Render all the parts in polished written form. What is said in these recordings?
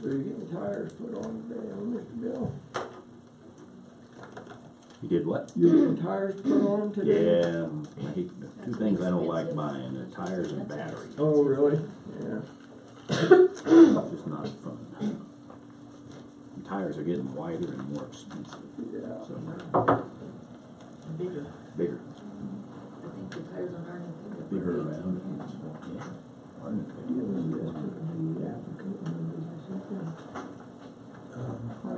So you're getting tires put on today, huh, Mr. Bill? You did what? You're getting tires put on today? Yeah, I hate the two things I don't like buying, the tires and batteries. Oh, really? Yeah. It's just not fun. The tires are getting wider and more expensive. Yeah. So, Bigger. bigger. I think the tires on our new Bigger around. Yeah. Hard to You ever see this to the applicant numbers or something? I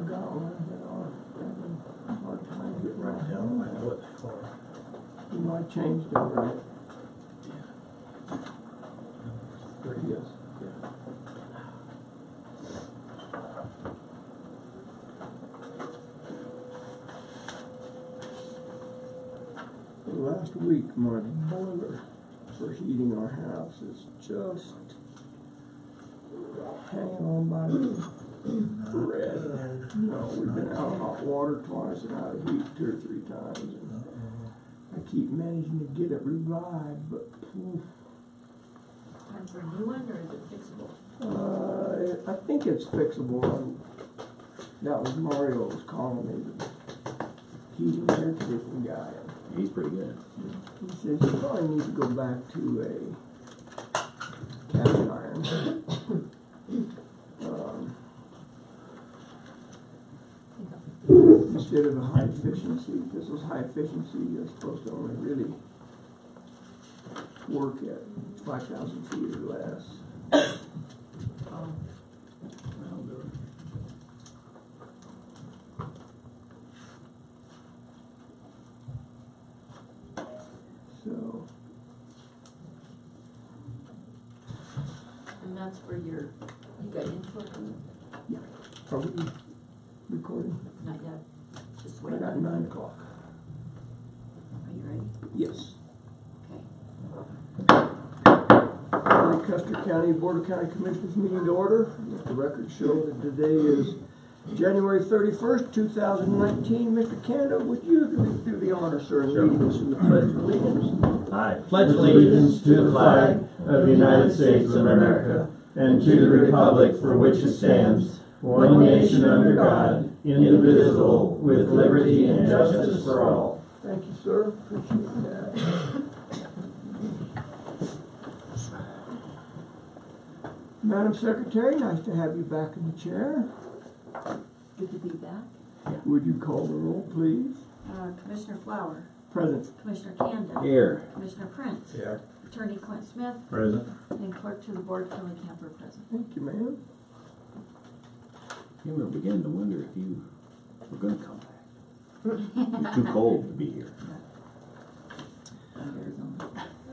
got one, but I'm having a hard time getting right down. I know what they call it. You know, I changed it, right? Yes. Last week, my boiler for heating our house is just hanging on by the thread. No, we've been out of hot water twice and out of heat 2 or 3 times. And I keep managing to get it revived, but poof. Time for a new one, or is it fixable? I think it's fixable. That was Mario was calling me, the heating and air conditioning guy. He's pretty good. He says you probably need to go back to a cast iron. Instead of a high efficiency. This was high efficiency. You're supposed to only really work at 5,000 feet or less. That'll do it. So, And that's where you got input? yeah. Are we recording? Not yet, just I wait. got 9 o'clock. Are you ready? Yes. Okay. Custer County Board of County Commissioners meeting to order. Let the record show that today is January 31st, 2019. Mr. Kanda, would you do the honor, sir, and lead us in the Pledge of Allegiance? I pledge allegiance to the flag of the United States of America and to the republic for which it stands, one nation under God, indivisible, with liberty and justice for all. Thank you, sir. Appreciate that. Madam Secretary, nice to have you back in the chair. Good to be back. Would you call the roll, please? Commissioner Flower, Present. Commissioner Kanda, Here. Commissioner Prince, Here. Attorney Clint Smith, Present. and Clerk to the Board, Kelly Camper, present. Thank you, ma'am. You were beginning to wonder if you were going to come back. It's too cold to be here.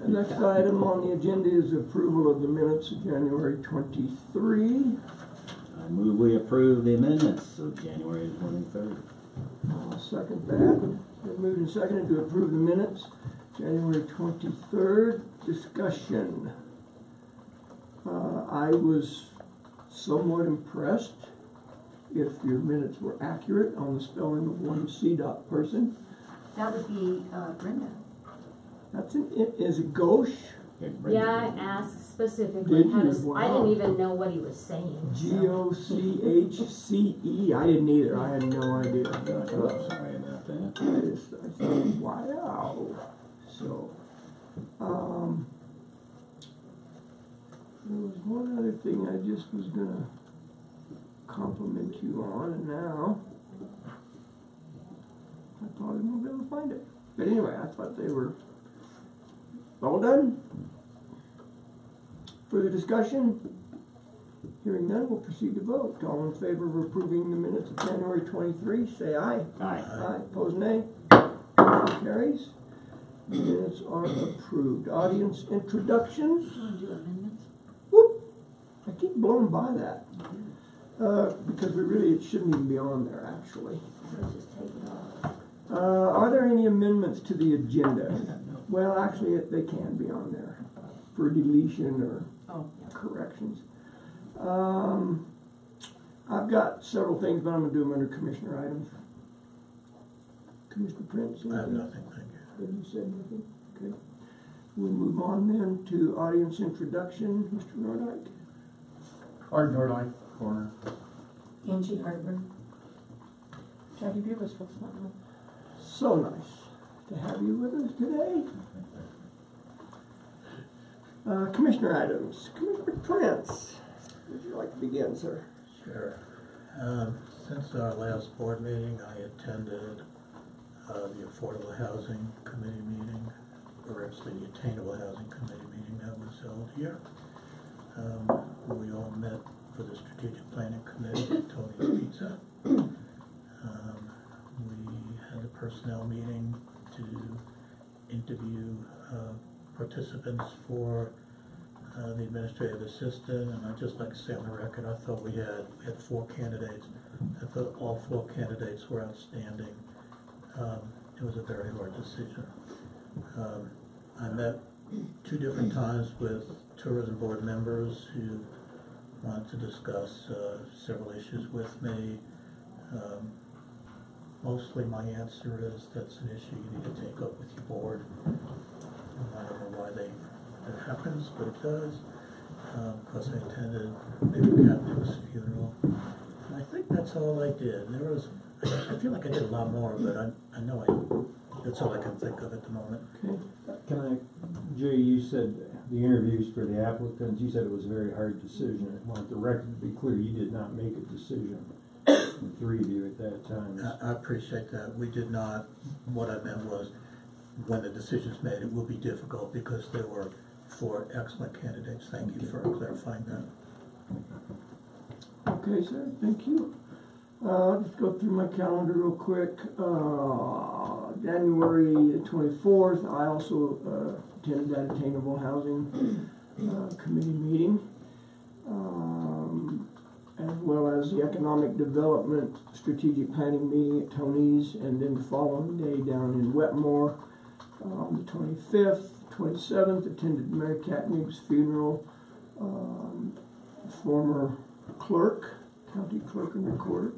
The next item on the agenda is approval of the minutes of January 23. I move we approve the amendments of January 23rd. I'll second that. Been moved and seconded to approve the minutes, January 23rd. Discussion. I was somewhat impressed if your minutes were accurate on the spelling of one C-dot person. That would be Brenda. That's is it gauche? Yeah, I asked specifically Did how you? to. Wow. I didn't even know what he was saying. G-O-C-H-C-E. I didn't either. I had no idea. I'm sorry about that. I thought, wow. So, there was one other thing I just was gonna compliment you on, and now I probably won't be able to find it. But anyway, I thought they were all done. Further discussion? Hearing none, we'll proceed to vote. All in favor of approving the minutes of January 23, say aye. Aye. Aye. Opposed, nay. Motion carries. Minutes are approved. Audience introductions. You want to do amendments? Whoop. I keep blowing by that. Because it shouldn't even be on there, actually. Let's just take it off. Are there any amendments to the agenda? Well, actually, they can be on there for deletion or corrections. I've got several things, but I'm going to do them under Commissioner items. Commissioner Prince? I have nothing, thank you. Have you said anything? Okay. We'll move on then to audience introduction. Mr. Nordyke. Art Norlight, corner. Angie Harper. Jackie Bubas, what's that one? So nice to have you with us today. Commissioner items. Commissioner Prince, would you like to begin, sir? Sure. Since our last board meeting, I attended the Affordable Housing Committee meeting, or actually the Attainable Housing Committee meeting that was held here. We all met for the Strategic Planning Committee at Tony's Pizza. We had a personnel meeting to interview participants for the administrative assistant, and I'd just like to say on the record, I thought we had 4 candidates. I thought all 4 candidates were outstanding. It was a very hard decision. I met 2 different times with tourism board members who wanted to discuss several issues with me. Mostly my answer is that's an issue you need to take up with your board. I don't know why that happens, but it does. Because I attended maybe Captain's funeral. And I think that's all I did. I feel like I did a lot more, but I know that's all I can think of at the moment. Can Jay, you said the interviews for the applicants, you said it was a very hard decision. I want the record to be clear, you did not make a decision. The 3 of you at that time. I appreciate that. We did not. What I meant was, when the decision's made, it will be difficult because there were 4 excellent candidates. Thank you for clarifying that. Okay, sir, thank you. I'll just go through my calendar real quick. January 24th, I also attended that Attainable Housing Committee meeting, as well as the Economic Development Strategic Planning meeting at Tony's, and then the following day down in Wetmore. On the 25th, 27th, attended Mary Katnig's funeral, former clerk, county clerk and recorder.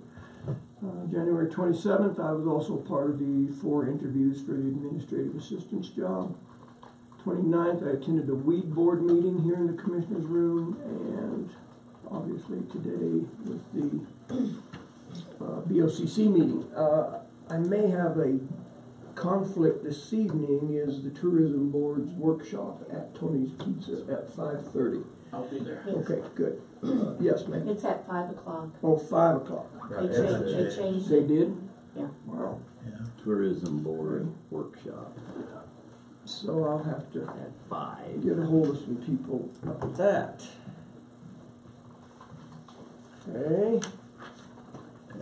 January 27th, I was also part of the 4 interviews for the administrative assistant's job. 29th, I attended a weed board meeting here in the commissioner's room, and obviously today with the BOCC meeting. I may have a conflict this evening, is the tourism board's workshop at Tony's Pizza at 5:30. I'll be there. Okay, good. Yes, ma'am. It's at 5 o'clock. Oh, 5 o'clock. They changed They it. did? Yeah. Wow. Yeah. Tourism board workshop So I'll have to at 5. get a hold of some people about that. Okay.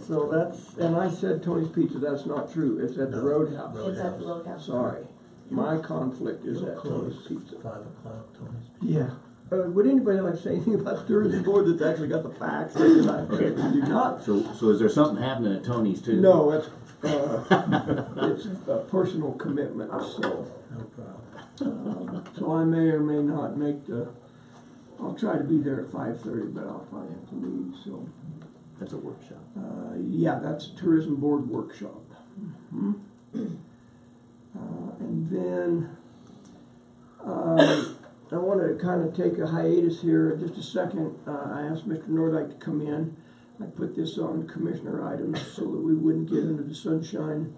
So that's, and I said Tony's Pizza, that's not true. It's at the Roadhouse. It's at the Roadhouse. Sorry. My conflict is You're at close. Tony's Pizza. 5 o'clock, Tony's. Yeah. Would anybody like to say anything about the tourism board that's actually got the facts? Because I do not. So is there something happening at Tony's too? No, it's a personal commitment, so. No problem. So I may or may not make I'll try to be there at 5:30, but I'll probably have to leave, so. That's a workshop. Yeah, that's a tourism board workshop. Mm-hmm. And then, I want to kind of take a hiatus here in just a second. I asked Mr. Nordyke to come in. I put this on commissioner items so that we wouldn't get into the sunshine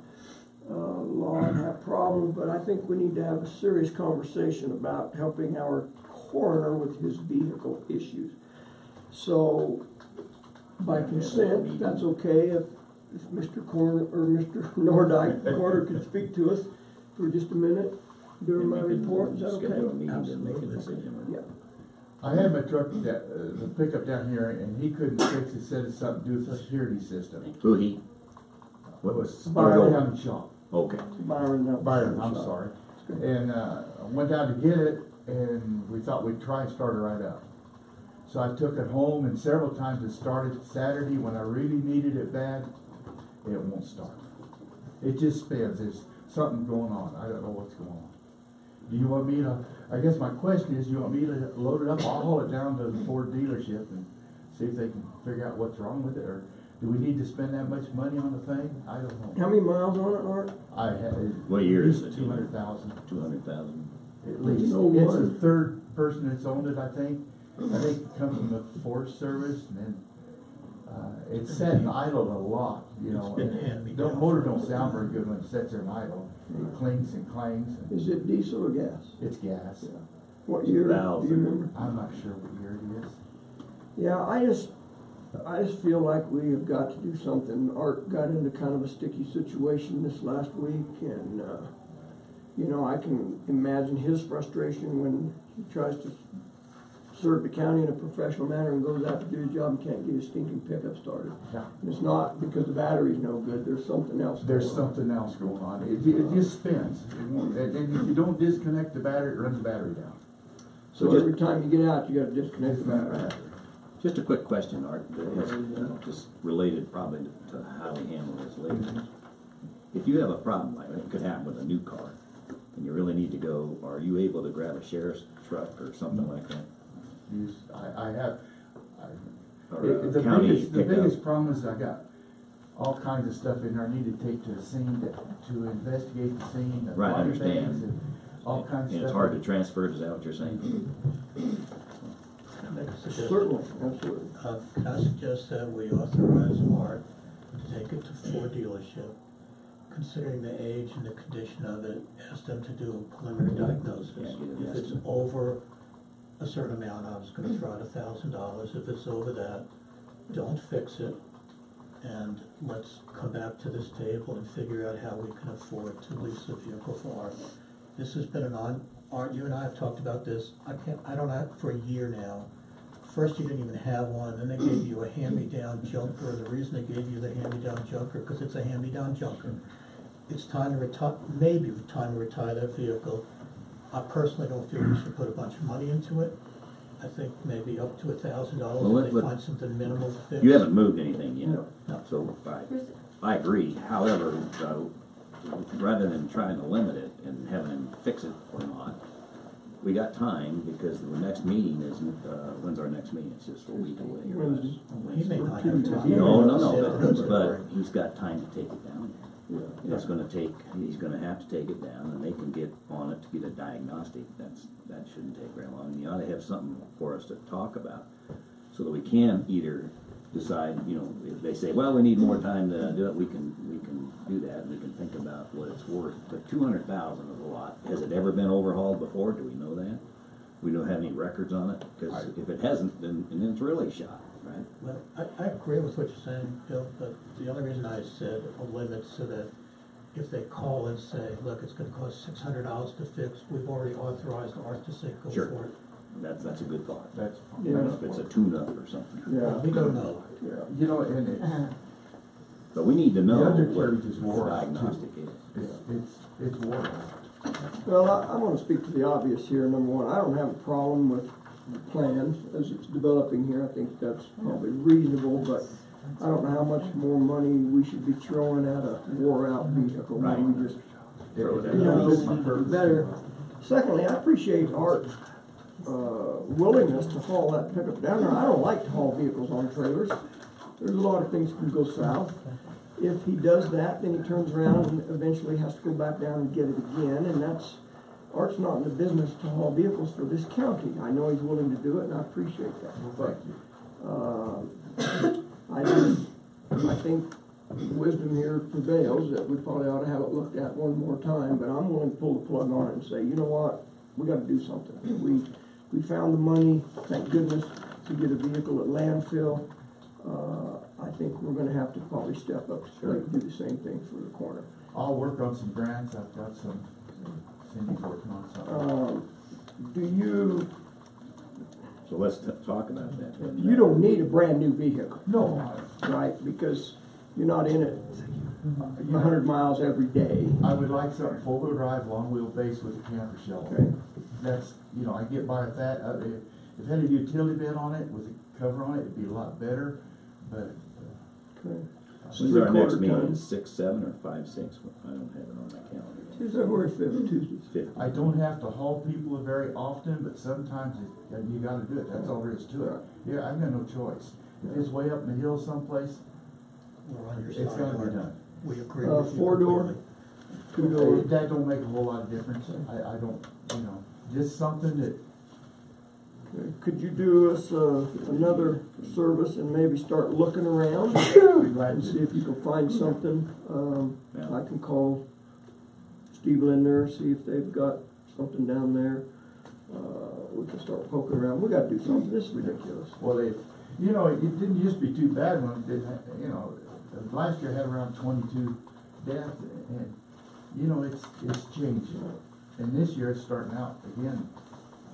law and have problems, but I think we need to have a serious conversation about helping our coroner with his vehicle issues. So, by consent, that's okay if Mr. Coroner or Mr. Nordyke, the coroner, can speak to us for just a minute during my report. Is that okay? Yeah. I had my truck, the pickup down here, and he couldn't fix it, said it's something to do with the security system. Who he? What was Byron. County Shop. Okay. Byron, I'm sorry. And I went down to get it, and we thought we'd try and start it right up. So I took it home, and several times it started Saturday when I really needed it bad. It won't start. It just spins. There's something going on. I don't know what's going on. Do you want me to, I guess my question is, do you want me to load it up? I'll haul it down to the Ford dealership and see if they can figure out what's wrong with it, or do we need to spend that much money on the thing? I don't know. How many miles on it, Art? I had What year is it? 200,000. 200,000. At least. No It's more. the third person that's owned it, I think. I think it comes from the Forest Service, and then, it's sat and idled a lot, you know. It's been hand me The down. motor don't sound very good when it sits there and idle. It clings and clangs, and Is it diesel or gas? it's gas. What year, do Valve. you remember? I'm not sure what year it is. Yeah, I just feel like we have got to do something. Art got into kind of a sticky situation this last week, and, you know, I can imagine his frustration when he tries to serve the county in a professional manner and goes out to do his job and can't get his stinking pickup started. Yeah. And it's not because the battery's no good, there's something else. There's going on. something else going on. It just spins. And if you don't disconnect the battery, it runs the battery down. So every time you get out, you gotta disconnect the battery. Just a quick question, Art, that is just related probably to how we handle this later. If you have a problem, like it could happen with a new car, and you really need to go, are you able to grab a sheriff's truck or something like that? Or a The county biggest pickup? problem is I got all kinds of stuff in there I need to take to the scene to investigate the scene. and Right, I body understand. bags and all kinds of stuff. And it's hard to transfer, is that what you're saying? Can I make a suggestion? Certainly, absolutely. Can I suggest that we authorize Art to take it to Ford dealership, considering the age and the condition of it, ask them to do a preliminary diagnosis. Yeah, get an If it's estimate. over a certain amount, I was gonna throw out $1,000. If it's over that, don't fix it. And let's come back to this table and figure out how we can afford to lease a vehicle for Art. This has been Art, you and I have talked about this, I don't know, for a year now. First, you didn't even have one, then they gave you a hand-me-down junker. The reason they gave you the hand-me-down junker, because it's a hand-me-down junker. It's time to retire, maybe time to retire that vehicle. I personally don't feel we should put a bunch of money into it. I think maybe up to $1,000 Well, if they let- find something minimal to fix. You haven't moved anything yet, No. so I agree. However, rather than trying to limit it and having him fix it or not, we got time because the next meeting is, when's our next meeting? It's just a week away. or less. Wednesday. He may not have time. No, but he's got time to take it down. Yeah. And it's gonna take, he's gonna have to take it down, and they can get on it to get a diagnostic. That shouldn't take very long. And you ought to have something for us to talk about, so that we can either decide, you know, if they say, well, we need more time to do it, we can do that, and we can think about what it's worth. But 200,000 is a lot. Has it ever been overhauled before? Do we know that? We don't have any records on it, because if it hasn't, then it's really shot, right? Well, I agree with what you're saying, Bill, but the only reason I said a limit so that if they call and say, look, it's gonna cost $600 to fix, we've already authorized Art to say go Sure. for it. That's a good thought. That's, Yeah. If it's a tune-up or something. Yeah. We don't know. Yeah. you know, and it's, But we need to know The what undercarriage is the wore out, too. diagnostic is. it's worn out. Well, I'm gonna speak to the obvious here. Number one, I don't have a problem with the plans as it's developing here. I think that's probably reasonable, but I don't know how much more money we should be throwing at a wore-out vehicle. Right. We just, Throw it you know, out. it's better. Secondly, I appreciate Art's willingness to haul that pickup down there. I don't like to haul vehicles on trailers. There's a lot of things can go south. If he does that, then he turns around and eventually has to go back down and get it again, and that's, Art's not in the business to haul vehicles for this county. I know he's willing to do it, and I appreciate that, but, I think wisdom here prevails that we probably ought to have it looked at one more time, but I'm willing to pull the plug on it and say, you know what, we gotta do something. We found the money, thank goodness, to get a vehicle at landfill. I think we're gonna have to probably step up to the plate and do the same thing for the corner. I'll work on some grants, I've got some, Cindy's working on something. Do you, So let's talk about that. then. you don't need a brand new vehicle, No, right? Because you're not in it 100 miles every day. I would like something four-wheel drive, long wheelbase with a camper shell. Okay. That's, you know, I get by with that. If it had a utility bed on it with a cover on it, it'd be a lot better, but, Okay. When's our next Three-quarter meeting? ton. 6, 7, or 5, 6? I don't have it on my calendar. February 5th, Tuesday. 5th. I don't have to haul people very often, but sometimes you gotta do it, that's all there is to it. Yeah, I've got no choice. If it's way up in the hills someplace, We're on your it's side, gonna be Art. done. We agree with you. 4-door? completely. 2-door? That don't make a whole lot of difference. I don't, you know, just something that Okay. Could you do us another service and maybe start looking around and see if you can find something? Yeah. I can call Steve Linder, see if they've got something down there. We can start poking around. We gotta do something. This is ridiculous. Well, it didn't used to be too bad when it didn't, last year had around 22 deaths, and, it's changing. And this year it's starting out again.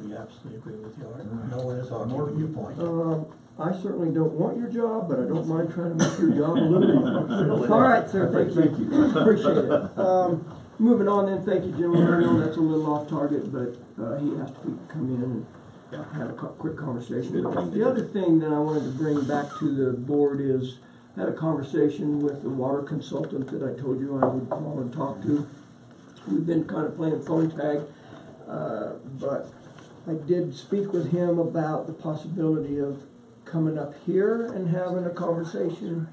We absolutely agree with you, Art. Right. No one is arguing your point. I certainly don't want your job, but I don't mind trying to make your job a little easier. All right, sir, thank you. Appreciate it. Moving on then, thank you, gentlemen. I know that's a little off target, but he asked if we could come in and have a quick conversation. The other thing that I wanted to bring back to the board is, I had a conversation with the water consultant that I told you I would call and talk to. We've been kind of playing phone tag, but I did speak with him about the possibility of coming up here and having a conversation,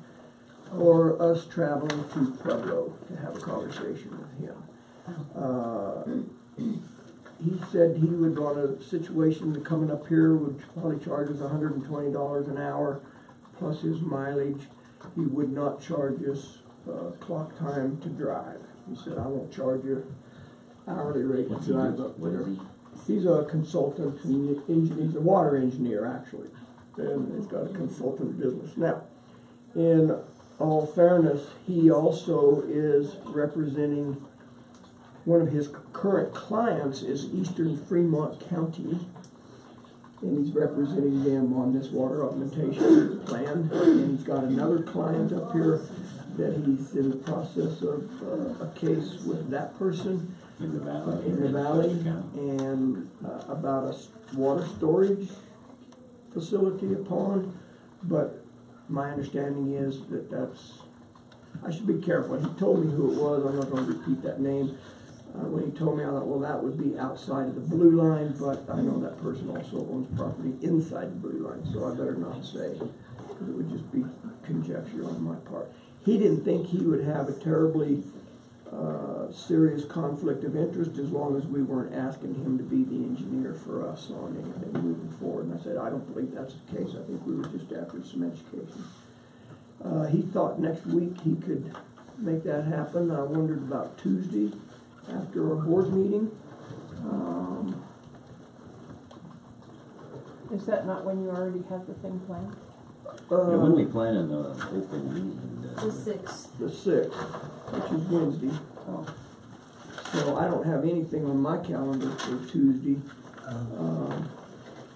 or us traveling to Pueblo to have a conversation with him. He said he would want a situation that coming up here would probably charge us $120 an hour plus his mileage. He would not charge us clock time to drive. He said, I won't charge you hourly rate to drive up there. He's a consultant, he's a water engineer actually, and he's got a consultant business. Now, in all fairness, he also is representing, one of his current clients is Eastern Fremont County, and he's representing them on this water augmentation plan. And he's got another client up here that he's in the process of a case with that person In the valley. in the valley, and about a water storage facility, a pond. But my understanding is that I should be careful. He told me who it was. I'm not going to repeat that name. When he told me, I thought, well, that would be outside of the blue line, but I know that person also owns property inside the blue line, so I better not say, because it would just be conjecture on my part. He didn't think he would have a terribly serious conflict of interest as long as we weren't asking him to be the engineer for us on anything moving forward. And I said, I don't believe that's the case. I think we were just after some education. He thought next week he could make that happen. I wondered about Tuesday after our board meeting. Is that not when you already have the thing planned? Yeah, when we planning open meeting? The 6th. The 6th, which is Wednesday. Oh. So I don't have anything on my calendar for Tuesday.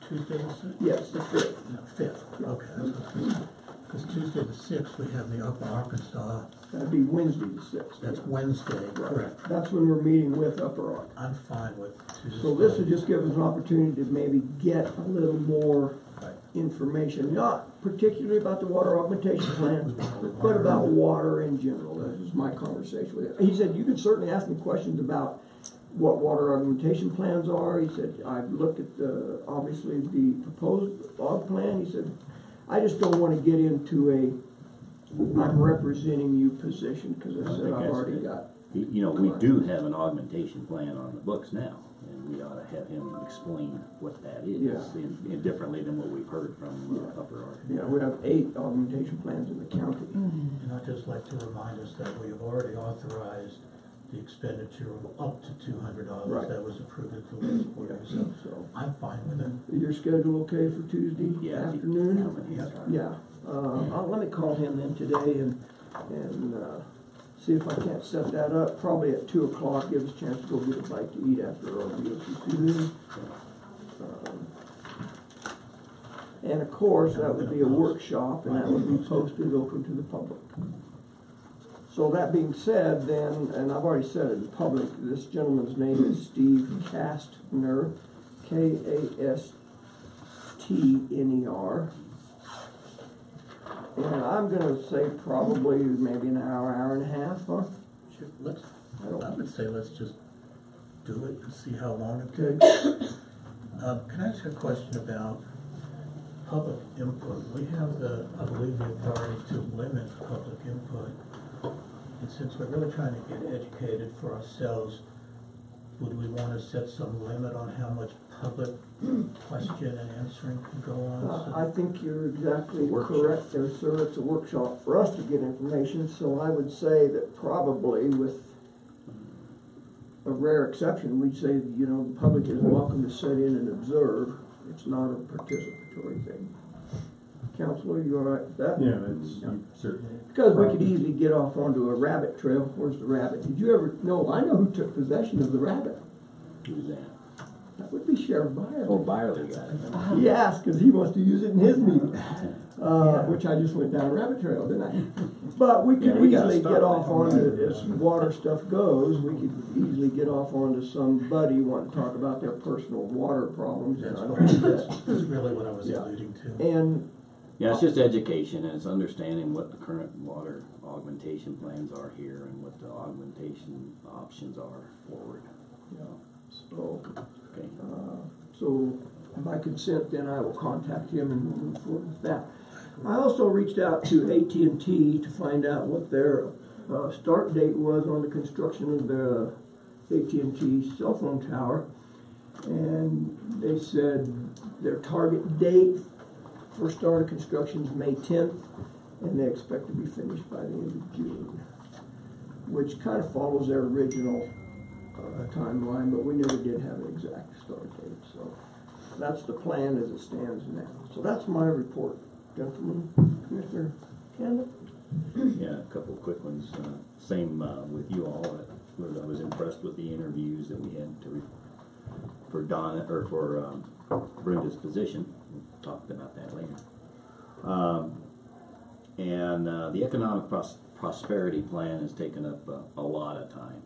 Tuesday the 6th? Yes, the 5th. No, 5th, okay. Because Tuesday the 6th, we have the Upper Arkansas, That'd be Wednesday the 6th. that's Wednesday, correct. That's when we're meeting with Upper Ark. I'm fine with Tuesday. So this would just give us an opportunity to maybe get a little more Right. information, not particularly about the water augmentation plan, but about water in general. That was my conversation with him. He said, you can certainly ask me questions about what water augmentation plans are. He said, I've looked at obviously the proposed aug plan. He said, I just don't want to get into I'm representing you position, because I said I've already got. We do have an augmentation plan on the books now, and we ought to have him explain what that is, in differently than what we've heard from Upper Ark. Yeah, we have 8 augmentation plans in the county. And I'd just like to remind us that we have already authorized the expenditure of up to $200 Right. that was approved at the last board. So So, I'm fine with it. is your schedule okay for Tuesday afternoon? Yeah. Let me call him then today and see if I can't set that up, probably at 2 o'clock, give us a chance to go get a bite to eat after our BOCC meeting. And of course, that would be a workshop, and that would be posted open to the public. So that being said, then, and I've already said it in public, this gentleman's name is Steve Kastner, Kastner. And I'm gonna say probably maybe an hour, hour and a half, huh? I would say let's just do it and see how long it Okay. takes. Can I ask a question about public input? We have I believe, the authority to limit public input. And since we're really trying to get educated for ourselves, would we want to set some limit on how much public question and answering can go on. so- I think you're exactly Workshop. correct there, sir. It's a workshop for us to get information, so I would say that probably with a rare exception, we'd say, you know, the public is welcome to sit in and observe. It's not a participatory thing. Counselor, you all right with that? Yeah, it's certainly. Because we could easily get off onto a rabbit trail. Where's the rabbit? Did you ever, no, I know who took possession of the rabbit. Who's that? That would be Sheriff Byers. Oh, Byerly got it. He asked because he wants to use it in his meeting, which I just went down a rabbit trail, didn't I? But we Yeah, could we gotta easily stop get that. off onto, as water stuff goes, we could easily get off onto somebody wanting to talk about their personal water problems, and I don't think that's. That's really what I was Yeah. alluding to. And Yeah, it's just education, and it's understanding what the current water augmentation plans are here and what the augmentation options are forward. yeah, so, Okay. so by consent, then I will contact him and we'll move forward with that. I also reached out to AT&T to find out what their start date was on the construction of the AT&T cell phone tower, and they said their target date for start of construction is May 10th, and they expect to be finished by the end of June, which kind of follows their original timeline, but we never did have an exact start date, so that's the plan as it stands now. So that's my report, gentlemen. Commissioner Canada? Yeah, a couple of quick ones. Same with you all. I was impressed with the interviews that we had for Donna or for Brenda's position. We'll talk about that later. And the economic prosperity plan has taken up a lot of time.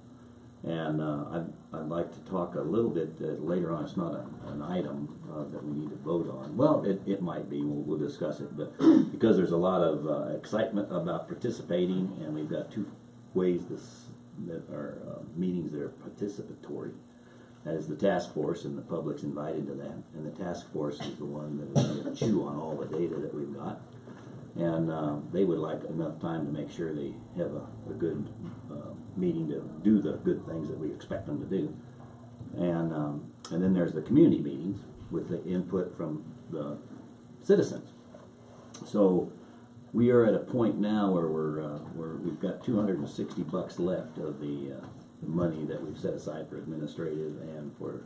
And I'd like to talk a little bit later on. It's not an item that we need to vote on. Well, it might be. We'll discuss it. But because there's a lot of excitement about participating, and we've got two ways that are meetings that are participatory. That is the task force, and the public's invited to that. And the task force is the one that is going to chew on all the data that we've got. And they would like enough time to make sure they have a good meeting to do the good things that we expect them to do. And then there's the community meetings with the input from the citizens. So we are at a point now where we've got $260 left of the money that we've set aside for administrative and for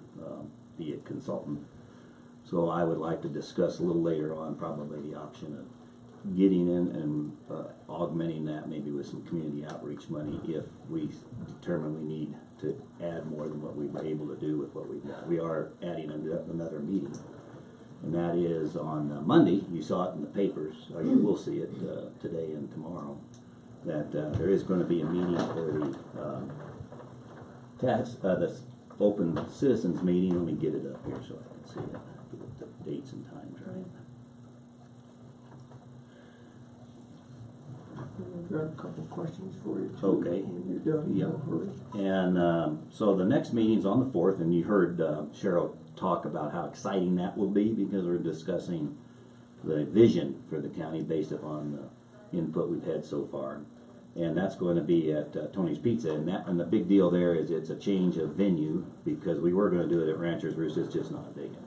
the consultant. So I would like to discuss a little later on probably the option of getting in and augmenting that maybe with some community outreach money if we determine we need to add more than what we were able to do with what we've got. We are adding another meeting, and that is on Monday. You saw it in the papers, or you will see it today and tomorrow, that there is going to be a meeting for the open citizens meeting. Let me get it up here so I can see it. Get the dates and times right. I've got a couple of questions for you too. Okay. When you're done, Yeah. don't hurry. And so the next meeting's on the 4th, and you heard Cheryl talk about how exciting that will be because we're discussing the vision for the county based upon the input we've had so far. And that's going to be at Tony's Pizza, and the big deal there is it's a change of venue because we were going to do it at Rancher's Roost. It's just not big enough.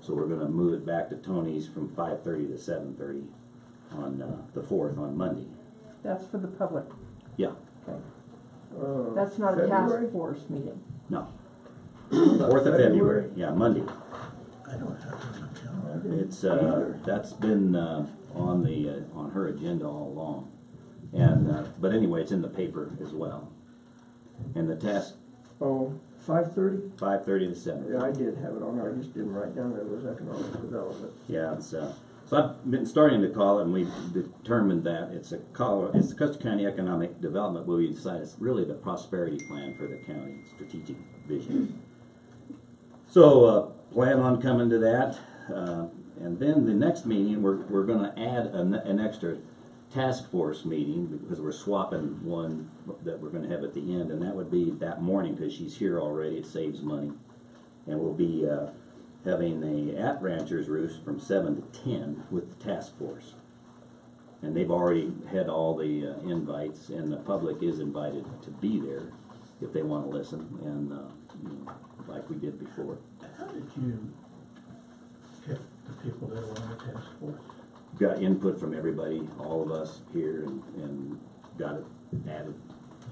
So we're going to move it back to Tony's from 5:30 to 7:30 on the 4th, on Monday. That's for the public. Yeah. Okay. That's not a February? task force meeting. No. 4th of February. Yeah, Monday. I don't have it on the calendar. It's that's been on her agenda all along, and but anyway, it's in the paper as well. And the task Oh, 5:30? 5:30 to 7. Yeah, I did have it on there. I just didn't write down that it was economic development. Yeah, it's so I've been starting to call it, and we've determined that it's the Custer County Economic Development, where we decided it's really the prosperity plan for the county, strategic vision. So plan on coming to that, and then the next meeting we're going to add an extra task force meeting because we're swapping one that we're going to have at the end, and that would be that morning because she's here already. It saves money, and we'll be having at Rancher's Roost from 7 to 10 with the task force. And they've already had all the invites, and the public is invited to be there if they want to listen, and like we did before. How how did you pick the people that are on the task force? Got input from everybody, all of us here, and got it added,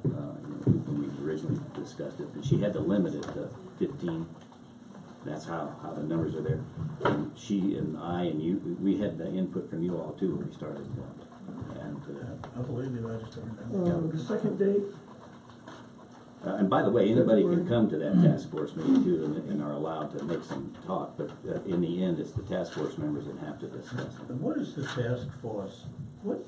when we originally discussed it. And she had to limit it to 15. That's how the numbers are there. And she and I and you, we had the input from you all too when we started. I believe you, I just don't remember. The second date, And by the way, anybody can come to that task force meeting too, and are allowed to make some talk, but in the end, it's the task force members that have to discuss it. And what is the task force, what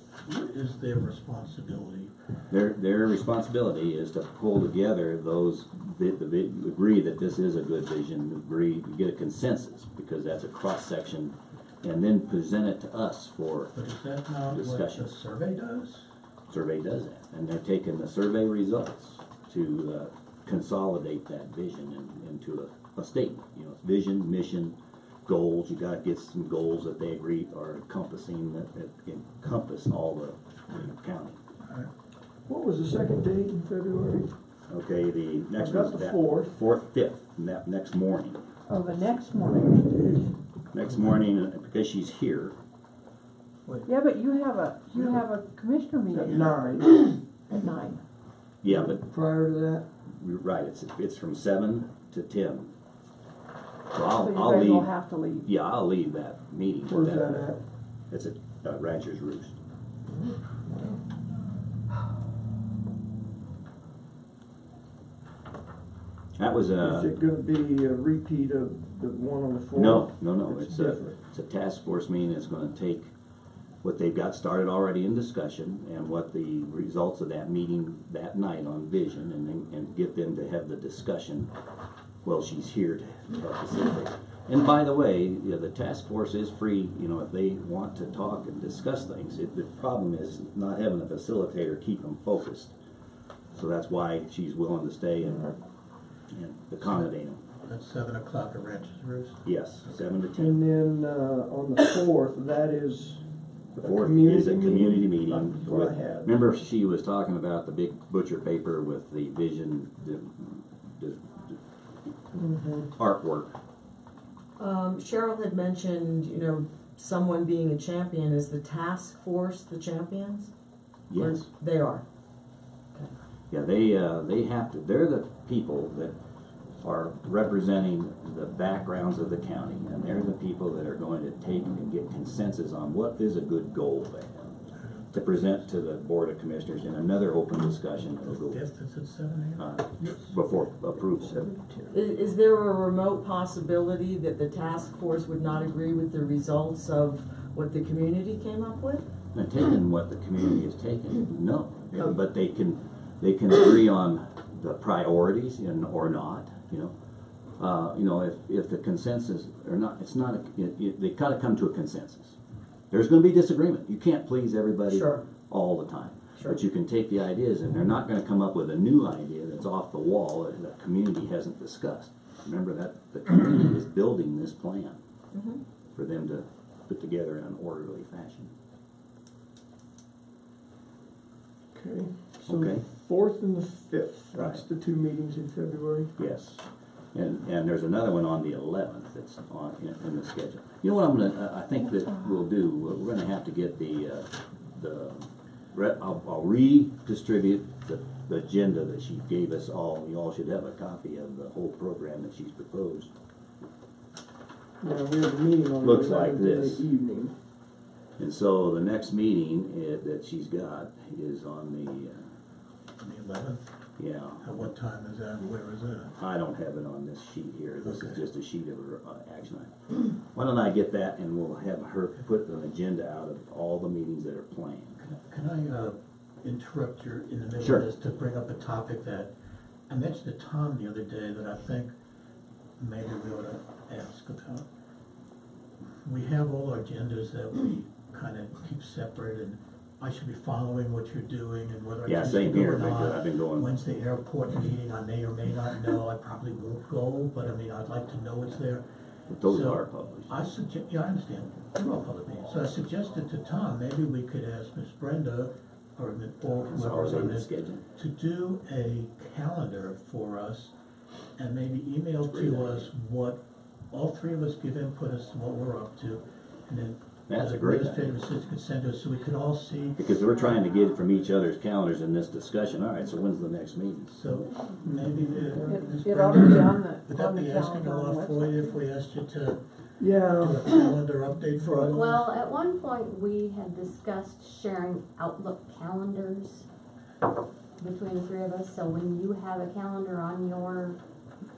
is their responsibility? Their responsibility is to pull together those that agree that this is a good vision, agree, get a consensus, because that's a cross-section, and then present it to us for But is that not what discussion. the survey does? Survey does that, and they're taking the survey results to consolidate that vision into a statement. It's vision, mission, goals. You gotta get some goals that they agree are encompassing, that encompass all the county. what was the second date in February? Okay, the next I've got one's the that 4th. 5th, that next morning. Oh, the next morning. Next morning, because she's here, Yeah, but you have a commissioner At meeting 9. at 9. yeah, but Prior to that, you're right, it's from 7 to 10. So So I'll you guys will leave, have to leave. yeah, I'll leave that meeting. where's that at? It's at Rancher's Roost. That was Is it gonna be a repeat of the one on the 4th? no, It's it's different. a task force meeting that's gonna take what they've got started already in discussion and what the results of that meeting that night on vision, and get them to have the discussion. Well, she's here to help facilitate. And by the way, the task force is free, if they want to talk and discuss things. The problem is not having a facilitator keep them focused. So that's why she's willing to stay and accommodate them. At 7 o'clock at Rancher's Roost? Yes, 7 to 10. And then, on the 4th, that is The a 4th community is a community meeting? meeting. That's what I had. Remember, she was talking about the big butcher paper with the vision, the artwork. Cheryl had mentioned, someone being a champion. Is the task force the champions? Or Yes. they are. Yeah, they have to, they're the people that are representing the backgrounds of the county, and they're the people that are going to take and get consensus on what is a good goal they have to present to the Board of Commissioners in another open discussion The that'll go, 5th is at 7 a.m.? before approval. 7 to 10. Is there a remote possibility that the task force would not agree with the results of what the community came up with? And taking what the community has taken, no, but they can agree on the priorities or not, if the consensus or not, it's not, they gotta come to a consensus. There's gonna be disagreement. You can't please everybody Sure. all the time. Sure. But you can take the ideas, and they're not gonna come up with a new idea that's off the wall that the community hasn't discussed. Remember that the community is building this plan Mhm. for them to put together in an orderly fashion. Okay, so Okay. the 4th and the 5th, that's Right. the 2 meetings in February. Yes, and there's another one on the 11th that's on, in the schedule. You know what I think that we'll do, we're gonna have to get I'll redistribute the agenda that she gave us all. You all should have a copy of the whole program that she's proposed. Now, we have a meeting on the Looks like 11th in this. the evening. And so the next meeting that she's got is on On the 11th? yeah, At what time is that? Where is it? I don't have it on this sheet here. This is Okay. just a sheet of her action item. Why don't I get that, and we'll have her put an agenda out of all the meetings that are planned. Can I interrupt you in the middle Sure. of this to bring up a topic that I mentioned to Tom the other day that I think maybe we ought to ask about? We have all our agendas that we kind of keep separate, and I should be following what you're doing and whether I Yeah, choose same to go here. or not. I've been going. When's the airport meeting? I may or may not know. I probably won't go, but I mean, I'd like to know it's there. Those So, are published. Yeah, I understand. They're all public meetings. So I suggested to Tom, maybe we could ask Miss Brenda or It's whoever's already on in the this schedule. to do a calendar for us and maybe email That's a great to idea. us what all three of us give input as to what we're up to, and then That's the a great administrative idea. assistant could send us, so we could all see. Because we're trying to get it from each other's calendars in this discussion. All right, so when's the next meeting? So maybe Ms. It ought to be on Brenda, would the, that on the be asking a calendar on the lot for you website. if we asked you to do Yeah, a calendar update for all of us? Well, at one point, we had discussed sharing Outlook calendars between the three of us, so when you have a calendar on your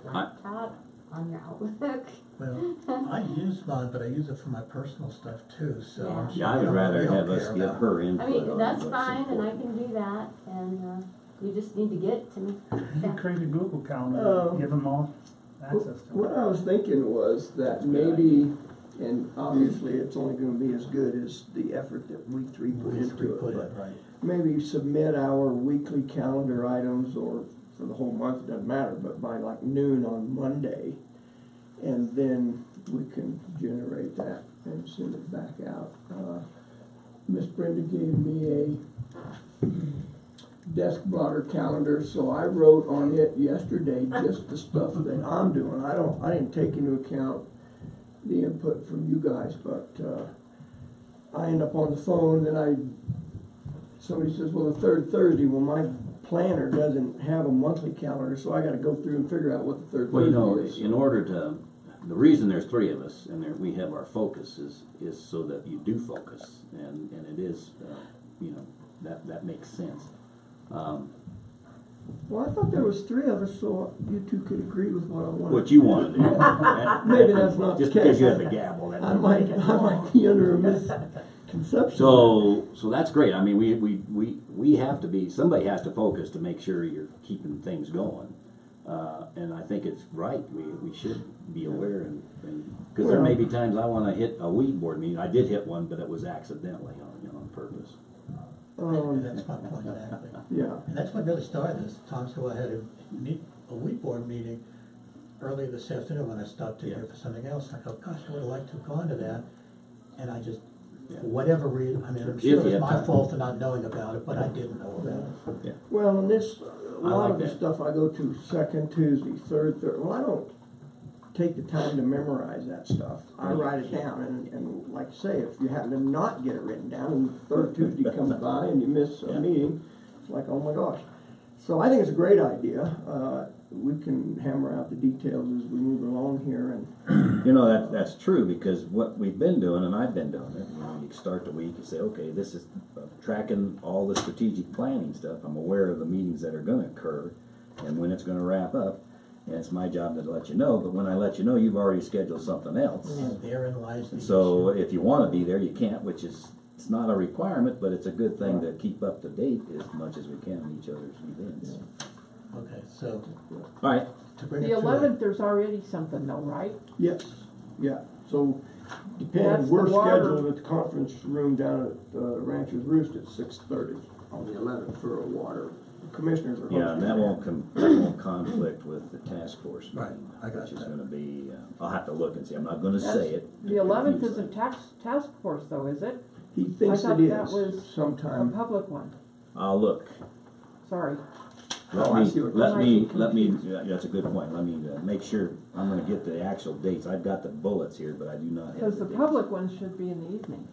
laptop, on your Outlook. Well, I use mine, but I use it for my personal stuff too, so I'm sure. Yeah, I we would don't- rather we don't have us care give about- her input I mean, on that's what's fine, and I important. can do that, and, you just need to get it to me. You can create a Google calendar, Oh. give them all access to it. what I was thinking was that maybe, and obviously it's only gonna be as good as the effort that we three put We into put it, but it, right. maybe submit our weekly calendar items, or for the whole month, it doesn't matter, but by like noon on Monday, and then we can generate that and send it back out. Miss Brenda gave me a desk blotter calendar, so I wrote on it yesterday just the stuff that I'm doing. I didn't take into account the input from you guys, but, I end up on the phone, then somebody says, well, the third Thursday, well, my planner doesn't have a monthly calendar, so I gotta go through and figure out what the third Well, you know, Thursday is. in order to, the reason there's three of us and we have our focus is so that you do focus, and it is, you know, that makes sense. Well, I thought there was three of us, so you two could agree with what I wanted. What you want to do. Maybe that's not the Just because case. you have the gavel. That I doesn't might make it. be under a misconception. So that's great. I mean, we have to be, somebody has to focus to make sure you're keeping things going. And I think it's right. We should be aware, and because there may be times I want to hit a weed board meeting. I did hit one, but it was accidentally on purpose. And that's my point exactly. Yeah. And that's what really started this. Tom said, well, I had a weed board meeting early this afternoon when I stopped in here for something else. I go, gosh, I would have liked to have gone to that. And I just, for whatever reason, I mean, I'm If sure you it's have my time. fault for not knowing about it, but I didn't know about it. Yeah. Well, and this, a lot like of the that. stuff I go to second Tuesday, third, well, I don't take the time to memorize that stuff. I write it down, and like I say, if you happen to not get it written down, and the third Tuesday comes by and you miss a meeting, it's like, oh my gosh. So I think it's a great idea. We can hammer out the details as we move along here, and You know, that's true, because what we've been doing, and I've been doing it, you know, you start the week, you say, okay, this is tracking all the strategic planning stuff. I'm aware of the meetings that are gonna occur and when it's gonna wrap up, and it's my job to let you know, but when I let you know, you've already scheduled something else. And therein lies the And so issue. if you wanna be there, you can't, which is, it's not a requirement, but it's a good thing to keep up to date as much as we can in each other's events. Okay, so All right, to bring it The to 11th, there's already something though, right? yes, yeah. So That's depending, the we're water. scheduled at the conference room down at Rancher's Roost at 6:30 on the 11th for a water. Commissioners are hosting. yeah, and that won't conflict with the task force meeting. Right, I got Which is that. gonna be, I'll have to look and see, I'm not gonna say it. The 11th Confuse isn't things. task force though, is it? He thinks I thought it that is was A sometime. public one, I'll look. sorry. Oh, I see what you're Let me, yeah, that's a good point, let me make sure, I'm gonna get the actual dates, I've got the bullets here, but I do not have Because the the dates. public ones should be in the evening.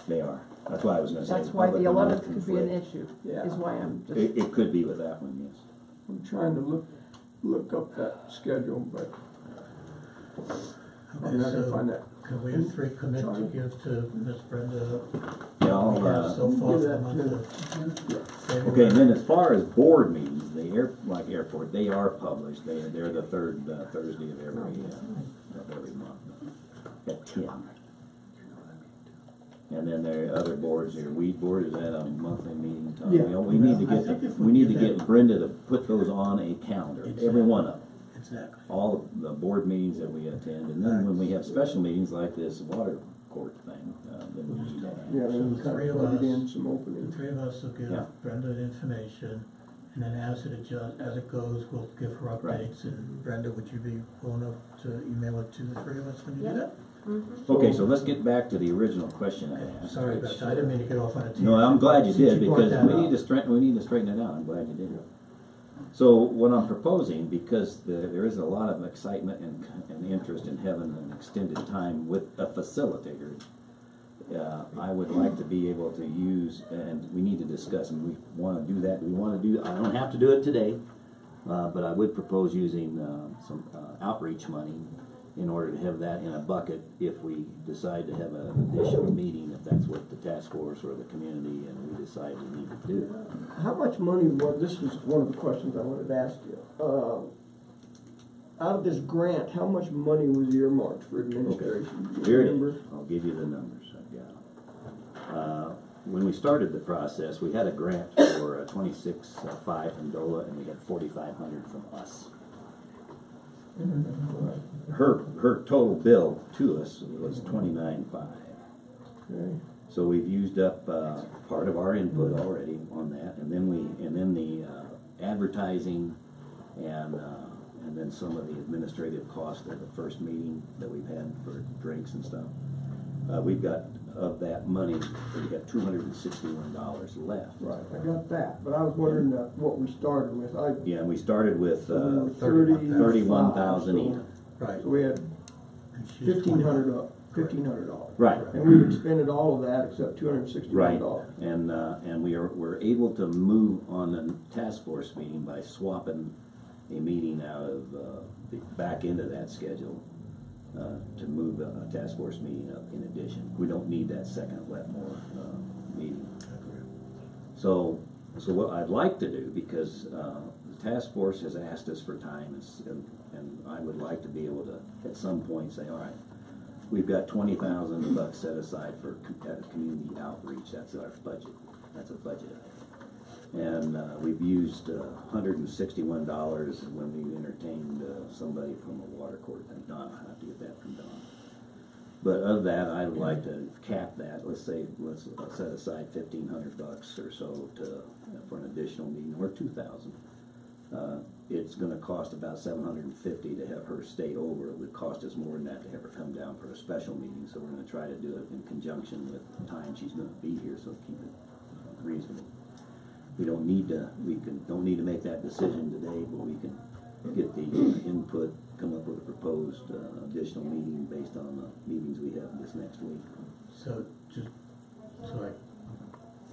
They are, that's why I was gonna say. That's why the public will not 11th could be an conflict. issue, Yeah. is why I'm just. It could be with that one, yes. I'm trying to look up that schedule, but I'm Okay, not gonna so find that. can we have three commit to give to Ms. Brenda? Yeah, I'll, We have so far give for the that month to- of yeah. February. Okay, and then as far as board meetings, like airport, they are published, they're the third Thursday of every month, at 10. And then there are other boards here, weed board, is that a monthly meeting, Tom? Yeah. We need to I think get, if we we need to do that- get Brenda to put those on a calendar, every one of them. Exactly. All the board meetings that we attend, and then when we have special meetings like this water court thing, then we do that. Yeah, So then the we kind three of of plug it us- in some The openings. three of us will give Yeah. Brenda the information, and then as it goes, we'll give her Right. updates. And Brenda, would you be willing to email it to the three of us when you do Yep. that? Okay, so let's get back to the original question I asked. Sorry about that, I didn't mean to get off on a tangent. No, I'm glad you Since did, brought because that we up. need to straighten it out, I'm glad you did. So what I'm proposing, because there is a lot of excitement and interest in having an extended time with a facilitator, I would like to be able to use, and we need to discuss, and we want to do that. We want to do, I don't have to do it today, but I would propose using some outreach money in order to have that in a bucket if we decide to have an additional meeting, if that's what the task force or the community and we decide we need to do. How much money was, this is one of the questions I wanted to ask you. Out of this grant, how much money was earmarked for administration? Do you Here it remember? is. I'll give you the numbers. I've got. When we started the process, we had a grant for 26.5 from DOLA, and we had 4,500 from us. Her total bill to us was 29.5. Okay. So we've used up part of our input already on that, and then the advertising and then some of the administrative costs of the first meeting that we've had for drinks and stuff. We've got, of that money, we have $261 left. Right, I got that, but I was wondering what we started with. Yeah, and we started with 31,000 31,000 even. Right. So we had And she's $1,500. Right. And we've expended all of that except $261. Right, and we're able to move on the task force meeting by swapping a meeting out of back into that schedule to move a task force meeting up in addition. We don't need that second Wetmore meeting. So what I'd like to do, because the task force has asked us for time, and I would like to be able to at some point say, all right, we've got $20,000 set aside for community outreach. That's our budget. That's a budget item. And we've used $161 when we entertained somebody from a water court. And Don, I have to get that from Don. But of that, I would like to cap that. Let's set aside $1,500 or so for an additional meeting, or $2,000. It's going to cost about $750 to have her stay over. It would cost us more than that to have her come down for a special meeting. So we're going to try to do it in conjunction with the time she's going to be here, so keep it reasonable. We don't need to make that decision today, but we can get the input, come up with a proposed additional meeting based on the meetings we have this next week. So just so I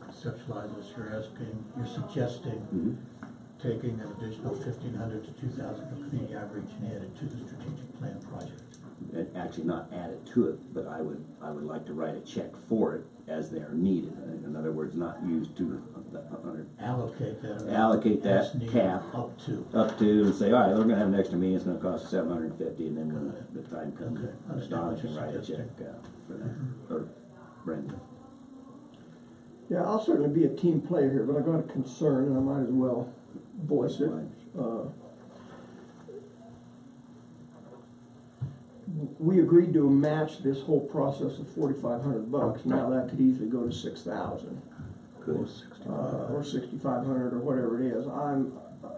conceptualize this, you're suggesting taking an additional 1,500 to 2,000 for community outreach and add it to the strategic plan project. And actually not add it to it, but I would like to write a check for it as they are needed. In other words, not use 200. Allocate that. Allocate that as needed, cap up to, and say, all right, we're going to have an extra meeting. It's going to cost us $750, and then when the time comes, Okay. Don can write a check for that, or Brenda. Yeah, I'll certainly be a team player here, but I got a concern, and I might as well voice it. We agreed to match this whole process of $4,500. Now that could easily go to $6,000. Could. Or 6,500 or whatever it is.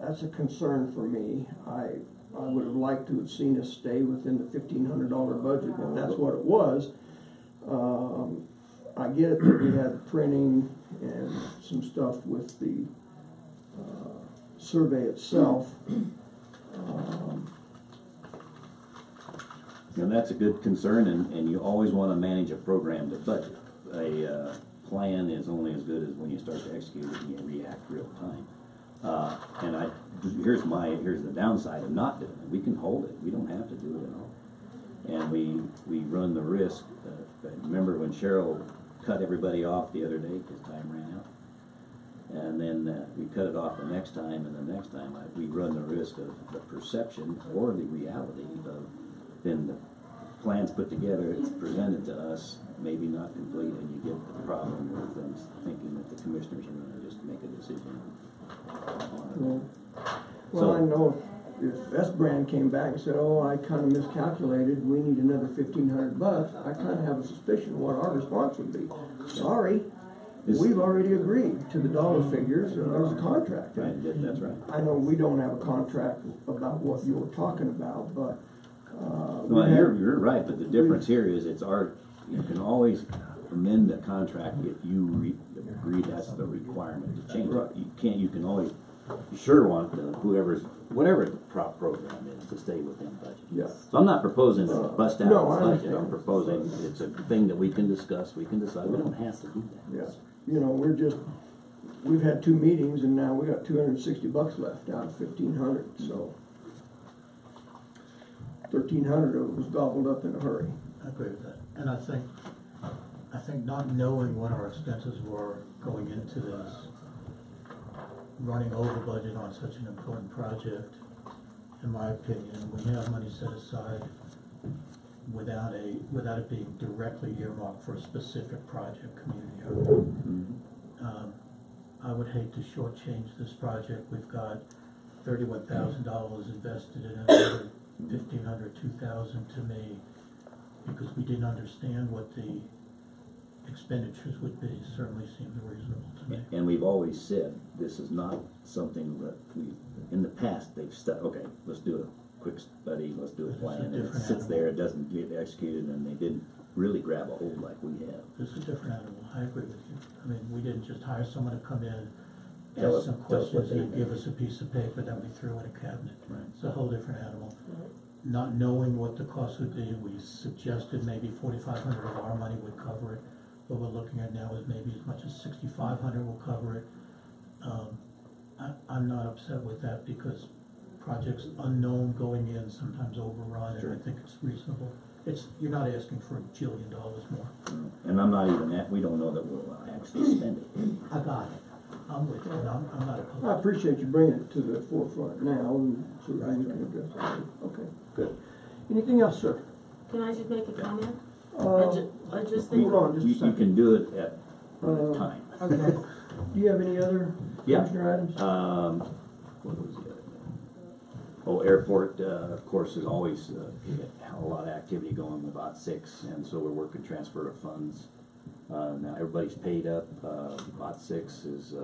That's a concern for me. I would have liked to have seen us stay within the $1,500 budget, and that's what it was. I get it that we had printing and some stuff with the survey itself. And that's a good concern, and you always want to manage a program to budget. A plan is only as good as when you start to execute it and you react real time. And here's the downside of not doing it. We can hold it. We don't have to do it at all. And we run the risk. Remember when Cheryl cut everybody off the other day because time ran out? And then we cut it off the next time, and the next time we run the risk of the perception or the reality of then the plans put together, it's presented to us, maybe not complete, and you get the problem with them thinking that the commissioners are going to just make a decision on it. Well, I know if S Brand came back and said, "Oh, I kind of miscalculated. We need another $1,500." I kind of have a suspicion what our response would be. Sorry, we've already agreed to the dollar figures, and there's a contract. Right, that's right. I know we don't have a contract about what you were talking about, but well, you're right, but the difference here is you can always amend the contract if you agree that's the requirement to change it. Right. You can always sure want whatever the program is to stay within budget. Yeah. So I'm not proposing to bust out No, the I budget, understand. I'm proposing it's a thing that we can discuss, we can decide, we don't have to do that. Yeah, you know, we've had 2 meetings and now we got $260 left out of 1,500, so 1,300 of it was gobbled up in a hurry. I agree with that. And I think not knowing what our expenses were going into this, running over budget on such an important project, in my opinion, we have money set aside without it being directly earmarked for a specific project, community outreach. I would hate to shortchange this project. We've got $31,000 invested in it, another 1,500, 2,000 to me, because we didn't understand what the expenditures would be. Certainly seems reasonable to me. And we've always said, this is not something that in the past, they've okay, let's do a quick study, let's do a This is a plan, and it different sits animal. there, it doesn't get executed, and they didn't really grab a hold like we have. This is a different animal. I agree with you. I mean, we didn't just hire someone to come in, Tell ask us- some tell us what questions, they and know. give us a piece of paper that we threw in a cabinet. Right. It's a whole different animal. Not knowing what the cost would be, we suggested maybe 4,500 of our money would cover it. What we're looking at now is maybe as much as 6,500 will cover it. I'm not upset with that because projects unknown going in sometimes overrun, and I think it's reasonable. You're not asking for $1 jillion more. And I'm not even we don't know that we'll actually spend it. I got it. I'm with you. I'm not opposed. I appreciate you bringing it to the forefront now, and so I can address it. Okay. Good. Anything else, sir? Can I just make a comment? Uh, I just think. Hold on just a You second. can do it at time. Okay. Do you have any other Yeah. commissioner items? What was the other thing? Oh, airport, of course, is always a lot of activity going with BOCC, and so we're working transfer of funds. Now everybody's paid up. BOCC is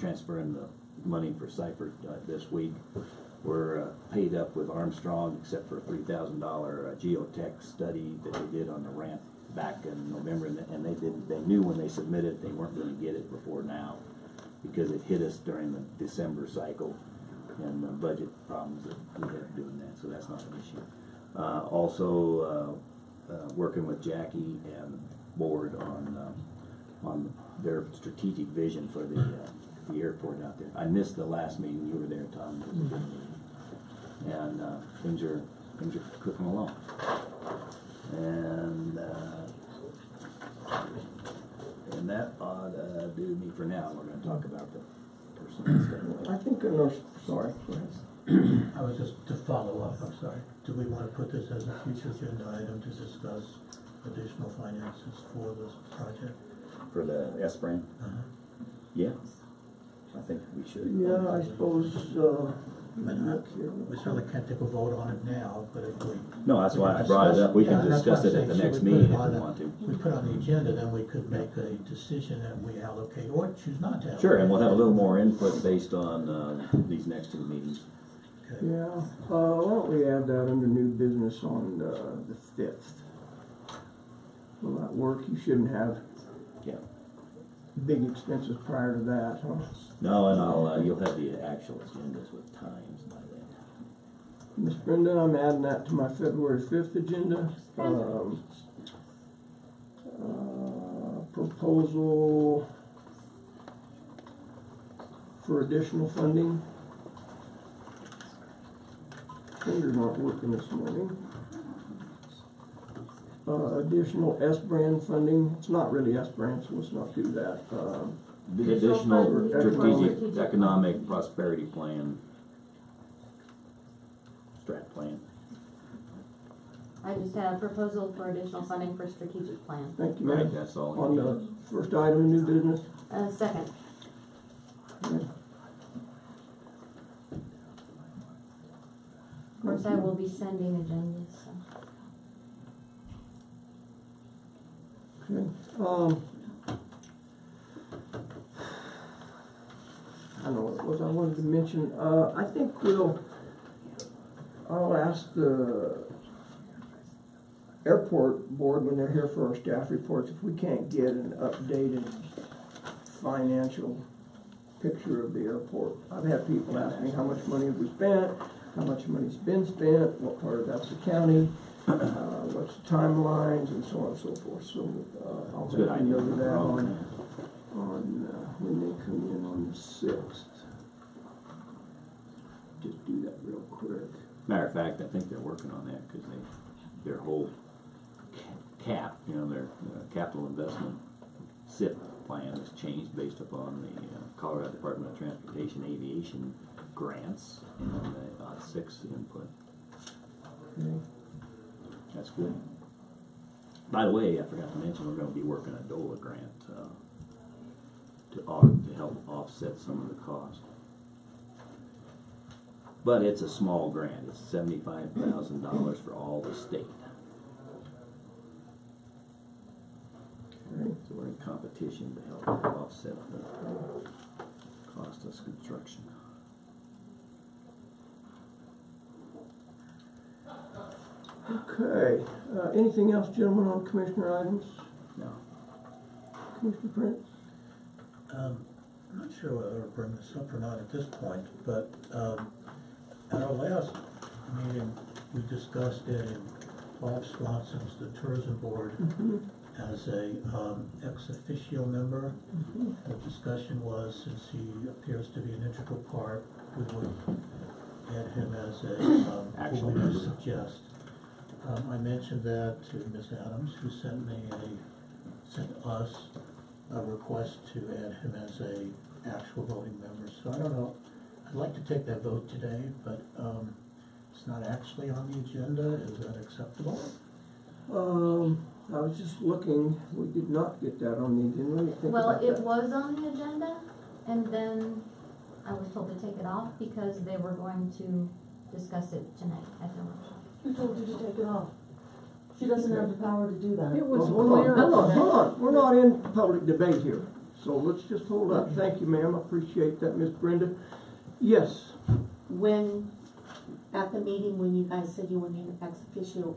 transferring the money for Cypher this week. We're paid up with Armstrong, except for a $3,000 geotech study that they did on the ramp back in November, and they knew when they submitted they weren't going to get it before now because it hit us during the December cycle and the budget problems that we had doing that, so that's not an issue. Also, working with Jackie and board on their strategic vision for the airport out there. I missed the last meeting. You were there, Tom. It was a good meeting. And things are cooking along. And that ought to do me for now. We're going to talk about the personnel stuff. I think, sorry, go ahead. I was just to follow up, I'm sorry. Do we want to put this as a future agenda item to discuss additional finances for this project? For the S-brand? Yeah. I think we should. Yeah, I suppose, We certainly can't take a vote on it now, but if we. No, that's why I brought it up. We can discuss it at the next meeting if we want to. We put on the agenda, then we could make a decision that we allocate or choose not to allocate. Sure, and we'll have a little more input based on these next 2 meetings. Okay. yeah, why don't we add that under new business on the 5th? Will that work? You shouldn't have Yeah. big expenses prior to that, huh? No, and you'll have the actual agendas with times by then. Miss Brenda, I'm adding that to my February 5th agenda. Proposal for additional funding. Fingers aren't working this morning. Additional S-brand funding. It's not really S-brand, so let's not do that. The additional strategic economic prosperity plan, strat plan. I just have a proposal for additional funding for strategic plan. Thank you, Right, ma'am. that's all. On the first item, new business. Second. Of course, I will be sending agendas, so. Okay, I don't know what it was I wanted to mention. I think I'll ask the airport board when they're here for our staff reports, if we can't get an updated financial picture of the airport. I've had people ask me how much money have we spent, how much money's been spent, what part of that's the county, what's the timelines, and so on and so forth. So I'll It's a good make a idea. note of that on when they come in on the 6th. Just do that real quick. Matter of fact, I think they're working on that because their whole cap, you know, their capital investment SIP plan has changed based upon the Colorado Department of Transportation Aviation grants and the BOCC input. Okay. That's good. By the way, I forgot to mention, we're going to be working a DOLA grant to help offset some of the cost. But it's a small grant. It's $75,000 for all the state. Okay. So we're in competition to help offset the cost of construction. Okay. Anything else, gentlemen, on commissioner items? No. Commissioner Prince? I'm not sure whether to bring this up or not at this point, but at our last meeting, we discussed adding Bob Swanson's the tourism board as a ex officio member. The discussion was, since he appears to be an integral part, we would add him as a Actual who we would member. suggest. I mentioned that to Ms. Adams, who sent us a request to add him as a actual voting member. So I don't know, I'd like to take that vote today, but it's not actually on the agenda. Is that acceptable? I was just looking, we did not get that on the agenda. Let me think Well, about it that. was on the agenda, and then I was told to take it off because they were going to discuss it tonight at their workshop. Who told you to take it off? She doesn't have the power to do that. It was Hold clear. on, hold on. We're not in public debate here. So let's just hold up. Thank you, ma'am. I appreciate that, Miss Brenda. Yes. When, at the meeting, when you guys said you wanted an ex officio,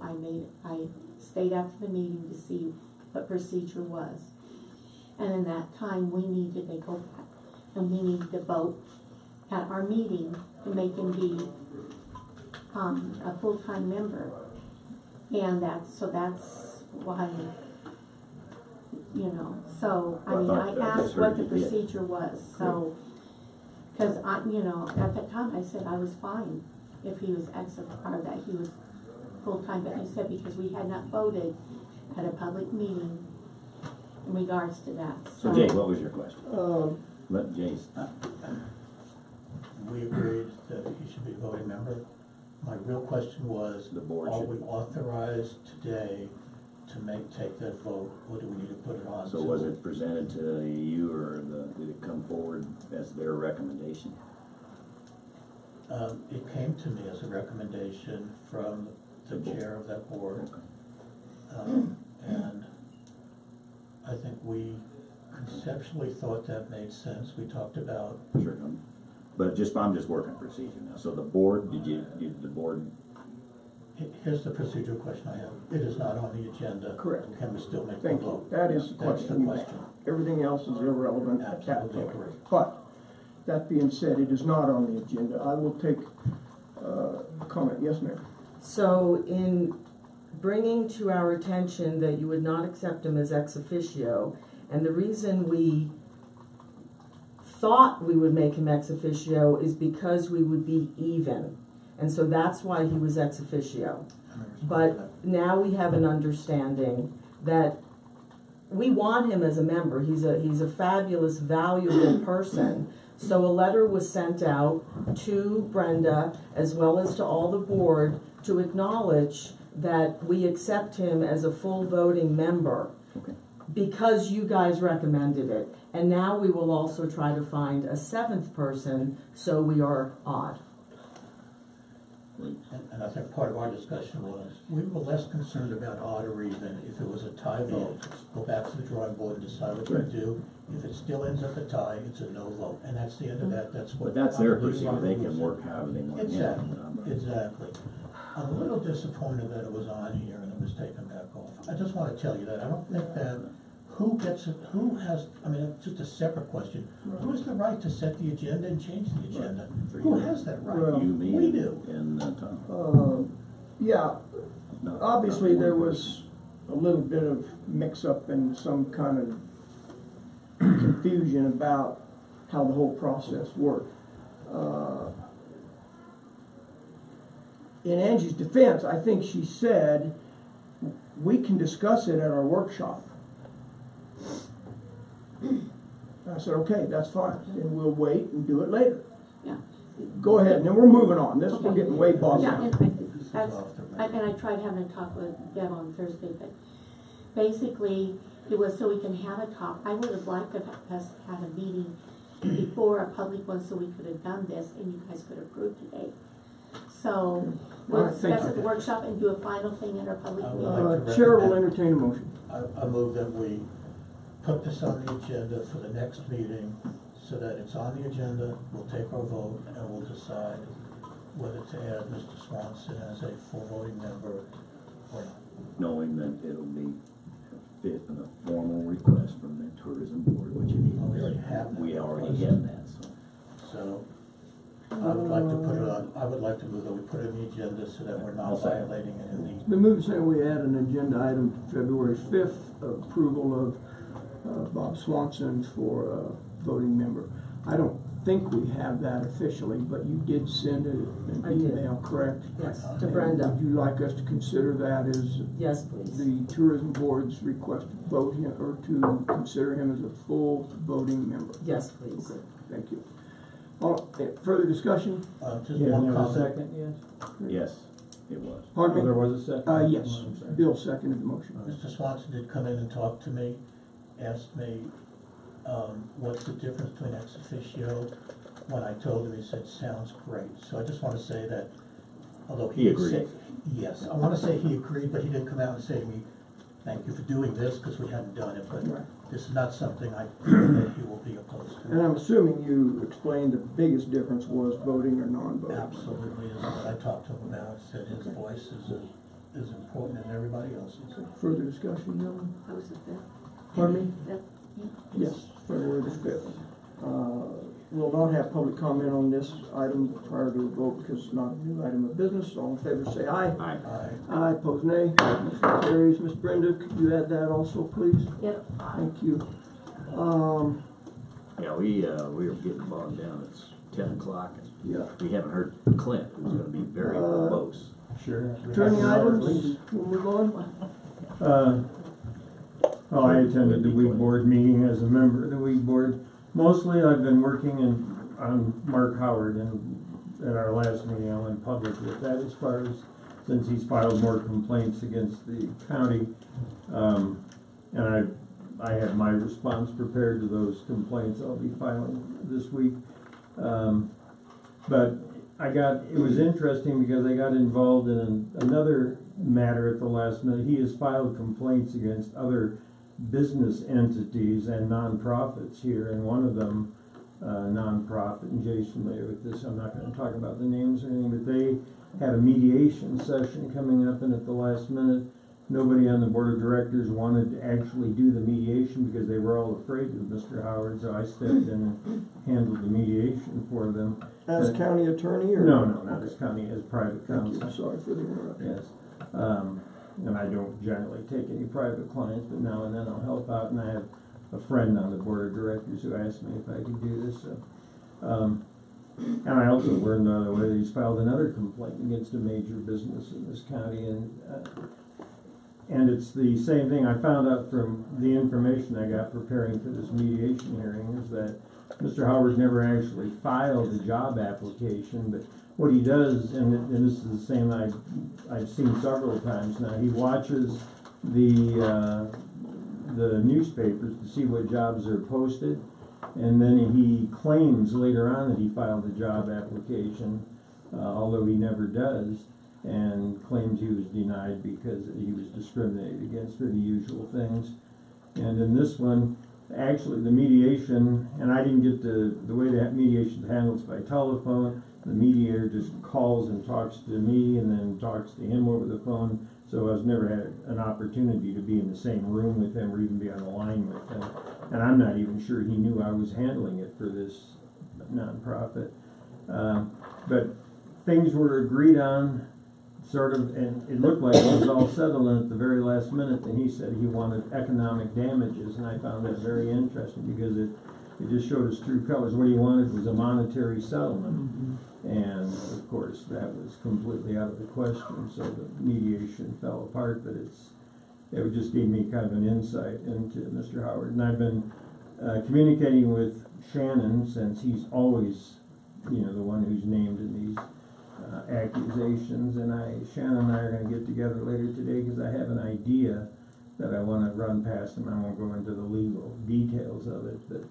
I stayed after the meeting to see what procedure was. And in that time, we needed to go back and we needed to vote at our meeting to make him be a full-time member. And that's why, you know, so, I mean, I asked what the procedure was, so, cause you know, at the time I said I was fine if he was or that he was full-time, but you said because we had not voted at a public meeting in regards to that, So Jay, what was your question? Let Jay. We agreed that he should be a voting member. My real question was, The board are should. we authorized today to take that vote, or do we need to put it on? So was it presented to you, or did it come forward as their recommendation? It came to me as a recommendation from the chair of that board. And I think we conceptually thought that made sense. We talked about, Sure. But I'm just working procedure now. So the board, did the board? here's the procedural question I have. It is not on the agenda. Correct. Can we still make the Thank you. vote? That is the That's question. the question. Everything else is irrelevant at that Absolutely point. agree. But, that being said, it is not on the agenda. I will take comment. Yes, ma'am. So in bringing to our attention that you would not accept him as ex officio, and the reason we thought we would make him ex officio is because we would be even. And so that's why he was ex officio. But now we have an understanding that we want him as a member. He's a fabulous, valuable person. So a letter was sent out to Brenda as well as to all the board to acknowledge that we accept him as a full voting member. Okay. Because you guys recommended it. And now we will also try to find a seventh person, so we are odd. And I think part of our discussion was, we were less concerned about odd or even. If it was a tie vote, go back to the drawing board and decide what you do. If it still ends up a tie, it's a no vote, and that's the end of that. That's what. But that's their I believe procedure. They Robert can said. work however they want. Exactly, exactly. I'm a little disappointed that it was on here and it was taken back off. I just want to tell you that. I don't think that who gets it, who has, I mean, it's just a separate question. Who has the right to set the agenda and change the agenda? Who has that right? Well, You, me, We do. and Tom. Yeah, No, obviously not there one. was a little bit of mix-up and some kind of confusion about how the whole process worked. In Angie's defense, I think she said, we can discuss it at our workshop. I said, okay, that's fine, then we'll wait and do it later. Yeah. Go ahead, and then we're moving on, this, we're Okay. getting way bogged Yeah, down. and I tried having a talk with Deb on Thursday, but basically, it was so we can have a talk. I would have liked us to have a meeting before a public one, so we could have done this, and you guys could approve today. So, we'll All right, thank discuss at you. the workshop and do a final thing at our public I would meeting. like to Chair will recommend- entertain a motion. I move that we put this on the agenda for the next meeting, so that it's on the agenda, we'll take our vote, and we'll decide whether to add Mr. Swanson as a full voting member or not. Knowing that it'll be fit in a formal request from the tourism board, which you need. Oh, we already have that. We already have that, so. So, I would like to put it on, I would like to move that we put it on the agenda so that we're I'll not second. violating any of the. The move saying we add an agenda item February 5th, approval of Bob Swanson for voting member. I don't think we have that officially, but you did send an I did. email, correct? Yes, to And Brenda. would you like us to consider that as Yes, please. the tourism board's request to vote him, or to consider him as a full voting member? Yes, please. Okay, thank you. Further discussion? Just Yeah, one there was a comment. second, yes? Yes, it was. Pardon Oh, there me? was a second? Yes, I'm sorry. Bill seconded the motion. Mr. Swanson did come in and talk to me, asked me, what's the difference between ex officio. When I told him, he said, sounds great. So I just wanna say that, although He he agreed. said, yes, I wanna say he agreed, but he didn't come out and say to me, thank you for doing this, cause we hadn't done it, but Right. this is not something that he will be opposed And to. I'm assuming you explained the biggest difference was voting or non-voting. Absolutely is what I talked to him about, said his voice is as important as everybody else's. Further discussion, gentlemen? That was the fifth. Pardon me? Fifth. Yes, February the 5th. We'll not have public comment on this item prior to a vote because it's not a new item of business. All in favor say aye. Aye. Aye, pose nay. Motion carries. Ms. Brenda, could you add that also, please? Yep. Thank you. Yeah, we were getting bogged down, it's 10 o'clock, and Yeah. we haven't heard Clint, who's gonna be very verbose. Sure. Attorney items, we'll move on. Well, I attended the weed board meeting as a member of the weed board. Mostly I've been working on Mark Howard, and at our last meeting I went public with that as far as, since he's filed more complaints against the county. And I have my response prepared to those complaints I'll be filing this week. But it was interesting because I got involved in another matter at the last minute. He has filed complaints against other business entities and nonprofits here, and one of them, nonprofit, and Jay's familiar with this, I'm not gonna talk about the names or anything, but they had a mediation session coming up, and at the last minute, nobody on the board of directors wanted to actually do the mediation because they were all afraid of Mr. Howard, so I stepped in and handled the mediation for them. As county attorney or? No, not as county, as private Thank you, counsel. sorry for the interruption. Yes. And I don't generally take any private clients, but now and then I'll help out, and I have a friend on the board of directors who asked me if I could do this, so. And I also learned, by the way, that he's filed another complaint against a major business in this county, and it's the same thing I found out from the information I got preparing for this mediation hearing, is that Mr. Howard's never actually filed a job application, but what he does, and this is the same I've seen several times now, he watches the newspapers to see what jobs are posted, and then he claims later on that he filed a job application, although he never does, and claims he was denied because he was discriminated against for the usual things. And in this one, actually the mediation, and I didn't get the way that mediation is handled is by telephone. The mediator just calls and talks to me and then talks to him over the phone So I've never had an opportunity to be in the same room with him or even be on the line with him. And I'm not even sure he knew I was handling it for this nonprofit. But things were agreed on, sort of, and it looked like it was all settled, and at the very last minute, then he said he wanted economic damages, and I found that very interesting because it just showed his true colors. What he wanted was a monetary settlement, and of course that was completely out of the question. So the mediation fell apart. But it just gave me kind of an insight into Mr. Howard, and I've been communicating with Shannon since he's always, the one who's named in these accusations, and Shannon and I are going to get together later today because I have an idea that I want to run past him. I won't go into the legal details of it, but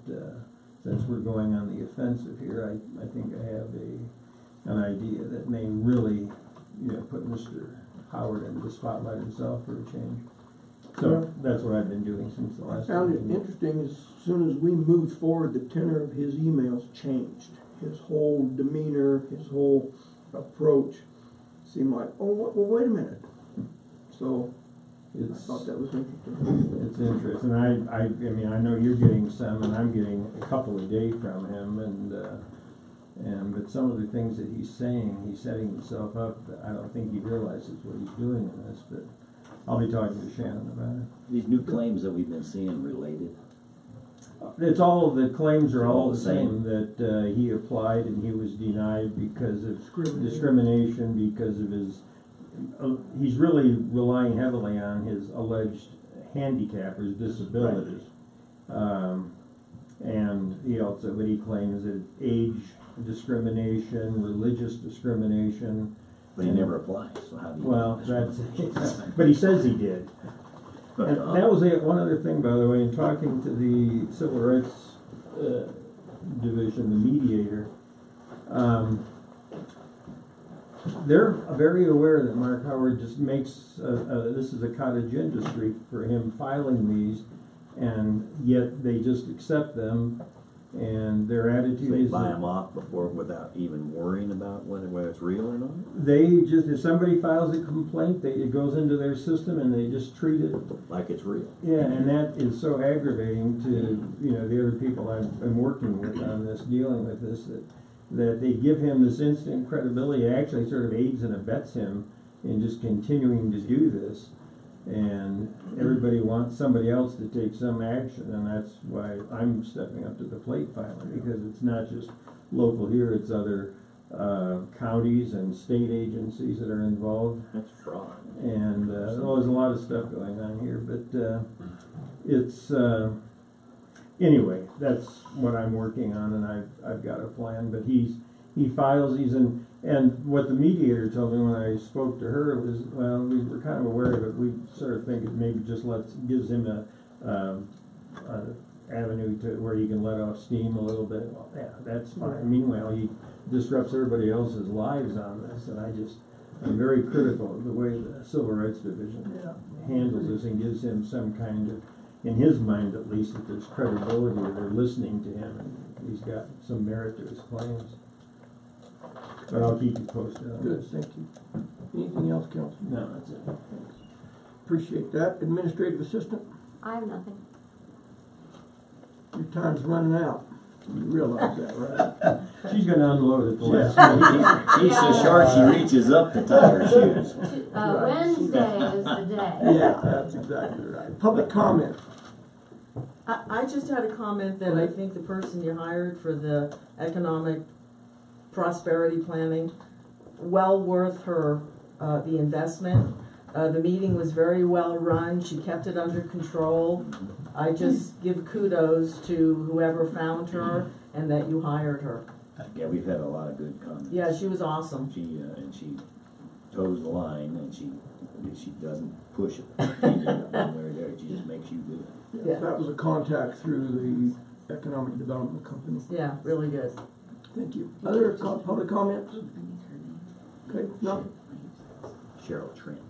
since we're going on the offensive here, I think I have an idea that may really, put Mr. Howard into the spotlight himself for a change. So that's what I've been doing since the last. I found it interesting, as soon as we moved forward, the tenor of his emails changed. His whole demeanor, his whole approach seemed like, well, wait a minute. So I thought that was interesting. It's interesting. I mean, I know you're getting some, and I'm getting a couple a day from him, but some of the things that he's saying, he's setting himself up. I don't think he realizes what he's doing in this, but I'll be talking to Shannon about it. These new claims that we've been seeing related. It's all, the claims are all the same, that he applied and he was denied because of discrimination, because of his, he's really relying heavily on his alleged handicap or his disabilities. Right. And he also, what he claims is age discrimination, religious discrimination. But he never applies, so how do you? Well, that's, but he says he did. And that was it. One other thing, by the way, in talking to the Civil Rights Division, the mediator, they're very aware that Mark Howard just makes, this is a cottage industry for him filing these, and yet they just accept them, and their attitude They is buy them off before without even worrying about whether it's real or not? they just, if somebody files a complaint, it goes into their system and they just treat it Like it's real. Yeah, and that is so aggravating to, the other people I'm working with on this, dealing with this, that they give him this instant credibility. It actually sort of aids and abets him in just continuing to do this. And everybody wants somebody else to take some action, and that's why I'm stepping up to the plate finally, because it's not just local here, it's other counties and state agencies that are involved. That's fraud. And there's a lot of stuff going on here, but it's anyway, that's what I'm working on, and I've got a plan. But he files these, and what the mediator told me when I spoke to her was, well, we were kind of aware of it. We sort of think it maybe just gives him a avenue to where he can let off steam a little bit. Well, yeah, that's fine. Meanwhile, he disrupts everybody else's lives on this, and I'm very critical of the way the Civil Rights Division handles this and gives him some kind of, in his mind at least, that there's credibility, or they're listening to him, and he's got some merit to his claims. But I'll keep you posted on Good, this. thank you. Anything else, Council? No, that's it. Appreciate that. Administrative Assistant, I have nothing. your time's running out. You realize that, right? She's gonna unload at the last minute. She's so short she reaches up to tie her shoes. Wednesday is the day. Yeah, that's exactly right. Public comment. I just had a comment that I think the person you hired for the economic prosperity planning, well worth her, the investment. The meeting was very well run. She kept it under control. I just give kudos to whoever found her and that you hired her. Yeah, we've had a lot of good comments. Yeah, she was awesome. She toes the line, and she doesn't push it. She just makes you do it. Yes, that was a contact through the Economic Development Company. Yeah, really good. Thank you. Other public comments? Okay, no? Cheryl Trent.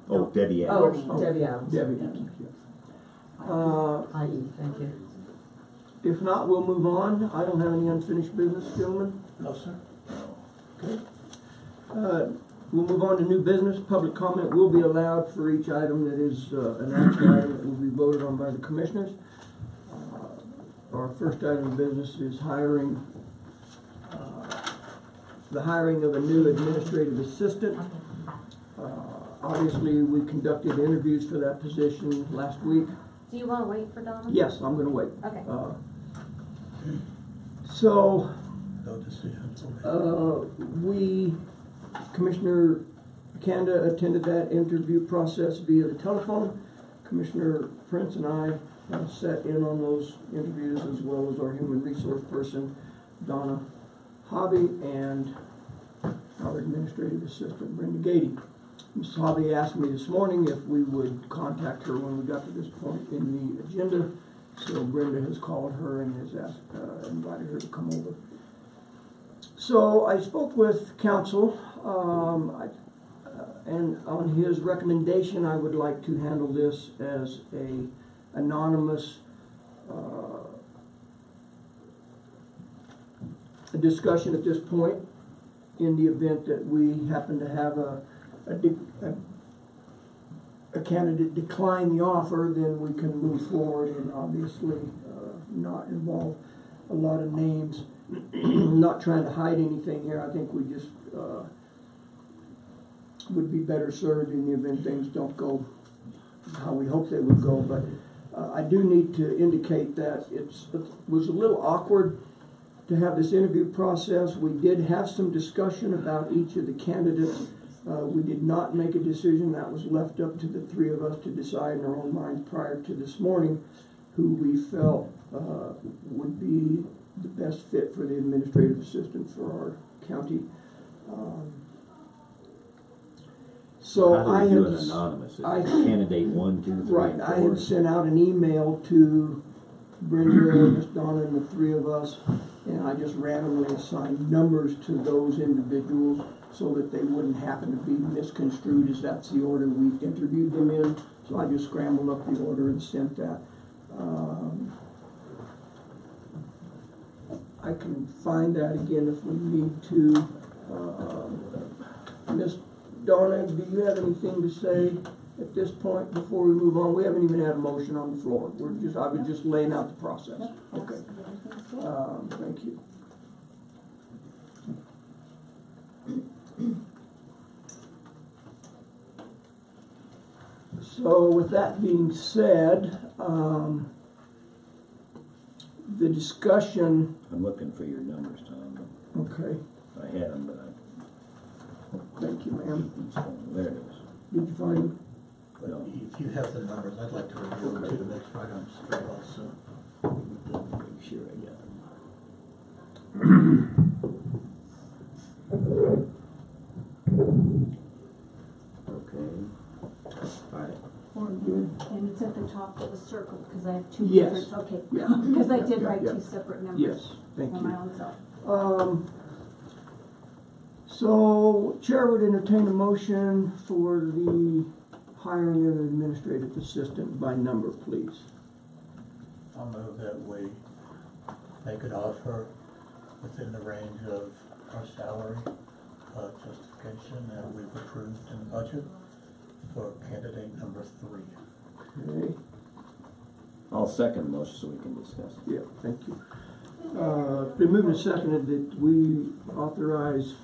Oh, Debbie Oh, Adams. Debbie Adams. Debbie. I.E., thank you. If not, we'll move on. I don't have any unfinished business, gentlemen. No, sir. Okay. We'll move on to new business. Public comment will be allowed for each item that is an action item that will be voted on by the commissioners. Our first item of business is the hiring of a new administrative assistant. Obviously, we conducted interviews for that position last week. Do you wanna wait for Donna? Yes, I'm gonna wait. Okay. So, No decision. Commissioner Kanda attended that interview process via the telephone. Commissioner Prince and I sat in on those interviews, as well as our human resource person, Donna Hobby, and our administrative assistant, Brenda Gady. Ms. Hobby asked me this morning if we would contact her when we got to this point in the agenda. So Brenda has called her and has invited her to come over. So I spoke with counsel, and on his recommendation, I would like to handle this as a anonymous discussion at this point. In the event that we happen to have a candidate decline the offer, then we can move forward and obviously not involve a lot of names. Not trying to hide anything here. I think we just would be better served in the event things don't go how we hope they would go. But I do need to indicate that it was a little awkward to have this interview process. We did have some discussion about each of the candidates. We did not make a decision. That was left up to the three of us to decide in our own minds prior to this morning who we felt would be the best fit for the administrative assistant for our county. So How do we do it anonymous? Is it candidate 1, 2, 3, right, and 4? I had sent out an email to Brenda, Miss Donna, and the three of us, and I just randomly assigned numbers to those individuals so that they wouldn't happen to be misconstrued as that's the order we interviewed them in. So I just scrambled up the order and sent that. I can find that again if we need to. Miss Donna, do you have anything to say at this point before we move on? We haven't even had a motion on the floor. I was just laying out the process. Okay. Thank you. So with that being said, the discussion. I'm looking for your numbers, Tom. Okay. I had them, but Thank you, ma'am. there it is. Did you find them? No. If you have the numbers, I'd like to review them too, that's right on straight also. Make sure I got them. Okay. All right. And it's at the top of the circle, because I have two Yes. different, okay. Yeah. Because I did Yeah, write yeah. two separate numbers. Yes, thank For you. my own self. So, Chair would entertain a motion for the hiring of an administrative assistant by number, please. I'll move that we make an offer within the range of our salary justification that we've approved in the budget for candidate number 3. Okay, I'll second the motion so we can discuss it. yeah, thank you. It's been moved and seconded that we authorize,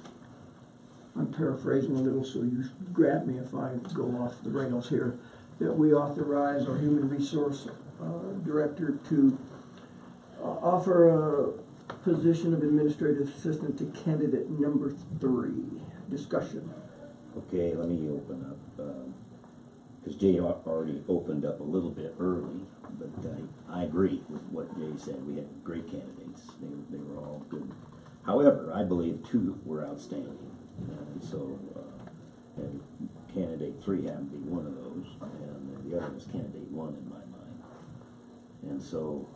I'm paraphrasing a little, so you grab me if I go off the rails here, that we authorize our human resource director to offer a position of administrative assistant to candidate number 3. Discussion. Okay, let me open up, because Jay already opened up a little bit early, but I agree with what Jay said. We had great candidates. They were all good. However, I believe 2 were outstanding. And so, and candidate 3 happened to be one of those, and the other was candidate 1 in my mind. And so,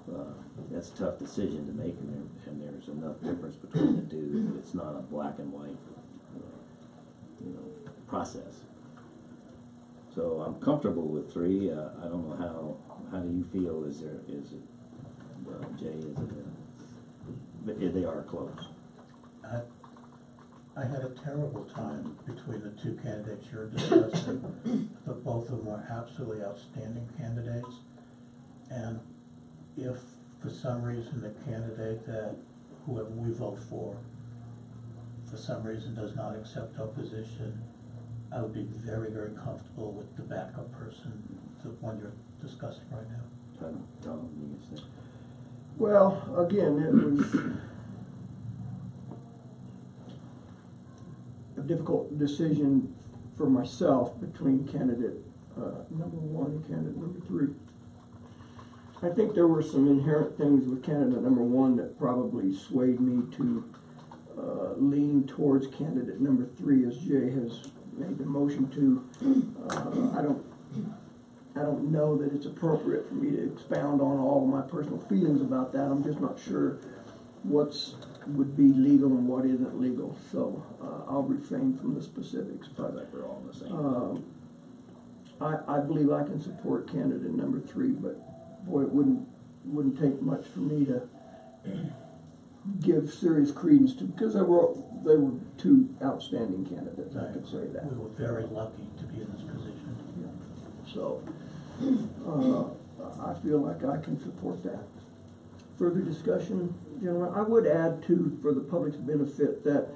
that's a tough decision to make, and there's enough difference between the two that it's not a black and white, process. So I'm comfortable with 3. I don't know how do you feel? Is it, Jay, is it, they are close. I had a terrible time between the two candidates you're discussing, but both of them are absolutely outstanding candidates. And if for some reason the candidate that whoever we vote for some reason does not accept our position, I would be very, very comfortable with the backup person, the one you're discussing right now. Tom, you can say. Well, again, it was a difficult decision for myself between candidate number one and candidate number three. I think there were some inherent things with candidate number one that probably swayed me to lean towards candidate number three, as Jay has made the motion to. I don't know that it's appropriate for me to expound on all of my personal feelings about that. I'm just not sure what's would be legal and what isn't legal, so I'll refrain from the specifics. But Like we're all in the same. I believe I can support candidate number three, but boy, it wouldn't take much for me to give serious credence to, because they were two outstanding candidates. I could say that. We were very lucky to be in this position. Yeah. So I feel like I can support that. Further discussion, gentlemen? I would add too, for the public's benefit, that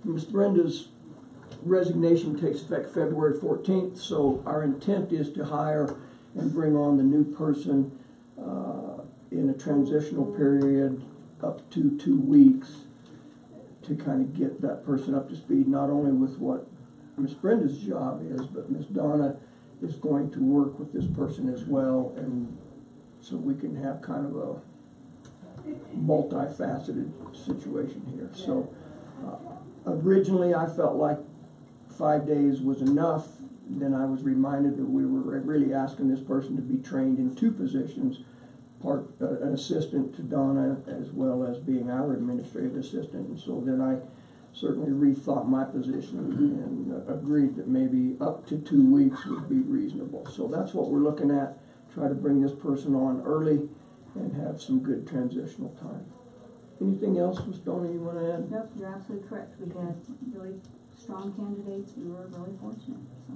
Ms. Brenda's resignation takes effect February 14th, so our intent is to hire and bring on the new person in a transitional period up to 2 weeks to kind of get that person up to speed, not only with what Ms. Brenda's job is, but Ms. Donna is going to work with this person as well, and so we can have kind of a multifaceted situation here. So originally I felt like 5 days was enough. Then I was reminded that we were really asking this person to be trained in two positions, an assistant to Donna as well as being our administrative assistant. And so then I certainly rethought my position and agreed that maybe up to 2 weeks would be reasonable. So that's what we're looking at, try to bring this person on early and have some good transitional time. Anything else, Ms. Donna, you want to add? Nope, you're absolutely correct. We had really strong candidates. We were really fortunate, so.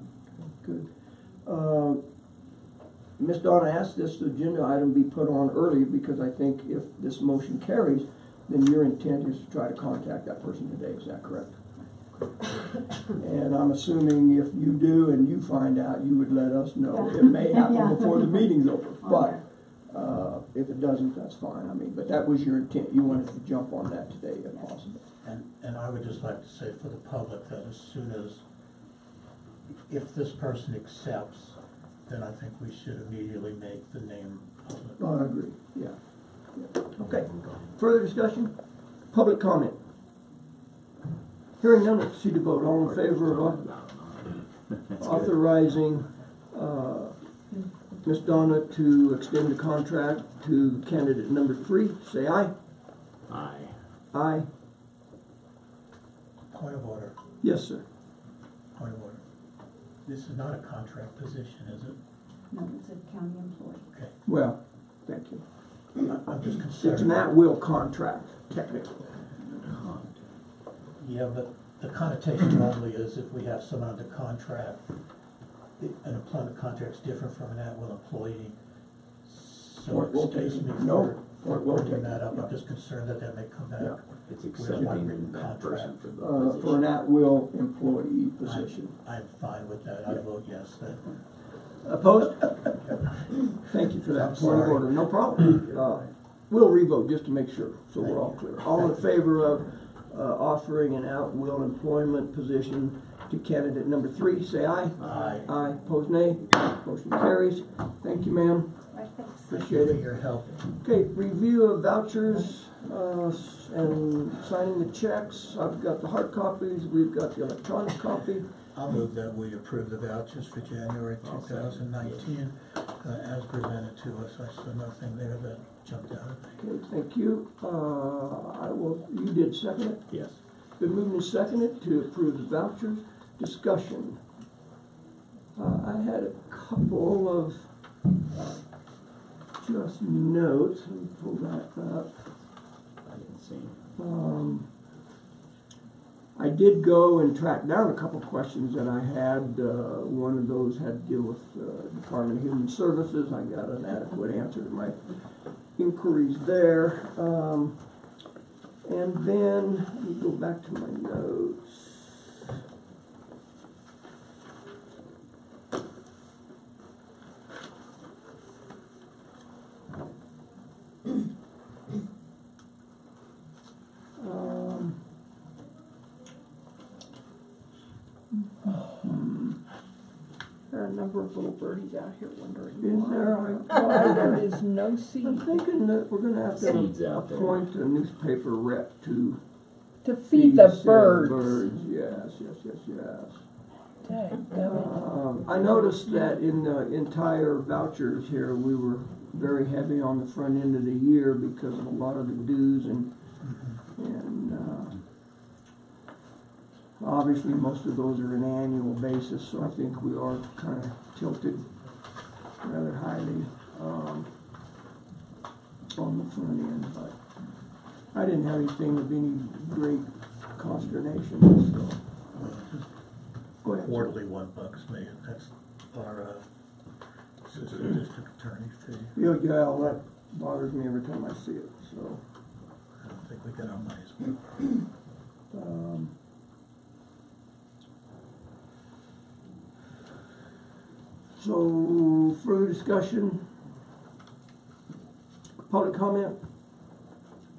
Good. Ms. Donna asked this agenda item be put on early because I think if this motion carries, then your intent is to try to contact that person today. Is that correct? And I'm assuming if you do and you find out, you would let us know. It may happen before the meeting's over, but if it doesn't, that's fine. I mean, but that was your intent. You wanted to jump on that today if possible. And I would just like to say for the public that as soon as, if this person accepts, then I think we should immediately make the name public. Oh, I agree, yeah. Okay, further discussion? Public comment? Hearing none, let's proceed to vote. All in favor of authorizing Ms. Donna to extend the contract to candidate number 3, say aye. Aye. Aye. Point of order, Yes, sir. point of order. This is not a contract position, is it? No, it's a county employee. Okay. Well, thank you. I'm just It's concerned. an at-will contract, technically. Yeah, but the connotation normally is if we have someone under contract, an employment contract's different from an at-will employee. So Point well excuse taken. me No, for point well bringing taken. that up. Yeah. I'm just concerned that that may come back. Yeah. It's one accepting written that person for the For an position. at-will employee position. I'm fine with that. I Yeah. vote yes then. Opposed? Thank you for that I'm point of sorry. order. No problem. We'll revote just to make sure, so we're all clear. All in favor of offering an at-will employment position to candidate number 3, say aye. Aye. Aye. Opposed, nay. Motion carries. Thank you, ma'am. Right, thanks. Appreciate For it. your help. Okay, review of vouchers and signing the checks. I've got the hard copies. We've got the electronic copy. I'll move that we approve the vouchers for January 2019 as presented to us. I saw nothing there that jumped out at me. Okay, thank you. You did second it? Yes. Been moved and seconded to approve the vouchers. Discussion. I had a couple of just notes. Let me pull that up. I didn't see. I did go and track down a couple questions that I had. One of those had to deal with Department of Human Services. I got an adequate answer to my inquiries there. And then, let me go back to my notes. There are a number of little birdies out here wondering Is why. there? Why there is no seed. I'm thinking that we're gonna have Seeds to out there. appoint a newspaper rep to To feed the said birds. Birds, yes. Dadgummit. I noticed that in the entire vouchers here, we were very heavy on the front end of the year because of a lot of the dues and obviously most of those are an annual basis, so I think we are kind of tilted rather highly on the front end, but I didn't have anything of any great consternation, so. Go ahead. Quarterly one bucks me, and that's our assistant district attorney fee. Yeah, that bothers me every time I see it, so. I don't think we get our money's worth. So, further discussion? Public comment?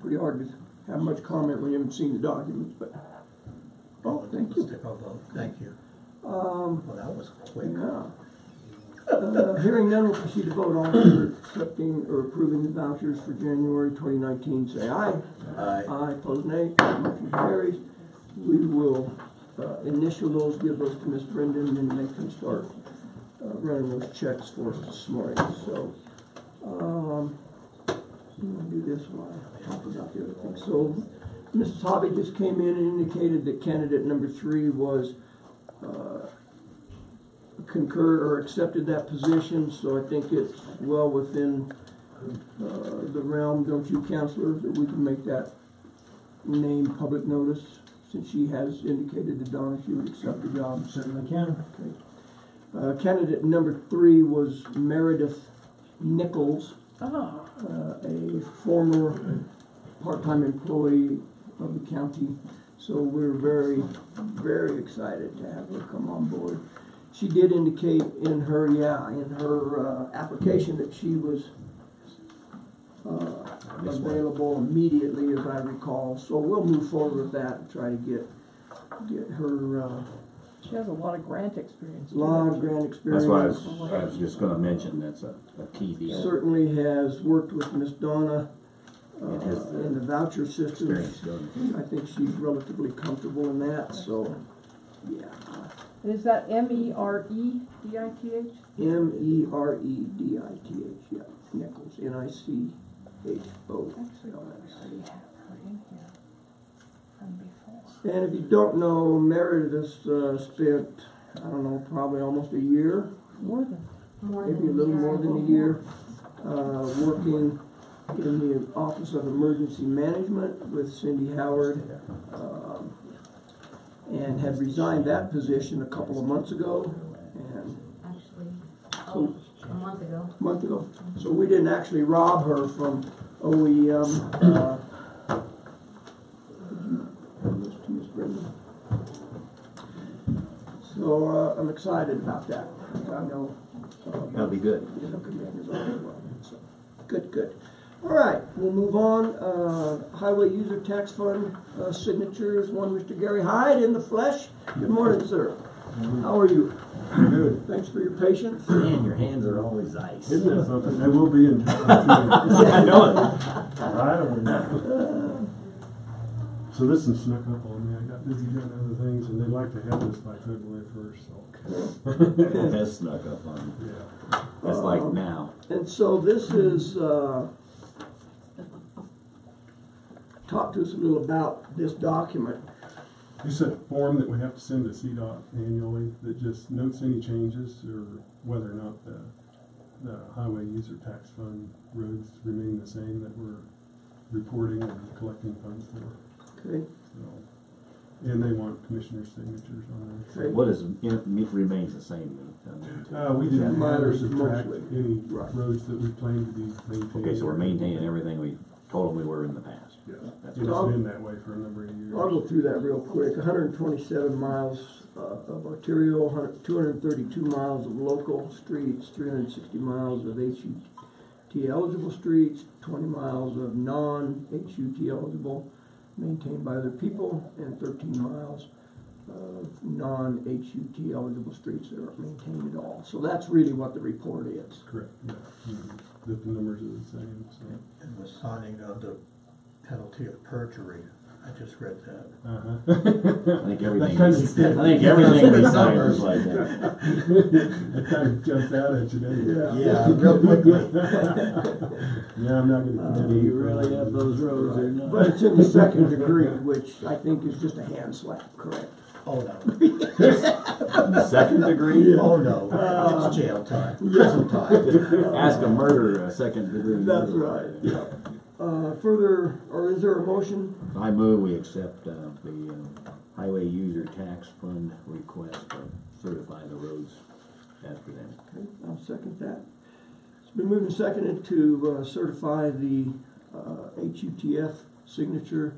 Pretty hard to have much comment when you haven't seen the documents, but, oh, thank Let's you. take our vote, thank you. Um, Well, that was quick. yeah. Hearing none, we'll proceed to vote on whether accepting or approving the vouchers for January 2019. Say aye. Aye. Aye, opposed nay. Motion carries. We will initial those, give those to Miss Brenda, and then they can start running those checks for us this morning. So, I'm gonna do this while I talk about the other thing. So, Mrs. Hobby just came in and indicated that candidate number 3 was concurred or accepted that position, so I think it's well within the realm, don't you, Counselor, that we can make that name public notice, since she has indicated to Donna she would accept the job. Certainly can. Okay. Candidate number 3 was Meredith Nichols, Oh, a former part-time employee of the county. So we're very, very excited to have her come on board. She did indicate in her application that she was available immediately, as I recall. So we'll move forward with that and try to get her she has a lot of grant experience. too. lot of grant experience. That's why I was just gonna mention, that's a key deal. Certainly has worked with Miss Donna It has in the voucher system. experience doing it. I think she's relatively comfortable in that, so, yeah. And is that MEREDITH? Meredith, yeah, Nichols, Nichols. Actually, I already have her in here from before. And if you don't know, Meredith spent, I don't know, probably almost a year, More than. maybe a little more than a year, working in the Office of Emergency Management with Cindy Howard, and had resigned that position a couple of months ago, and Actually, a month ago. So we didn't actually rob her from OEM. Miss Brenda. So I'm excited about that. I know. That'll be good. You know, commissioners are as well. So, good. All right, we'll move on. Highway User Tax Fund signatures. One, Mr. Gary Hyde in the flesh. Good morning, sir. How are you? Good. Thanks for your patience. Man, your hands are always ice. Isn't that something? They will be in touch. I know it. I don't know. So this one snuck up on me. I got busy doing other things, and they'd like to have this by February 1st. So. It has snuck up on you. Yeah. That's like now. And so this is, talk to us a little about this document. It's a form that we have to send to CDOT annually that just notes any changes or whether or not the highway user tax fund roads remain the same that we're reporting and collecting funds for. Okay. So And they want commissioner's signatures on Okay. What is, remains the same? We didn't add or Mileage subtract mostly. any Right. roads that we claim to be maintained. Okay, so we're maintaining everything we told them we were in the past. Yes, That's and good. it's been that way for a number of years. I'll go through that real quick. 127 miles of arterial, 232 miles of local streets, 360 miles of HUT eligible streets, 20 miles of non-HUT eligible maintained by other people, and 13 miles of non-HUT eligible streets that aren't maintained at all. So that's really what the report is. Correct, yeah. That the numbers are the same, so. And the signing of the penalty of perjury, I just read that. I think everything, That we sign is like that. That kind of jumps out at you, doesn't it? Yeah. real quickly. Yeah, I'm not gonna. Do you really have those roads or not? But it's in the second degree, which I think is just a hand slap, correct? Oh, no. Second degree? Oh, no. It's jail time. Prison time. Ask a murderer a second degree. That's murder. right. Further, or is there a motion? I move we accept the highway user tax fund request to certify the roads as presented. Okay, I'll second that. It's been moved and seconded to certify the HUTF signature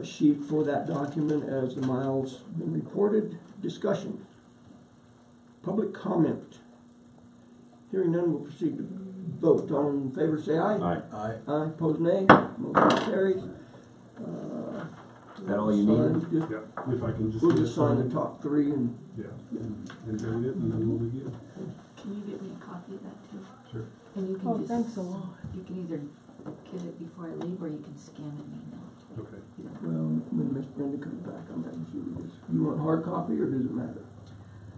sheet for that document as the miles been reported. Discussion. Public comment. Hearing none, we'll proceed to vote. All in favor, say aye. Aye. Aye. Aye, opposed nay. Motion carries. Is that all you need? Yeah, if I can just. We'll get just it sign the signed. top three and Yeah, and date it, and then we'll be good. Can you get me a copy of that too? Sure. And you can Oh, just, thanks a lot. you can either get it before I leave or you can scan it and email it. Okay. well, when Miss Brenda comes back, I'm not sure we just, you want hard copy or does it matter?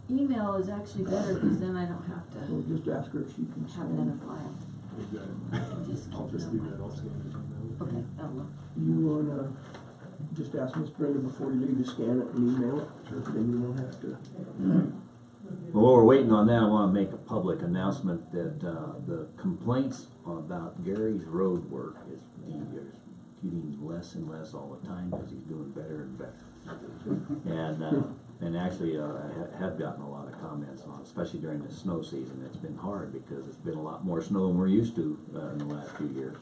Email is actually better because then I don't have to We'll just ask her if she can have it in a scan. file. We've got it. I can just I'll keep it just on leave my. that, I'll scan it. Okay, that'll work. You wanna just ask Miss Brenda before you leave to scan it and email it? Sure. Then you won't have to. Well, while we're waiting on that, I want to make a public announcement that the complaints about Gary's road work is getting less and less all the time because he's doing better and better. And actually, I have gotten a lot of comments on, especially during the snow season. It's been hard because it's been a lot more snow than we're used to in the last few years.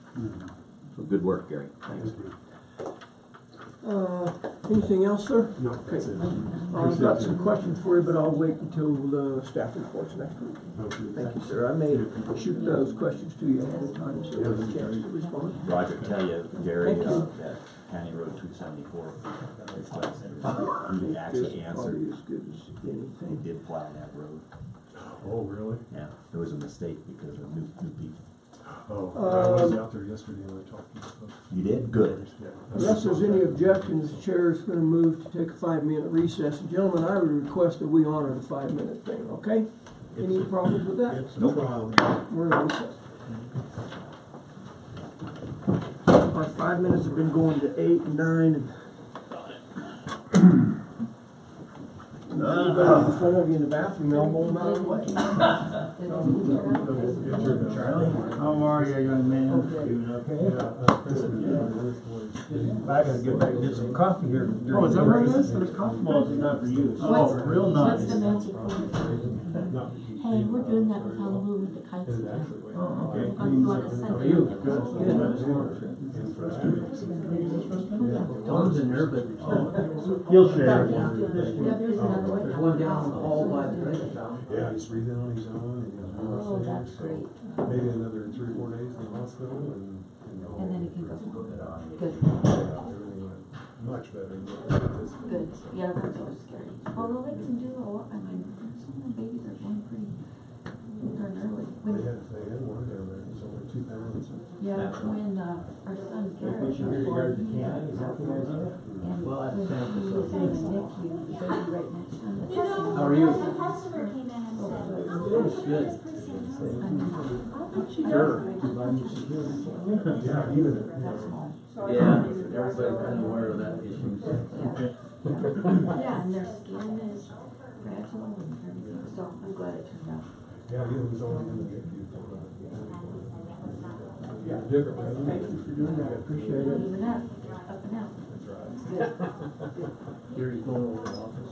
So good work, Gary. Thanks. Anything else, sir? No, that's it. I've got some questions for you, but I'll wait until the staff reports next week. Okay. Thank you, sir. I may shoot those questions to you ahead of time so you have a chance to respond. Roger, tell you, Gary, Thank you. that County Road 274, he actually This answered, party as good as he anything. did plow that road. Oh, really? Yeah, there was a mistake because of new people. Oh, I was out there yesterday and I talked to folks. You did? Good. Yeah. Unless there's any objections, the chair is going to move to take a 5-minute recess. And gentlemen, I would request that we honor the 5-minute thing, okay? Any problems with that? It's no problem. We're in recess. Our 5 minutes have been going to 8 and 9 and anybody in front of you in the bathroom elbowing out of the way. How are you, young man? I gotta get back and get some coffee here. Oh, is that where it is? There's coffee? Well, it's not for you. Oh, real nice. What's the magic word? Hey, we're doing that with Honolulu with the kites and that. Oh, okay. I'm going to send How are it. you? Tom's in there, but he'll share. Yeah, there's another one. There's one down the hall by the drink. Yeah, he's breathing on his own. And Oh, that's great. maybe another 3 or 4 days in the hospital and And then it can go. Good, everything went much better. good. Yeah, that's so scary. Although they can do a lot, I mean, some of the babies are born pretty darn early. They had one down there, it's only 2 pounds. Yeah, when our son Garrett was born, and Well, that's when San he was in the NICU, the baby right next to him. How are you? A customer came in and said, Good. Sure. Yeah, even. Yeah, everybody's been aware of that issue. Yeah, and their skin is fragile and everything, so I'm glad it turned out. Yeah, he was only in the NICU. Yeah, different. Thank you for doing that, I appreciate it. Even up and out. That's right. Here you going over to the office?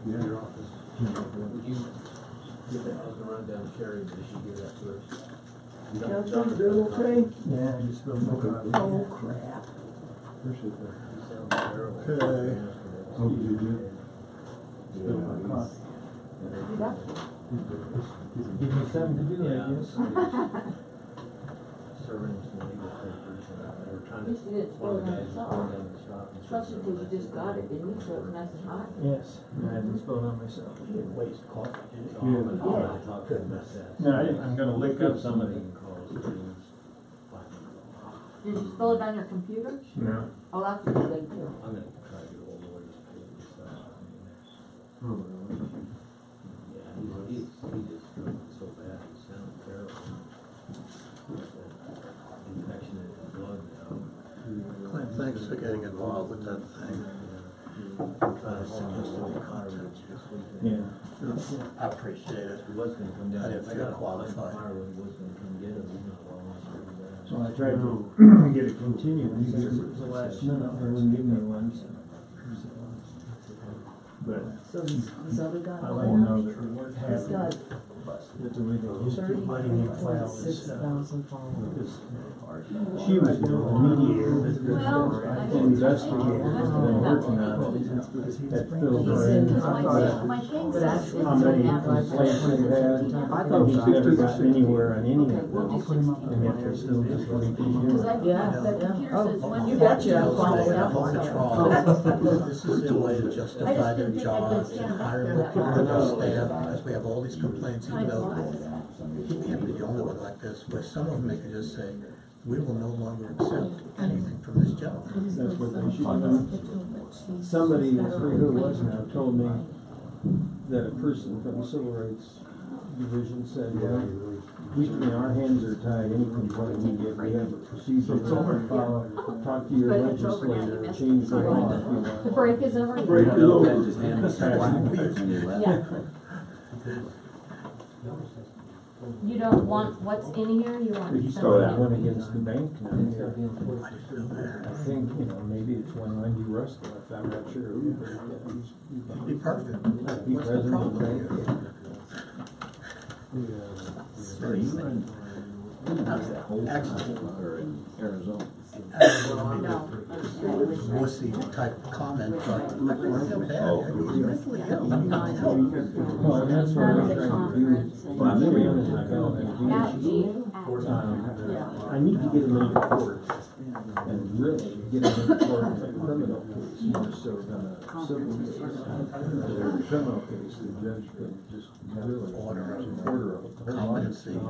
Yeah, your office. Would you give that as a rundown to Sherry, did she hear that first? Councilman, is it okay? Yeah, you spilled milk on it. Oh, crap. Appreciate that. You sound terrible. Okay. Oh, did you? Spilled my coffee. Give me something to do, I guess. Serving some legal papers, and they were trying to, You did it one of the guys yourself. was going down to the shop and Especially because you just got it, didn't you, so it's nice and hot. Yes, I haven't spilled on myself. waste coffee. Yeah. I'm gonna talk to him about that. No, I'm gonna look up somebody. Somebody calls things. Did you spill it on your computer? No. Oh, that's a good thing too. I'm gonna try to get a hold of lawyers paid and stuff. I mean, yeah, he just struggled so bad, he sounded terrible. Infection in his blood now. Clint, thanks for getting involved with that thing. Yeah. I appreciate it. He was gonna come down. I didn't feel got a qualified. fire when he was gonna come get him, he's not long enough to do that. So I tried to get a continuance, it was the last minute, they wouldn't give me one, so. But So this other guy. I let him know that the work He's happened, got that the way they used to letting him file this 36,000 followers. because she was the mediator that investigated, and been working on it, that Phil He's Brand. in- I thought My thing But says actually, how many complaints they had, and he's never gotten anywhere on any of them, and yet they're still just letting him do Because it. I, Yeah, the yeah. computer Oh, says when you betcha, I'm following I up hope on it's it. wrong. This is the way to justify their jobs and hire more people to go staff, because we have all these complaints, even though we can't be the only one like this, where some of them they can just say, we will no longer accept anything from this job. That's what they should do. Somebody, I forget who it was now, told me that a person from the Civil Rights Division said, well, our hands are tied, any complaint we get, we have a procedure to follow, talk to your legislator, change the law if you want. The break is over. Break is over. Just hand us the black and he left. Yeah. You don't want what's in here, you want But he something started else. one against the bank now. I think, maybe it's one Wendy Russell, if I'm not sure. Be perfect. Be What's the president of the problem? So you in, how's that whole Excellent. or in Arizona? Wussy type comment, but I feel bad. Oh. Well, and that's what I'm trying to do. Well, I remember you. I need to get him into court and really get him into court in a criminal case, more so than a civil case. Because in a criminal case, the judge could just really order a Competency, and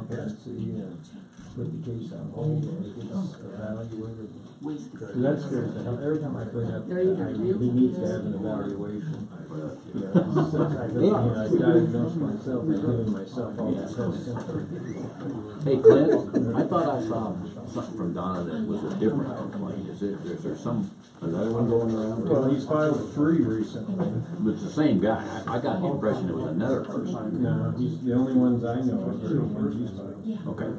put the case on hold and it gets evaluated. So Good. that's good. Every time I bring up, he needs to have an evaluation. I diagnosed myself by giving myself all the tests. Hey Clint, I thought I saw something from Donna that was a different complaint. Is there some, another one going around? Well, he's filed 3 recently. But it's the same guy. I got the impression it was another person. No, he's the only ones I know of are the ones he's filed. Okay.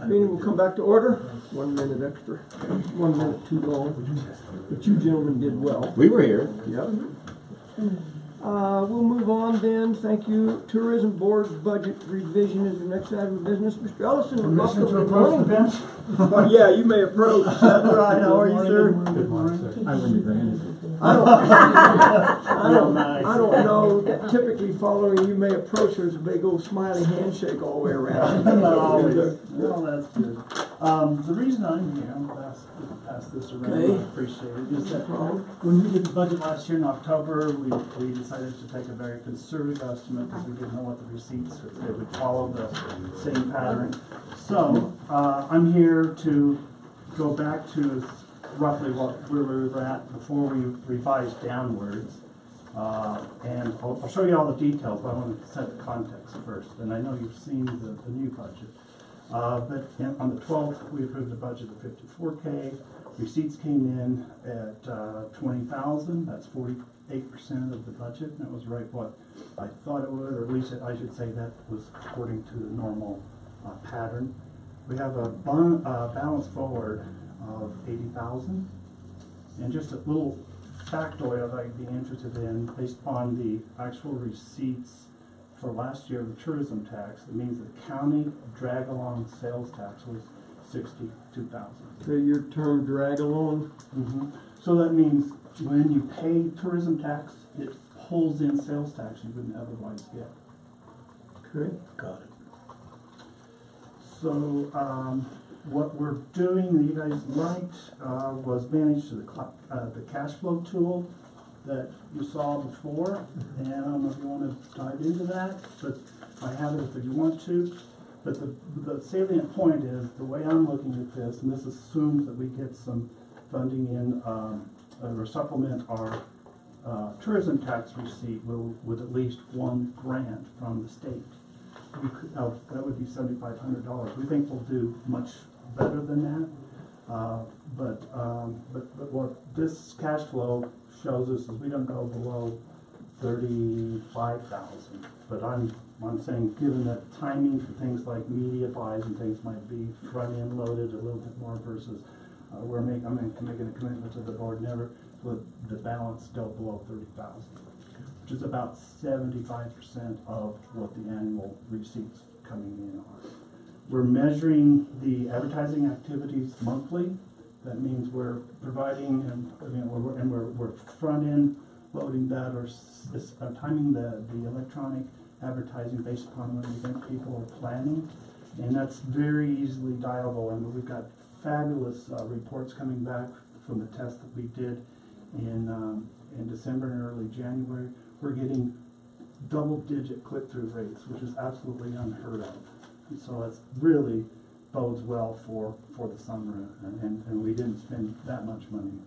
Meeting will come back to order. 1 minute extra. 1 minute too long. But you gentlemen did well. We were here. Yep. We'll move on then. Thank you. Tourism Board budget revision is the next item of business. Mr. Ellison, welcome. Good morning. bench? Yeah, you may approach. Right, how are you, sir? Good morning. I wouldn't have granted it. I don't know that typically following you may approach, there's a big old smiley handshake all the way around. Well, that's good. The reason I'm here, I'm gonna pass this around, Okay. I appreciate it, is that when we did the budget last year in October, we decided to take a very conservative estimate because we didn't know what the receipts, if they would follow the same pattern. So, I'm here to go back to roughly where we were at before we revised downwards. And I'll show you all the details, but I want to set the context first. And I know you've seen the new budget. But on the 12th, we approved a budget of $54K. Receipts came in at $20,000. That's 48% of the budget. And that was right what I thought it would, or at least I should say that was according to the normal pattern. We have a balance forward of 80,000. And just a little factoid I'd be interested in, based upon the actual receipts for last year of the tourism tax, it means that the county drag-along sales tax was 62,000. Okay, your term drag along, So that means when you pay tourism tax, it pulls in sales tax you wouldn't otherwise get. okay? Got it. So, what we're doing that you guys liked, was manage to the cash flow tool that you saw before. And I don't know if you wanna dive into that, but I have it if you want to. But the salient point is, the way I'm looking at this, and this assumes that we get some funding in, or supplement our, tourism tax receipt with at least one grant from the state. That would be $7,500. We think we'll do much better than that. But what this cash flow shows us is we don't go below 35,000. But I'm saying, given that timing for things like media buys and things might be front-end loaded a little bit more versus, I'm making a commitment to the board never with the balance still below 30,000, which is about 75% of what the annual receipts coming in are. We're measuring the advertising activities monthly. That means we're providing, we're front-end loading that, or timing the electronic advertising based upon when we think people are planning. And that's very easily dialable, and we've got fabulous reports coming back from the test that we did in December and early January. We're getting double-digit click-through rates, which is absolutely unheard of. And so it really bodes well for the summer, and we didn't spend that much money.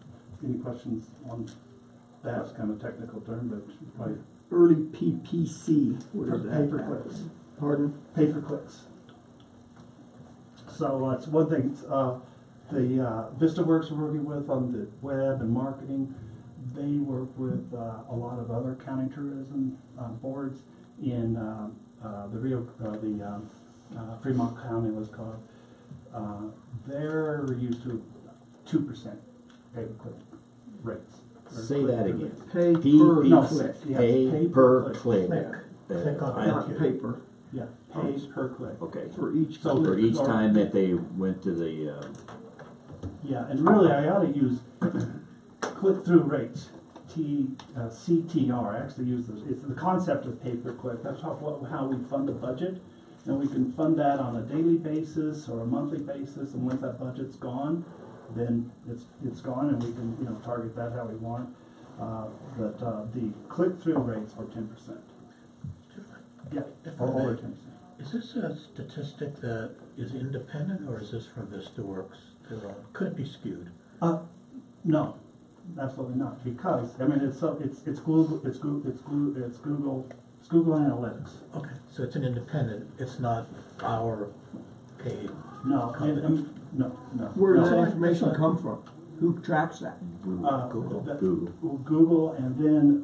Any questions on that? It's kind of a technical term, but probably Early PPC, what is that? pay-per-clicks. Pardon? Pay-per-clicks. So that's one thing. The VistaWorks we're working with on the web and marketing, they work with a lot of other county tourism boards in Fremont County, was called. They're used to 2% pay-per-click rates. Say that again. Pay P- per P- click. Yeah, Pay per click. Click on Not paper, Yeah, pay per click. Okay. for each So click. For each time that they went to the, Yeah, and really I ought to use click-through rates, CTR. I actually use this. It's the concept of pay-per-click. That's how we fund the budget. And we can fund that on a daily basis or a monthly basis, and once that budget's gone, then it's gone, and we can target that how we want. But the click-through rates are 10%. Yeah, or over 10%. Is this a statistic that is independent, or is this from VistaWorks? Could it be skewed? No, absolutely not. Because it's Google Analytics. Okay, so it's an independent, it's not our paid. No, no. Where does No. that information come from? Who tracks that? Google, and then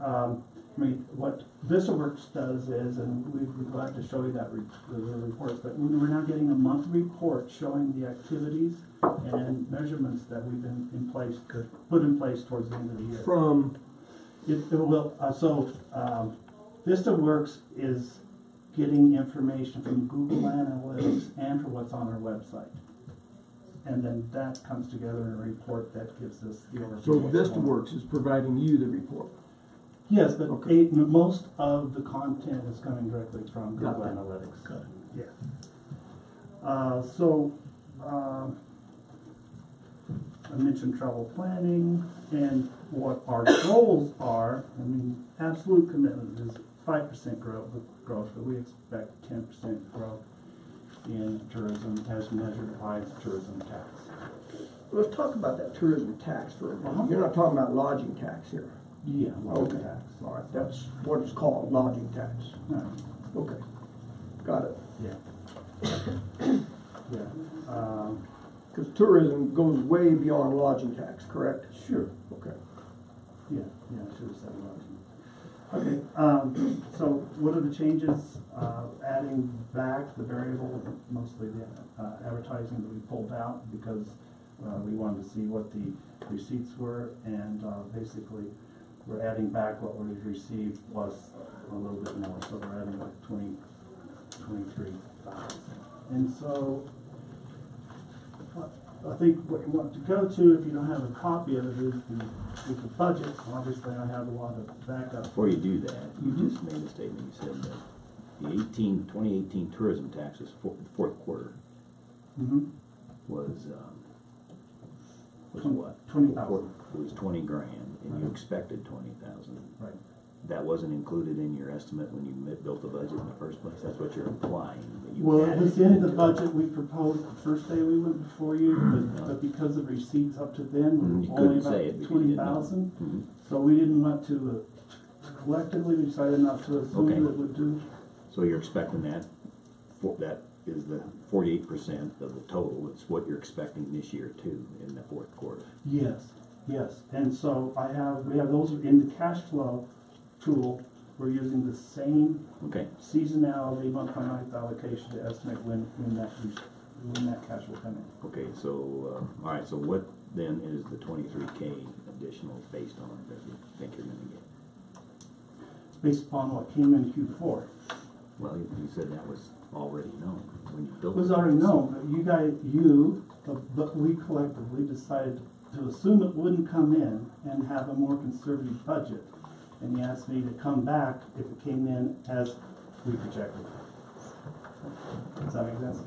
what VistaWorks does is, and we'd be glad to show you the reports, but we're now getting a monthly report showing the activities and measurements that we've put in place towards the end of the year. From? VistaWorks is getting information from Google Analytics and from what's on our website. And then that comes together in a report that gives us the overview. So VistaWorks is providing you the report? Yes, but Okay. most of the content is coming directly from Got Google that. Analytics. Got it. Yeah. I mentioned travel planning and what our goals are. Absolute commitment is 5% growth, but we expect 10% growth in tourism as measured by the tourism tax. Let's talk about that tourism tax for a minute. You're not talking about lodging tax here? Yeah, lodging Okay, tax. all right, that's what it's called, lodging tax. Right. Okay, got it. Yeah. Yeah. Because tourism goes way beyond lodging tax, correct? Sure. Okay. Yeah, I should have said lodging. Okay, so what are the changes? Adding back the variable, mostly the advertising that we pulled out because We wanted to see what the receipts were, and basically, we're adding back what we've received plus a little bit more, so we're adding like 23,000. And so, I think what you want to go to, if you don't have a copy of it, is the budget. Obviously, I have a lot of backup. Before you do that, you just made a statement, you said that the 2018 tourism taxes for the fourth quarter was what? 20,000. It was 20 grand, and you expected 20,000. Right. That wasn't included in your estimate when you built the budget in the first place. That's what you're implying. That you Well, it added was in the budget we proposed the first day we went before you, but because of receipts up to then, You were only couldn't say it about because you didn't know. 20,000. So we didn't want to, collectively, we decided not to assume Okay. that would do. So you're expecting that, that is the 48% of the total. It's what you're expecting this year too in the fourth quarter. Yes, yes, and so we have those in the cash flow tool. We're using the same Okay. seasonality, month-by-month allocation to estimate when that cash will come in. Okay, so, all right, so what then is the 23K additional based on that you think you're gonna get? Based upon what came in Q4. Well, you said that was already known when you It built it. was already known, but but we collectively decided to assume it wouldn't come in and have a more conservative budget. And he asked me to come back if it came in as we projected. Does that make sense?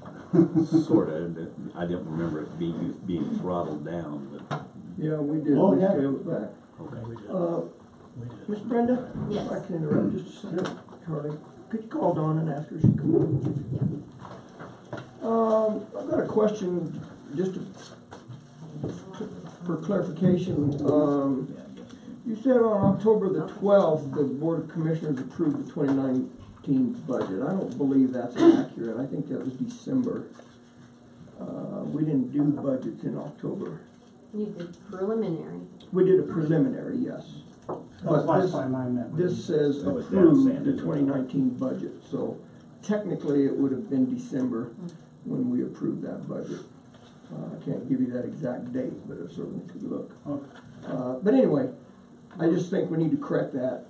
Sorta, but I don't remember it being throttled down, but, Yeah, we did, Oh, we yeah. scaled it back. okay. We did. Miss Brenda? Yes. If I can interrupt just a second, Charlie, could you call Dawn and ask her if she can come? I've got a question, just for clarification. You said on October the 12th, the Board of Commissioners approved the 2019 budget. I don't believe that's accurate. I think that was December. We didn't do budgets in October. You did preliminary. We did a preliminary, yes. That's But last time I met with this you. says Oh, it's down, approved Sandy. the 2019 budget, so technically it would have been December when we approved that budget. I can't give you that exact date, but it certainly could look. Okay. But anyway, I just think we need to correct that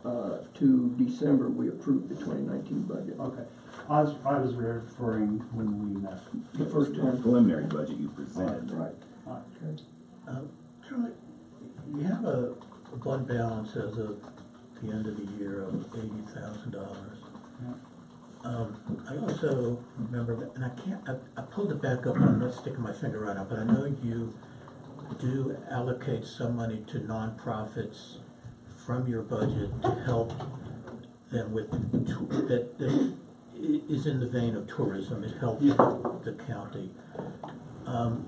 to December, we approved the 2019 budget. Okay. I was referring when we met. The first time. Preliminary budget you presented. Right. Okay. Charlie, you have a fund balance as of the end of the year of $80,000. I also remember, and I pulled it back up, and I'm not sticking my finger right up, but I know you do allocate some money to nonprofits from your budget to help them with, that is in the vein of tourism. It helps the county. And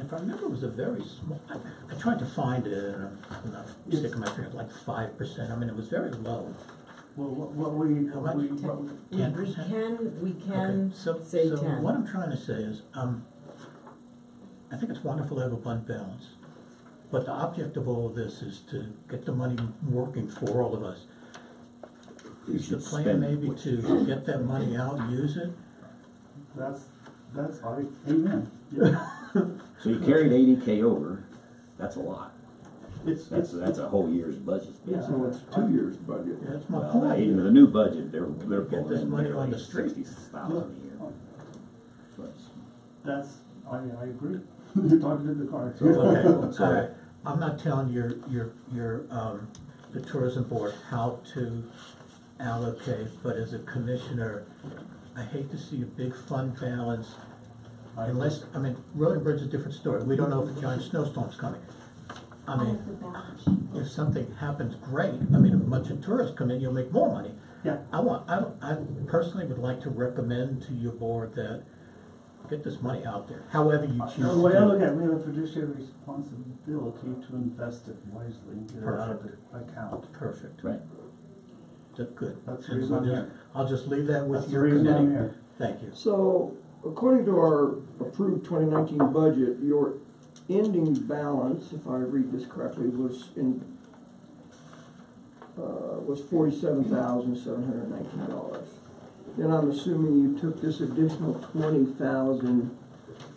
if I remember, it was a very small, I tried to find it, and I'm not sticking my finger, like 5%. I mean, it was very low. Well, How much? 10%? We can say So 10. what I'm trying to say is, I think it's wonderful to have a fund balance, but the object of all of this is to get the money working for all of us. You Is the should plan spend maybe what- to get that money out, use it? Amen. Yeah. So you carried 80K over, that's a lot. It's That's a whole year's budget. Yeah. So it's 2 years' budget. That's my Well, point. even the new budget, they're Get pulling this in money nearly on the street. 60,000 a year. So it's- I agree. You're talking to the car. Okay, all right. I'm not telling the tourism board how to allocate, but as a commissioner, I hate to see a big fund balance unless, I mean, Road and Bridge is a different story. We don't know if a giant snowstorm's coming. I mean, if something happens, great. I mean, if a bunch of tourists come in, you'll make more money. Yeah. I personally would like to recommend to your board that get this money out there, however you choose to The way I do look it. at it, we have a fiduciary responsibility to invest it wisely and get it out of the account. Perfect. Right. That's good. That's the And reason I'm so here. I'll just leave that with That's your the reason I'm committee. here. Thank you. So, according to our approved 2019 budget, your ending balance, if I read this correctly, was $47,719. Then I'm assuming you took this additional 20,000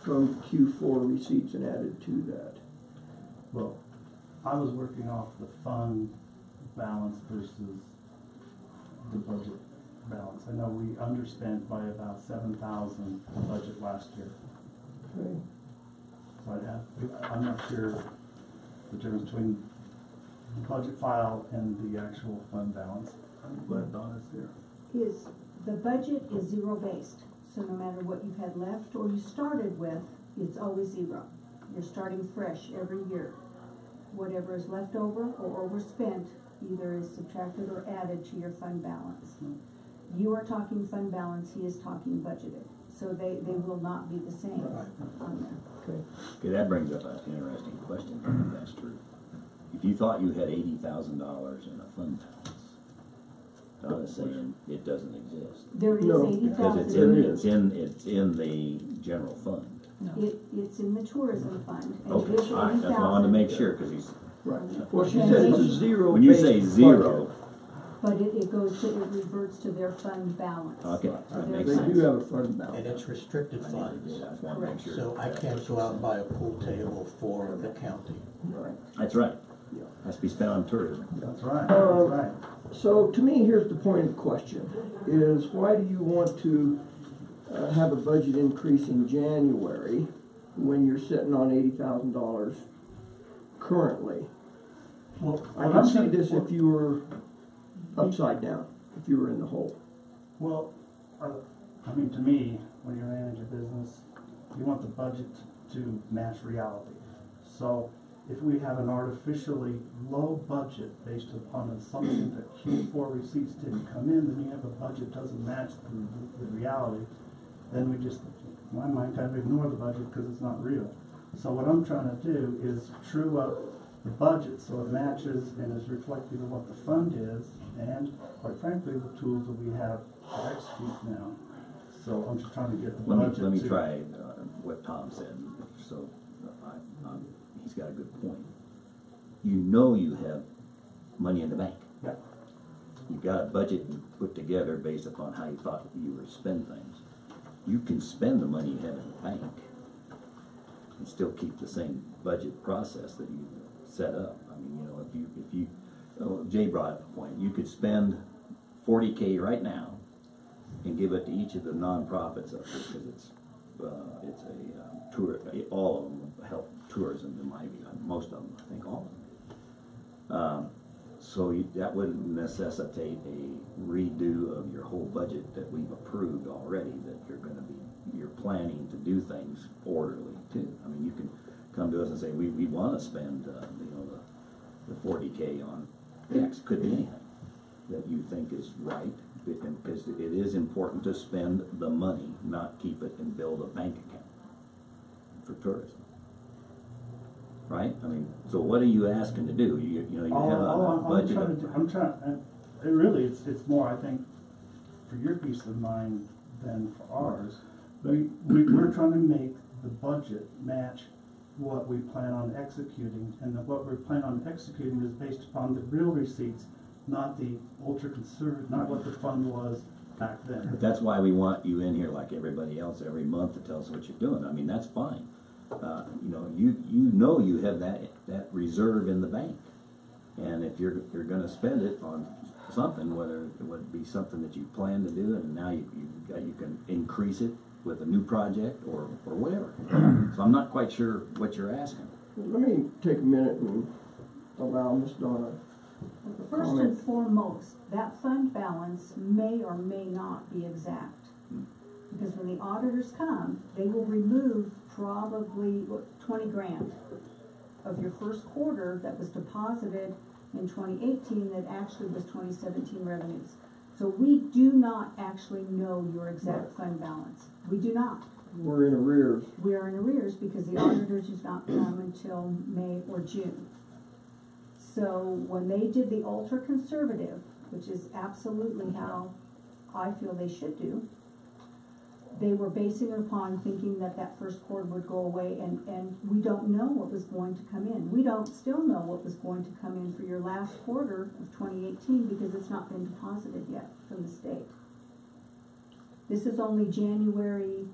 from Q4 receipts and added to that? Well, I was working off the fund balance versus the budget balance. I know we underspent by about 7,000 budget last year. Okay. So I'm not sure the difference between the budget file and the actual fund balance. I'm glad Donna's here. The budget is zero based, so no matter what you've had left or you started with, it's always zero. You're starting fresh every year. Whatever is left over or overspent either is subtracted or added to your fund balance. You are talking fund balance, he is talking budgeted, so they will not be the same on there. Okay, that brings up an interesting question, if that's true. If you thought you had $80,000 in a fund balance, Donna's saying it doesn't exist. There is No, Because it's in the general fund. It's in the tourism fund. And Okay, it is all right, that's why I wanted to make sure, because he's, Right. Well, she said it's a zero. when you say zero, But it reverts to their fund balance. okay, So that their makes They sense. do have a fund And balance. it's restricted funds, I just wanted to make sure. so I can't go out and buy a pool table for the county. Right. That's right. Has to be spent on tourism. That's right, that's right. So to me, here's the point of the question, is why do you want to have a budget increase in January when you're sitting on $80,000 currently? Well, I can see this if you were upside down, if you were in the hole. Well, I mean, to me, when you manage a business, you want the budget to match reality. So if we have an artificially low budget based upon an assumption that Q4 receipts didn't come in, then you have a budget doesn't match the reality, then we just, in my mind, kind of ignore the budget because it's not real. So what I'm trying to do is true up the budget so it matches and is reflective of what the fund is and, quite frankly, the tools that we have to execute now. So I'm just trying to get the budget Let me to- try what Tom said, so he's got a good point. You know you have money in the bank. Yep. You've got a budget you put together based upon how you thought you were to spend things. You can spend the money you have in the bank and still keep the same budget process that you set up. I mean, you know, if you Jay brought up a point, you could spend $40K right now and give it to each of the nonprofits up here, because it's a tour, all of them help tourism in my view, most of them, I think all of them. So that would necessitate a redo of your whole budget that we've approved already, that you're planning to do things orderly too. I mean, you can come to us and say, we want to spend, the 40K on X, could be anything that you think is right, because it is important to spend the money, not keep it and build a bank account for tourism. Right? I mean, so what are you asking to do? You have a budget. It's more, I think, for your peace of mind than for ours. We're trying to make the budget match what we plan on executing, and what we plan on executing is based upon the real receipts, not the ultra-conservative, not what the fund was back then. But that's why we want you in here like everybody else every month to tell us what you're doing. I mean, that's fine. You have that reserve in the bank, and if you're going to spend it on something, whether it would be something that you plan to do, and now you can increase it with a new project or whatever. So I'm not quite sure what you're asking. Let me take a minute and allow Ms. Donna. First and foremost, that fund balance may or may not be exact. Because when the auditors come, they will remove probably 20 grand of your first quarter that was deposited in 2018 that actually was 2017 revenues. So we do not actually know your exact fund balance. We do not. We're in arrears. We are in arrears because the auditors does not come until May or June. So when they did the ultra conservative, which is absolutely how I feel they should do, they were basing it upon thinking that first quarter would go away, and we don't know what was going to come in. We don't still know what was going to come in for your last quarter of 2018 because it's not been deposited yet from the state. This is only January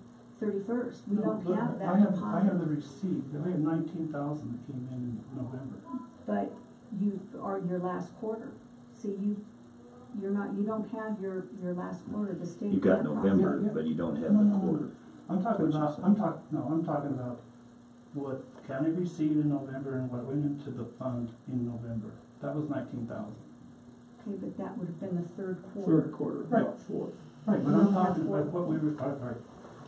31st. We don't Look, have that I have deposit. the receipt, we have 19,000 that came in November. But you are your last quarter. See, you don't have your last quarter, the state. You got deposit. November, Yeah. but you don't have No, the no, no. quarter. I'm talking about what county received in November and what went into the fund in November. That was 19,000. Okay, but that would have been the third quarter. Third quarter, Right. not fourth. Right, but You I'm don't have talking four. about what we require, right.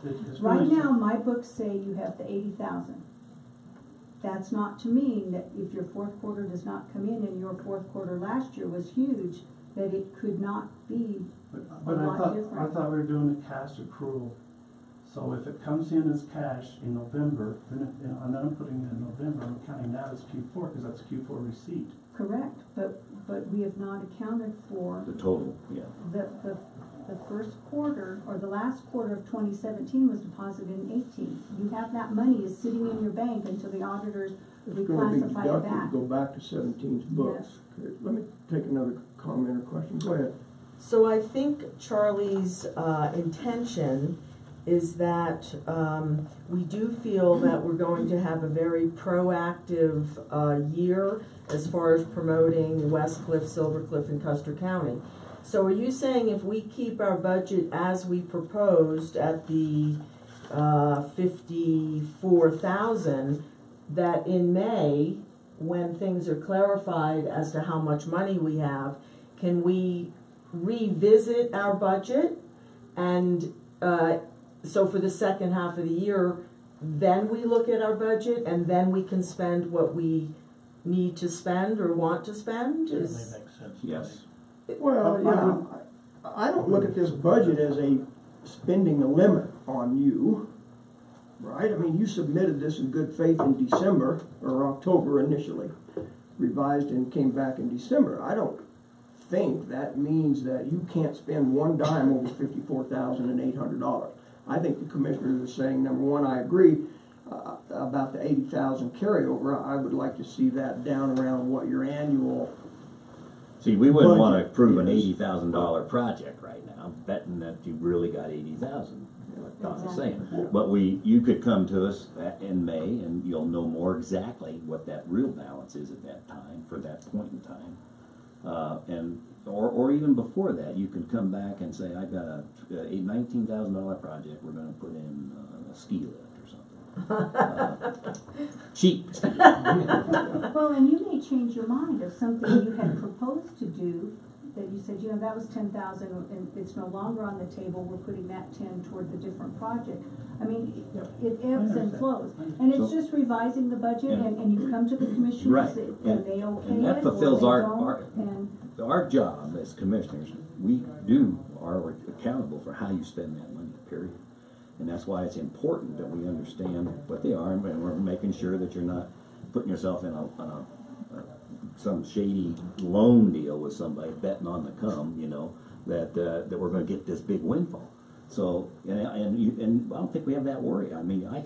It's Right really- now, my books say you have the 80,000. That's not to mean that if your fourth quarter does not come in and your fourth quarter last year was huge, that it could not be. But a I lot thought, different. we were doing a cash accrual. So if it comes in as cash in November, then and then I'm putting it in November, I'm counting that as Q4, because that's Q4 receipt. Correct, but we have not accounted for The total, yeah. the first quarter, or the last quarter of 2017 was deposited in 18. You have that money is sitting in your bank until the auditors It's gonna be reclassify it deducted, back. go back to 17's books. Okay, let me take another comment or question, go ahead. So I think Charlie's intention is that we do feel that we're going to have a very proactive year as far as promoting West Cliff, Silver Cliff, and Custer County. So are you saying if we keep our budget as we proposed at the 54,000, that in May, when things are clarified as to how much money we have, can we revisit our budget? And so for the second half of the year, then we look at our budget and then we can spend what we need to spend or want to spend? Certainly makes sense. Yes. Well, yeah, I don't look at this budget as a spending the limit on you, right? I mean, you submitted this in good faith in December, or October initially, revised and came back in December. I don't think that means that you can't spend one dime over $54,800. I think the commissioners are saying, number one, I agree about the 80,000 carryover. I would like to see that down around what your annual. See, we wouldn't want to budget approve an is. $80,000 project right now, betting that you really got 80,000, like Don was saying. Yeah. But you could come to us in May and you'll know more exactly what that real balance is at that time, for that point in time. Or even before that, you can come back and say, I've got a $19,000 project, we're gonna put in a ski lift or something. Cheap ski lift. Well, and you may change your mind of something you had proposed to do, that you said, that was 10,000 and it's no longer on the table, we're putting that 10 toward the different project. I mean, it ebbs and flows. And it's So- just revising the budget and you come to the commissioners Right. and they okay And that it or fulfills they our don't, and our job as commissioners. We are accountable for how you spend that money, period. And that's why it's important that we understand what they are, and we're making sure that you're not putting yourself in some shady loan deal with somebody betting on the come, that we're going to get this big windfall. So, and I don't think we have that worry. I mean, I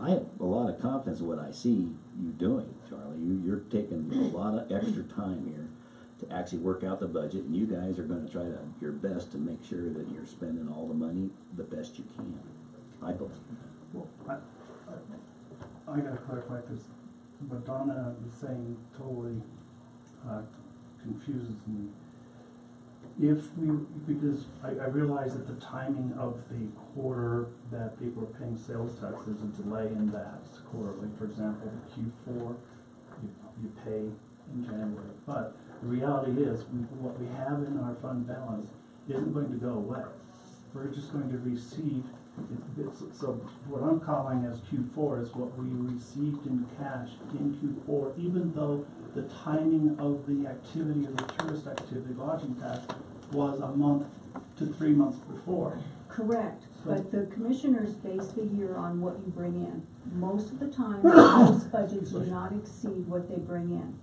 have a lot of confidence in what I see you doing, Charlie. You're taking a lot of extra time here to actually work out the budget, and you guys are going to try your best to make sure that you're spending all the money the best you can. I believe. Well, I gotta clarify, because what Donna is saying totally confuses me. Because I realize that the timing of the quarter that people are paying sales tax, there's a delay in that quarterly. For example, Q4, you pay in January. But the reality is, what we have in our fund balance isn't going to go away. We're just going to receive. So what I'm calling as Q4 is what we received in cash in Q4, even though the timing of the activity of the tourist activity, lodging tax, was a month to 3 months before. correct. But the commissioners base the year on what you bring in. Most of the time, most budgets do not exceed what they bring in.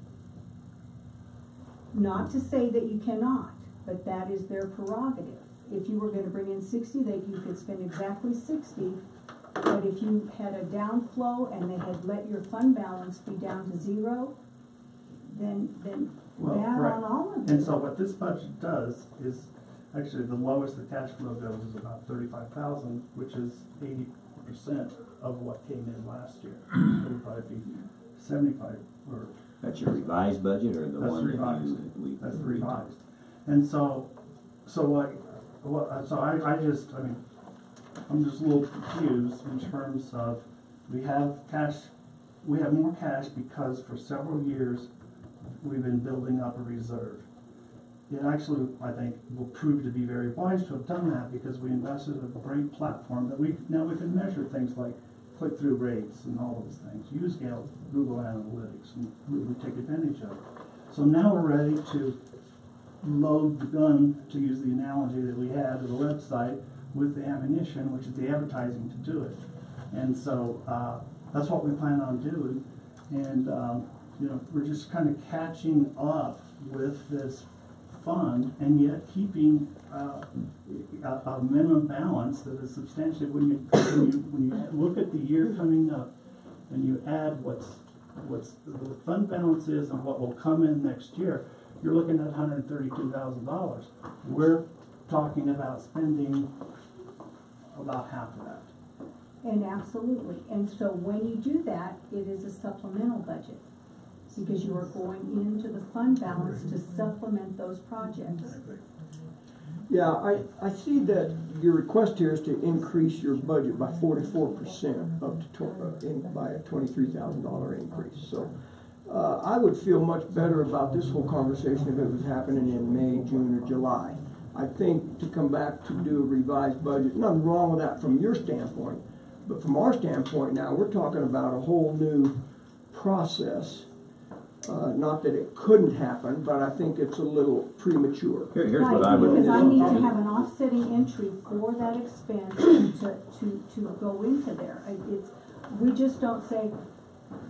Not to say that you cannot, but that is their prerogative. If you were gonna bring in 60, you could spend exactly 60, but if you had a downflow and they had let your fund balance be down to 0, then bad on all of it. And so what this budget does is, actually the lowest the cash flow goes is about 35,000, which is 80% 100% of what came in last year. It would probably be 75 or. That's your revised budget or the That's one revised. that we That's agreed to? revised. And so I mean, I'm just a little confused in terms of, we have more cash because for several years, we've been building up a reserve. It actually, I think, will prove to be very wise to have done that because we invested in a great platform that now we can measure things like click-through rates and all those things, use Google Analytics and really take advantage of it. So now we're ready to load the gun, to use the analogy that we had to the website, with the ammunition, which is the advertising to do it. And so that's what we plan on doing. And we're just kind of catching up with this fund and yet keeping a minimum balance that is substantially, when you look at the year coming up and you add what's the fund balance is and what will come in next year, you're looking at $132,000. We're talking about spending about half of that. And absolutely, and so when you do that, it is a supplemental budget, because you are going into the fund balance to supplement those projects. Yeah, I see that your request here is to increase your budget by 44% up to by a $23,000 increase. So I would feel much better about this whole conversation if it was happening in May, June, or July. I think to come back to do a revised budget, nothing wrong with that from your standpoint, but from our standpoint now, we're talking about a whole new process. Not that it couldn't happen, but I think it's a little premature. Here's Right, what I would. because I need to have an offsetting entry for that expense and to go into there. We just don't say,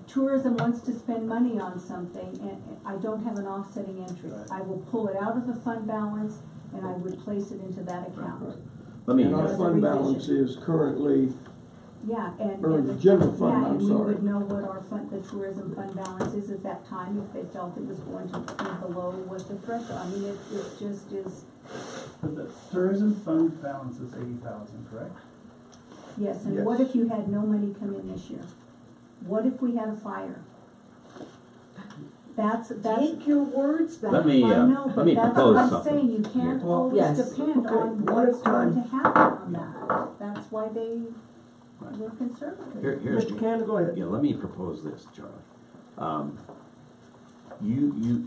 tourism wants to spend money on something, and I don't have an offsetting entry. I will pull it out of the fund balance, and I would place it into that account. And our fund balance is currently, Yeah, or the general fund, and I'm we sorry. would know what the tourism fund balance is at that time if they felt it was going to be below what the threshold. I mean, it just is. But the tourism fund balance is 80,000, correct? Yes, and Yes. what if you had no money come in this year? What if we had a fire? That's. Take your words back. Let me propose propose I'm something. saying, you can't Here. always Yes. depend Okay, on one at what's a going to time. happen on that. That's why they were conservative. Here's Mr. Canada, go ahead. Yeah, let me propose this, Charlie.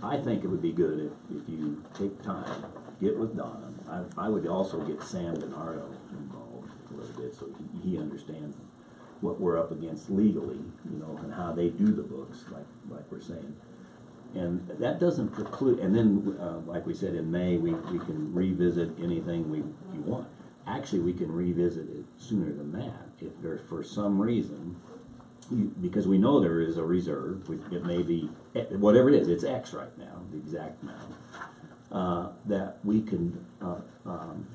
I think it would be good if you take time, get with Donna. I would also get Sam Bernardo involved a little bit so he understands what we're up against legally, and how they do the books, like we're saying. And that doesn't preclude, and then, like we said, in May, we can revisit anything you want. Actually, we can revisit it sooner than that. If there's, for some reason, because we know there is a reserve, it may be, whatever it is, it's X right now, the exact amount, that we can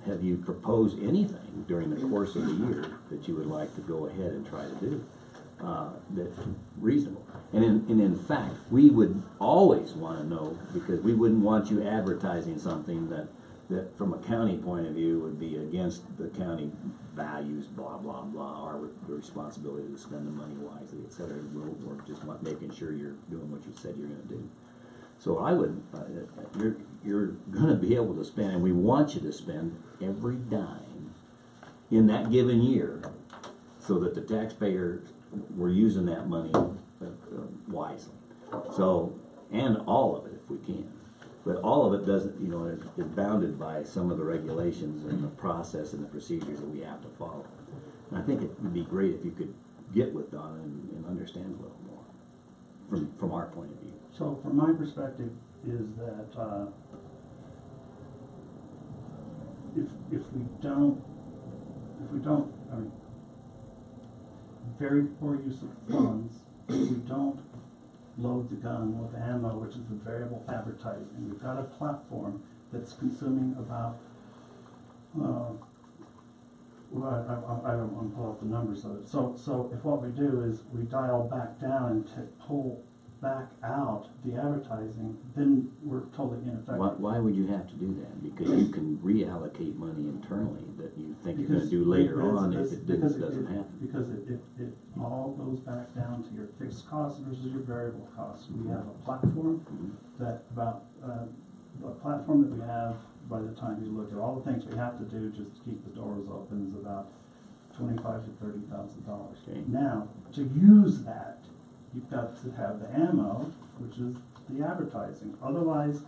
have you propose anything during the course of the year that you would like to go ahead and try to do. That's reasonable. And in fact, we would always want to know, because we wouldn't want you advertising something that from a county point of view would be against the county values, blah, blah, blah, our responsibility to spend the money wisely, et cetera. We're just making sure you're doing what you said you're going to do. So I would, you're going to be able to spend, and we want you to spend every dime in that given year so that the taxpayer, we're using that money wisely. So, and all of it if we can. But all of it doesn't, is bounded by some of the regulations and the process and the procedures that we have to follow. And I think it would be great if you could get with Donna and understand a little more from our point of view. So from my perspective is that if we don't, I mean, very poor use of funds, if we don't load the gun with ammo, which is the variable advertising. We've got a platform that's consuming about, I don't want to pull out the numbers of it. So if what we do is we dial back down and pull back out the advertising, then we're totally ineffective. Why would you have to do that? Because you can reallocate money internally that you think you're gonna do later on if it doesn't happen. Because it all goes back down to your fixed costs versus your variable costs. We have a platform that a platform that we have, by the time you look at all the things we have to do just to keep the doors open, is about $25,000 to $30,000. Okay. Now, to use that, you've got to have the ammo, which is the advertising. Otherwise,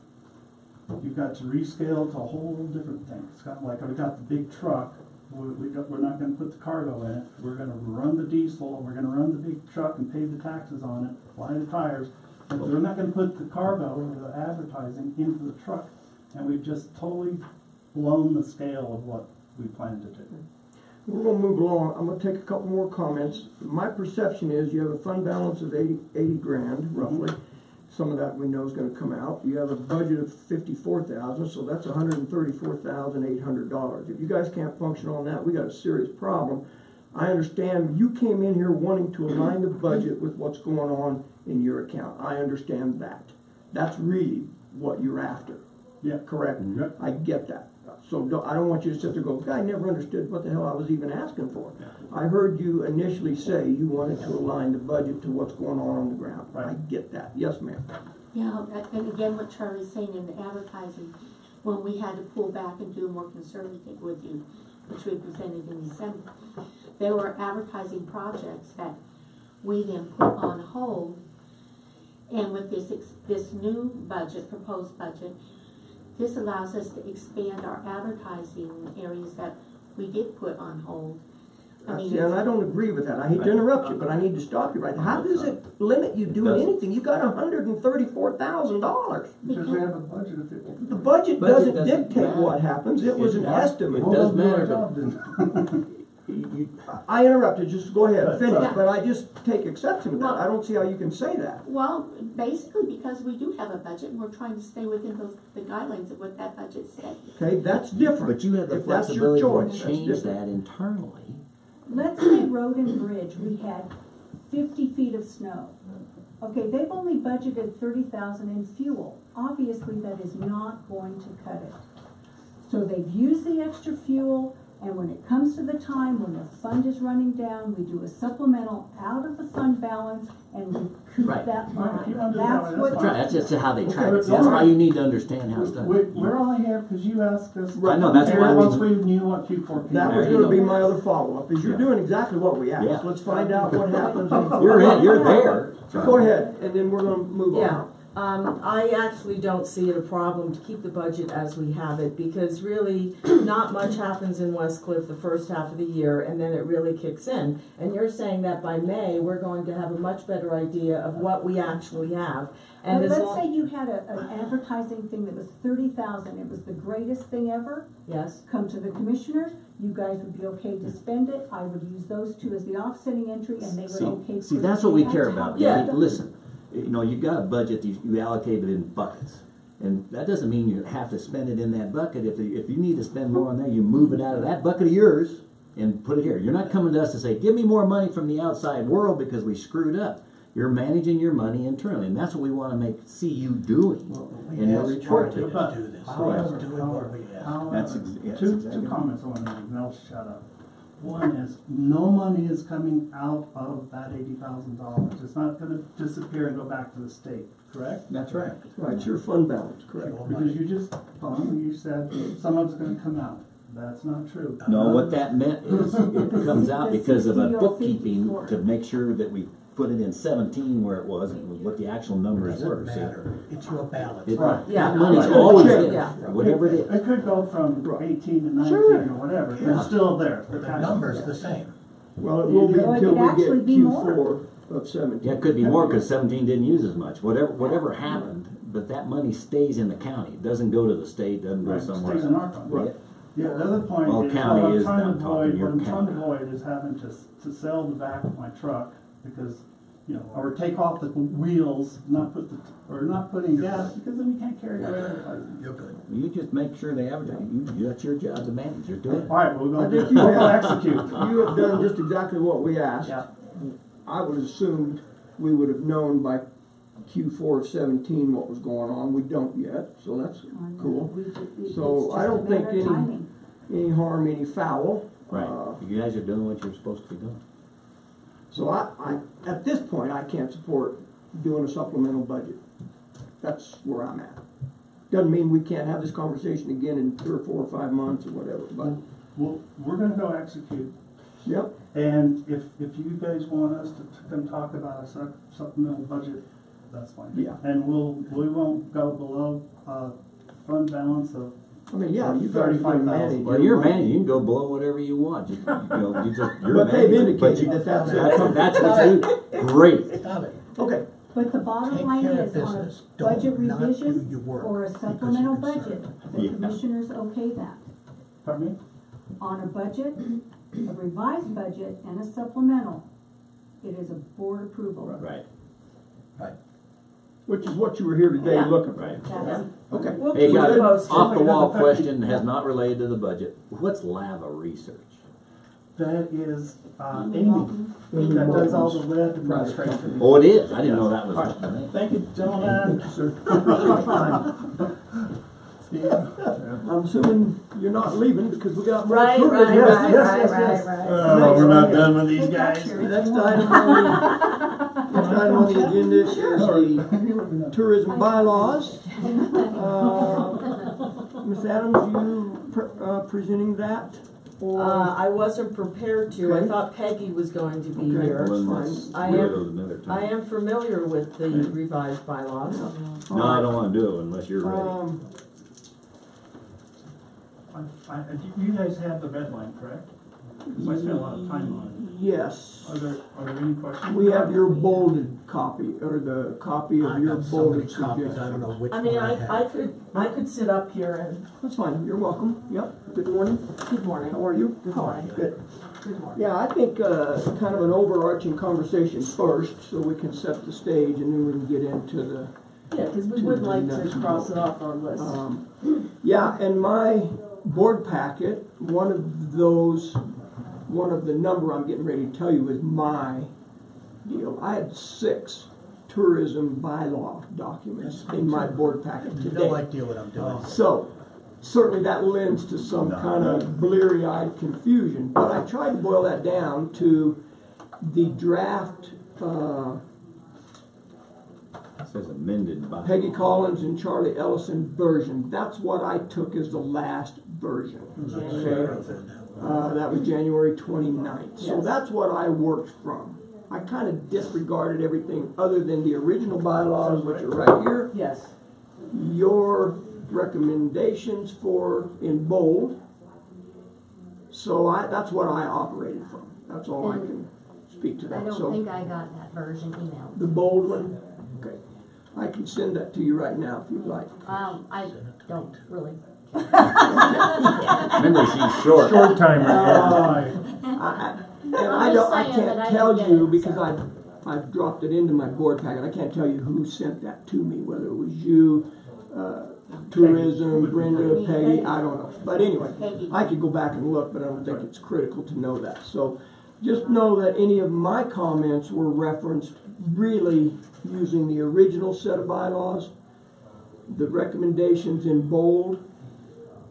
you've got to rescale to a whole different thing. It's kind of like, we got the big truck, we're not gonna put the cargo in it, we're gonna run the diesel, we're gonna run the big truck and pay the taxes on it, fly the tires, but we're not gonna put the cargo or the advertising into the truck. And we've just totally blown the scale of what we plan to do. We're gonna move along. I'm gonna take a couple more comments. My perception is you have a fund balance of 80 grand, roughly. Some of that we know is gonna come out. You have a budget of 54,000, so that's $134,800. If you guys can't function on that, we got a serious problem. I understand you came in here wanting to align the budget with what's going on in your account. I understand that. That's really what you're after. Yeah. Correct? Yep. I get that. So I don't want you to sit there and go, I never understood what the hell I was even asking for. I heard you initially say you wanted to align the budget to what's going on the ground. Right. I get that. Yes, ma'am. Yeah, and again, what Charlie's saying in the advertising, when we had to pull back and do a more conservative with you, which we presented in December, there were advertising projects that we then put on hold. And with this new budget, proposed budget, this allows us to expand our advertising areas that we did put on hold. See, and I don't agree with that. I hate to interrupt you, but I need to stop you right now. How does it limit you doing anything? You got $134,000. Because we have a budget of 50. The budget doesn't dictate what happens. It was an estimate. It does matter. I interrupted, just go ahead, finish, Yeah. but I just take exception to that. I don't see how you can say that. Well, basically because we do have a budget and we're trying to stay within the guidelines of what that budget said. Okay, that's different. But you have the If that's your flexibility choice, to that's change different. that internally. Let's say road and bridge, we had 50 feet of snow. Okay, they've only budgeted 30,000 in fuel. Obviously, that is not going to cut it. So they've used the extra fuel, and when it comes to the time when the fund is running down, we do a supplemental out of the fund balance and recoup Right. that money. If you want to do That's that, what. That's right, that's just how they track Okay, it. See, that's why you need to understand how it's done. We're only here because you asked us. I know, that's why Once we knew what Q4. That was There you gonna be go. my other follow-up, is you're doing exactly what we asked. Yeah. Let's find out what happens. You're there. Go ahead, and then we're gonna move Yeah. on. I actually don't see it a problem to keep the budget as we have it, because really, not much happens in West Cliff the first half of the year, and then it really kicks in. And you're saying that by May, we're going to have a much better idea of what we actually have. And But as let's long, say you had an advertising thing that was 30,000, it was the greatest thing ever. yes, Come to the commissioners, you guys would be okay to spend it, I would use those two as the offsetting entry, and they would okay. See, for that's the what we same care amount to about. help Yeah. them. Listen, you know, you've got a budget, you allocate it in buckets. And that doesn't mean you have to spend it in that bucket. If you need to spend more on that, you move it out of that bucket of yours and put it here. You're not coming to us to say, give me more money from the outside world because we screwed up. You're managing your money internally, and that's what we want to see you doing in your report. To do this. However, We're doing what we asked. That's two exactly right. comments on that, and I'll shut up. One is, no money is coming out of that $80,000. It's not gonna disappear and go back to the state, correct? That's right. Right, it's your fund balance, correct. Because you just, Tom, you said some of it's gonna come out. That's not true. No, what that meant is it comes out because of a bookkeeping to make sure that we put it in 17 where it was what the actual numbers Doesn't were. See? matter. It's your balance. Right. yeah. That money's Right. always Yeah. there, Yeah. whatever it is. It could go from 18 to 19 Sure. or whatever, but Yeah. it's still there. The number's the same. Well, it will be Well, it until could we actually get be more. Q4 of 17. Yeah, it could be more because 17 didn't use as much. Whatever happened, but that money stays in the county. It doesn't go to the state, doesn't go Right, somewhere stays in else. our fund. Right. Yeah, the other point Well, is, county what I'm is trying to down talking avoid, your what I'm trying to county. avoid is having to sell the back of my truck because, you know, or take off the wheels, not putting gas, because then we can't carry our advertising. You're good. You just make sure they advertise. That's your job to manage. You're doing it. All right, we're I gonna think do, you we're gonna have, execute. you have done just exactly what we asked. Yeah. I would have assumed we would have known by Q4 of 17 what was going on. We don't yet, so that's cool. So I don't think any harm, any foul. Right, you guys are doing what you're supposed to be doing. So I at this point, I can't support doing a supplemental budget. That's where I'm at. Doesn't mean we can't have this conversation again in 3 or 4 or 5 months or whatever, but. Well, we're gonna go execute. Yep. And if you guys want us to come talk about a supplemental budget, that's fine. Yeah. And we won't go below, fund balance of. I mean, yeah, you guys can manage. Well, you're managing, you can go below whatever you want, you're But they've indicated that that's it. That's what you, great. Stop it. Okay. But the bottom Take line care of is, on a business. budget Don't not do revision your work or a because supplemental you're concerned. budget, the Yeah. commissioners okay that. Pardon me? On a budget, a revised budget and a supplemental, it is a board approval. Right, Which is what you were here today Yeah. looking for. right. That's, Okay. We'll Hey, keep got it an posted. off-the-wall question, has not related to the budget. What's lava research? That is, Amy, that does all the web administration. Oh, it is, I didn't know that was. Thank you, gentlemen. Sir. Yeah. I'm assuming you're not leaving because we got more right, tourism. right, Yes, right, yes, right, yes, right, yes. right. Oh, we're not done with these Take that guys. chair. Next item on the agenda is the tourism bylaws. Ms. Adams, you presenting that? Or I wasn't prepared to, I Okay. thought Peggy was going to be Okay. here. That's fine. I We'll am- go to another time. I am familiar with the revised bylaws. No, I don't wanna do it unless you're ready. You guys have the red line, correct? 'Cause I spent a lot of time on Yes. it. Are there any questions? We have your bolded copy, or the copy of I your got so many bolded copies, I don't suggestion. know which I one mean, I have. I could sit up here and, That's fine, you're welcome. Yep, good morning. good morning. How are you? Good morning. Good. Good morning. Yeah, I think kind of an overarching conversation first, so we can set the stage, and then we can get into the. Yeah, because we would like to cross it off our list. Yeah, and my board packet, one of the number I'm getting ready to tell you is my deal. I had 6 tourism bylaw documents in my board packet You today. no idea what I'm doing. So, certainly that lends to some kind of bleary-eyed confusion, but I tried to boil that down to the draft, It says amended by. Peggy Collins and Charlie Ellison version. That's what I took as the last version. That was January 29th. So Yes. that's what I worked from. I kind of disregarded everything other than the original bylaws, which are right here. Yes. Your recommendations in bold. So that's what I operated from. That's all I can speak to I that. don't So think I got that version emailed. the bold one, okay. I can send that to you right now if you'd like. I don't really. Remember, she's short. Short timer. And I'm just I saying can't that I tell didn't get you it, because so. I've dropped it into my board packet. I can't tell you who sent that to me, whether it was you, tourism, Brenda, Peggy, I don't know. But anyway, Peggy. I could go back and look, but I don't think it's critical to know that. So just know that any of my comments were referenced really using the original set of bylaws, the recommendations in bold,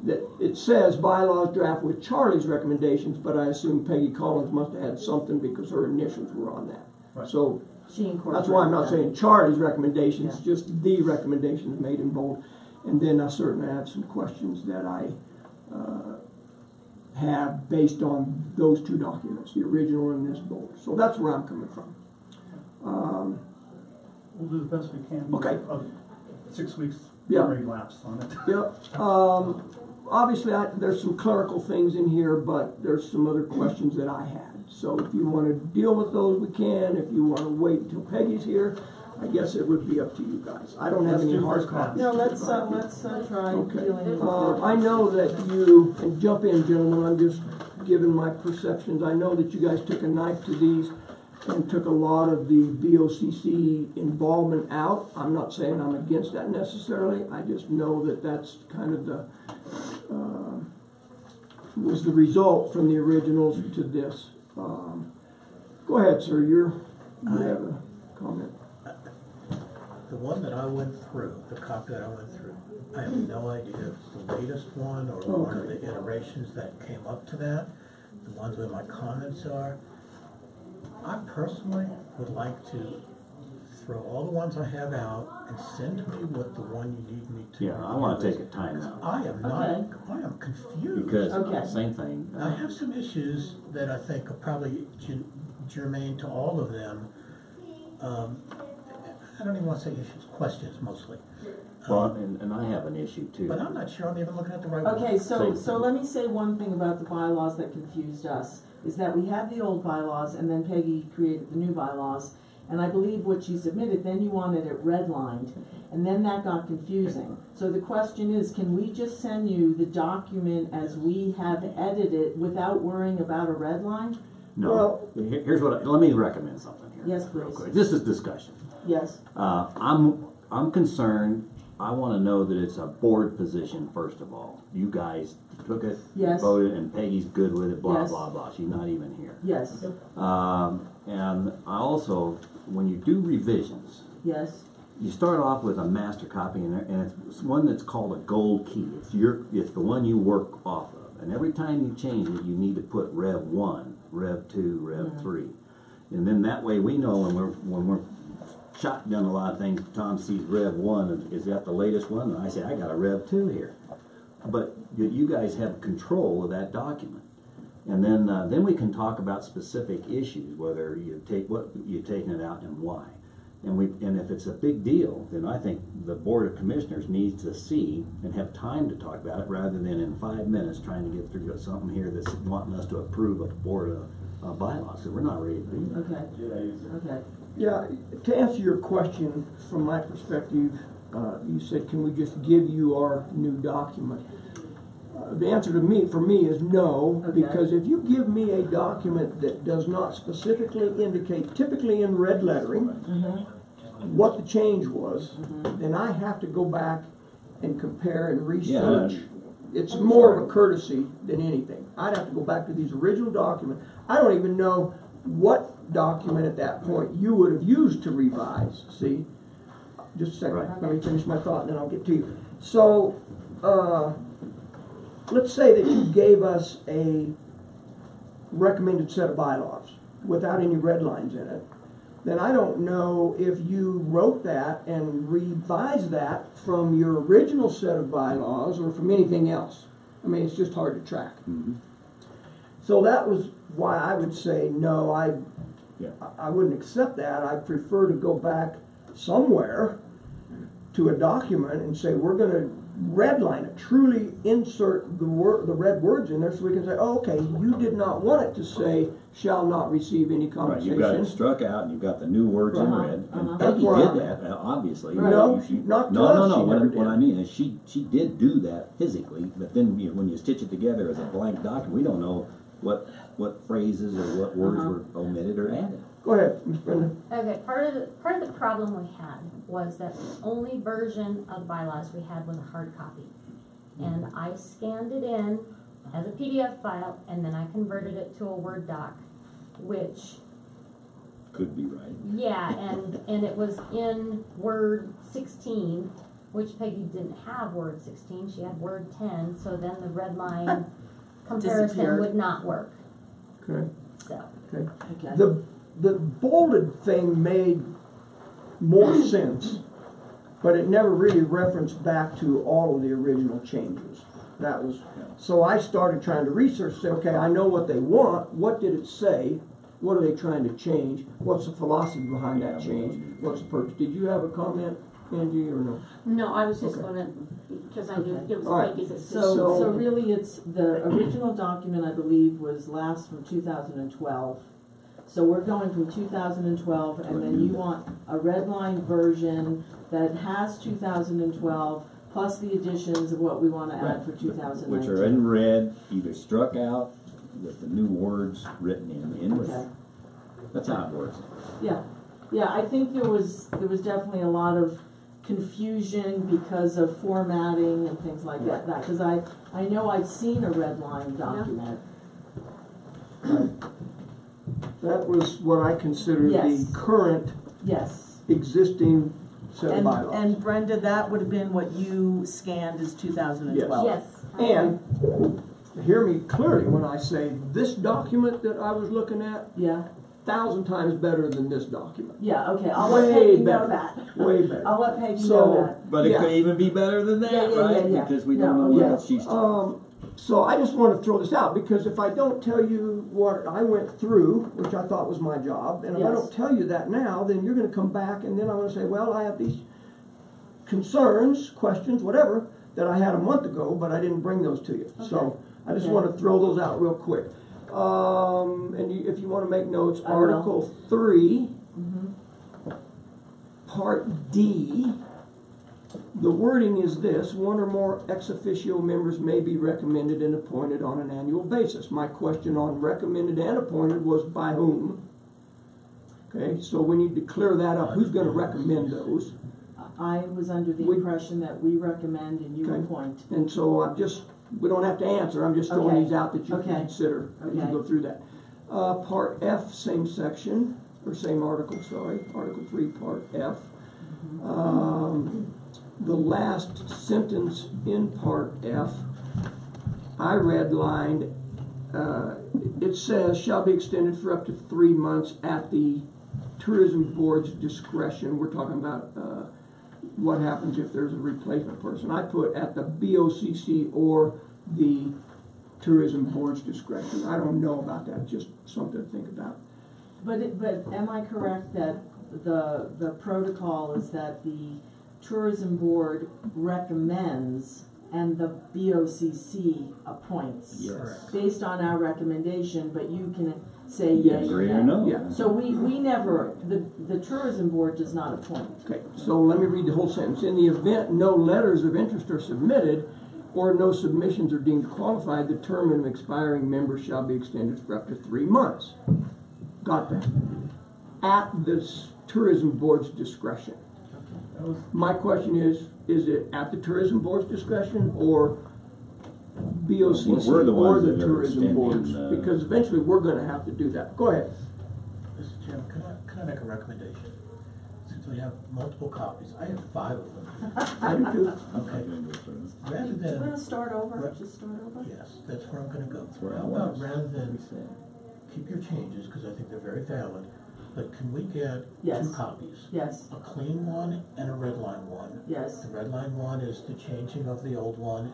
that it says bylaws draft with Charlie's recommendations, but I assume Peggy Collins must have had something because her initials were on that. Right. So She incorporated that's why I'm not that. saying Charlie's recommendations, Yeah. just the recommendations made in bold. And then I certainly have some questions that I have based on those 2 documents, the original and this bold. So that's where I'm coming from. We'll do the best we can. Okay. 6 weeks Yeah. already lapsed on it. Yep. Obviously, there's some clerical things in here, but there's some other questions that I had. So if you want to deal with those, we can. If you want to wait until Peggy's here, I guess it would be up to you guys. I don't have Let's any do hard first pass. copies. No, to let's provide. try Okay. dealing with it. I know that you, and jump in, gentlemen, I'm just giving my perceptions. I know that you guys took a knife to these and took a lot of the BOCC involvement out. I'm not saying I'm against that necessarily. I just know that that's kind of was the result from the originals to this. Go ahead, sir. You have a comment. The one that I went through, the copy that I went through, I have no idea if it's the latest one or one of the iterations that came up to that, the ones where my comments are. I personally would like to throw all the ones I have out and send me what the one you need me to. Yeah, I wanna take a time out. I am not, I am confused. Because, Okay. same thing. I have some issues that I think are probably germane to all of them. I don't even want to say issues, questions mostly. Well, and I have an issue too. But I'm not sure I'm even looking at the right one. Okay, so let me say one thing about the bylaws that confused us, is that we had the old bylaws and then Peggy created the new bylaws. And I believe what she submitted, then you wanted it redlined, and then that got confusing. So the question is, can we just send you the document as we have edited without worrying about a red line? No, here's what, let me recommend something here. Yes, real please. quick. This is discussion. Yes. I'm concerned, I wanna know that it's a board position, first of all. You guys took it, Yes. voted, and Peggy's good with it, blah, Yes. blah, blah. She's not even here. Yes. And I also, when you do revisions, Yes. you start off with a master copy, and it's one that's called a gold key. It's the one you work off of. And every time you change it, you need to put Rev 1, Rev 2, Rev 3. And then that way we know when we're shotgun a lot of things, Tom sees Rev 1, and is that the latest one? And I say, I got a Rev 2 here. But you guys have control of that document. And then we can talk about specific issues, whether you take what you're taking it out and why. And if it's a big deal, then I think the Board of Commissioners needs to see and have time to talk about it, rather than in 5 minutes trying to get through something here that's wanting us to approve a board of bylaws. So we're not ready to do that. Okay. Okay. Yeah, to answer your question, from my perspective, you said, can we just give you our new document? The answer for me is no, because if you give me a document that does not specifically indicate, typically in red lettering, what the change was, then I have to go back and compare and research. Yeah. It's more of a courtesy than anything. I'd have to go back to these original documents. I don't even know what document at that point you would have used to revise, see? Just a second, let me finish my thought and then I'll get to you. So, let's say that you gave us a recommended set of bylaws without any red lines in it. Then I don't know if you wrote that and revised that from your original set of bylaws or from anything else. I mean, it's just hard to track. So that was why I would say no, I wouldn't accept that. I'd prefer to go back somewhere to a document and say, we're going to redline it, truly insert the red words in there so we can say, oh, okay, you did not want it to say, shall not receive any Right, compensation. you've got it struck out, and you've got the new words in red, and Peggy did that, obviously. No, not to us, she never did. What I mean is, she did do that physically, but then when you stitch it together as a blank document, we don't know what phrases or what words were omitted or added. Go ahead, Ms. Brenda. Okay, part of the problem we had was that the only version of the bylaws we had was a hard copy. And I scanned it in as a PDF file, and then I converted it to a Word doc, which, Could be right. yeah, and it was in Word 16, which Peggy didn't have Word 16, she had Word 10, so then the red line comparison Disappeared. would not work. Okay. So. Okay. The bolded thing made more sense, but it never really referenced back to all of the original changes. That was, so I started trying to research, say, okay, I know what they want, what did it say, what are they trying to change, what's the philosophy behind that change, what's the purpose? Did you have a comment, Angie, or no? No, I was just gonna, because I knew it was All right. Peggy's. So really it's, the original document, I believe, was last from 2012. So we're going from 2012, and then you want a red line version that has 2012, plus the additions of what we want to add for 2019. Which are in red, either struck out with the new words written in red. That's how it works. Yeah, yeah, I think there was definitely a lot of confusion because of formatting and things like that, because I know I've seen a red line document. That was what I consider the current existing set of And, bylaws. and Brenda, that would have been what you scanned as 2012? Yes. And, hear me clearly when I say this document that I was looking at, Yeah, 1,000 times better than this document. yeah, okay, I'll let Way Peggy better. know that. Way better. I'll let Peggy So- know that. But it Yeah. could even be better than that, Yeah, yeah, right? yeah, yeah. Because we Yeah, don't know okay. what Yeah, else she's talking. so I just want to throw this out, because if I don't tell you what I went through, which I thought was my job, and if I Yes. don't tell you that now, then you're going to come back and then I'm going to say, well, I have these concerns, questions, whatever, that I had a month ago, but I didn't bring those to you. So I just Okay. want to throw those out real quick. And if you want to make notes, I will. Article 3, Mhm. Part D, the wording is this: one or more ex officio members may be recommended and appointed on an annual basis. My question on recommended and appointed was by whom? Okay, so we need to clear that up. Who's gonna recommend those? I was under the We- impression that we recommend and you Okay. appoint. And so we don't have to answer, I'm just throwing Okay. these out that you Okay. can consider as you Okay. go through that. Part F, same section, or same article, sorry, Article 3, Part F. The last sentence in Part F, I redlined, it says, shall be extended for up to 3 months at the tourism board's discretion. We're talking about what happens if there's a replacement person. I put at the BOCC or the tourism board's discretion. I don't know about that, just something to think about. But am I correct that the protocol is that the tourism board recommends and the BOCC appoints? Yes. Based on our recommendation, but you can say yea or Agree or nay. no? Yeah. So we never, the tourism board does not appoint. Okay, so let me read the whole sentence. In the event no letters of interest are submitted or no submissions are deemed qualified, the term of expiring members shall be extended for up to 3 months. Got that? At the tourism board's discretion. My question is it at the tourism board's discretion or BOCC We're the or ones the that are tourism extending, boards? Because eventually we're gonna have to do that. Go ahead. Mr. Chairman, can I make a recommendation? Since we have multiple copies, I have 5 of them. I do too. I'm not gonna go through this. Rather Do you wanna than, start over? Just start over? yes, that's where I'm gonna go. That's where I How about was. rather than keep your changes, because I think they're very valid, but can we get Yes. 2 copies? Yes, A clean one and a red line one. yes. The red line one is the changing of the old one,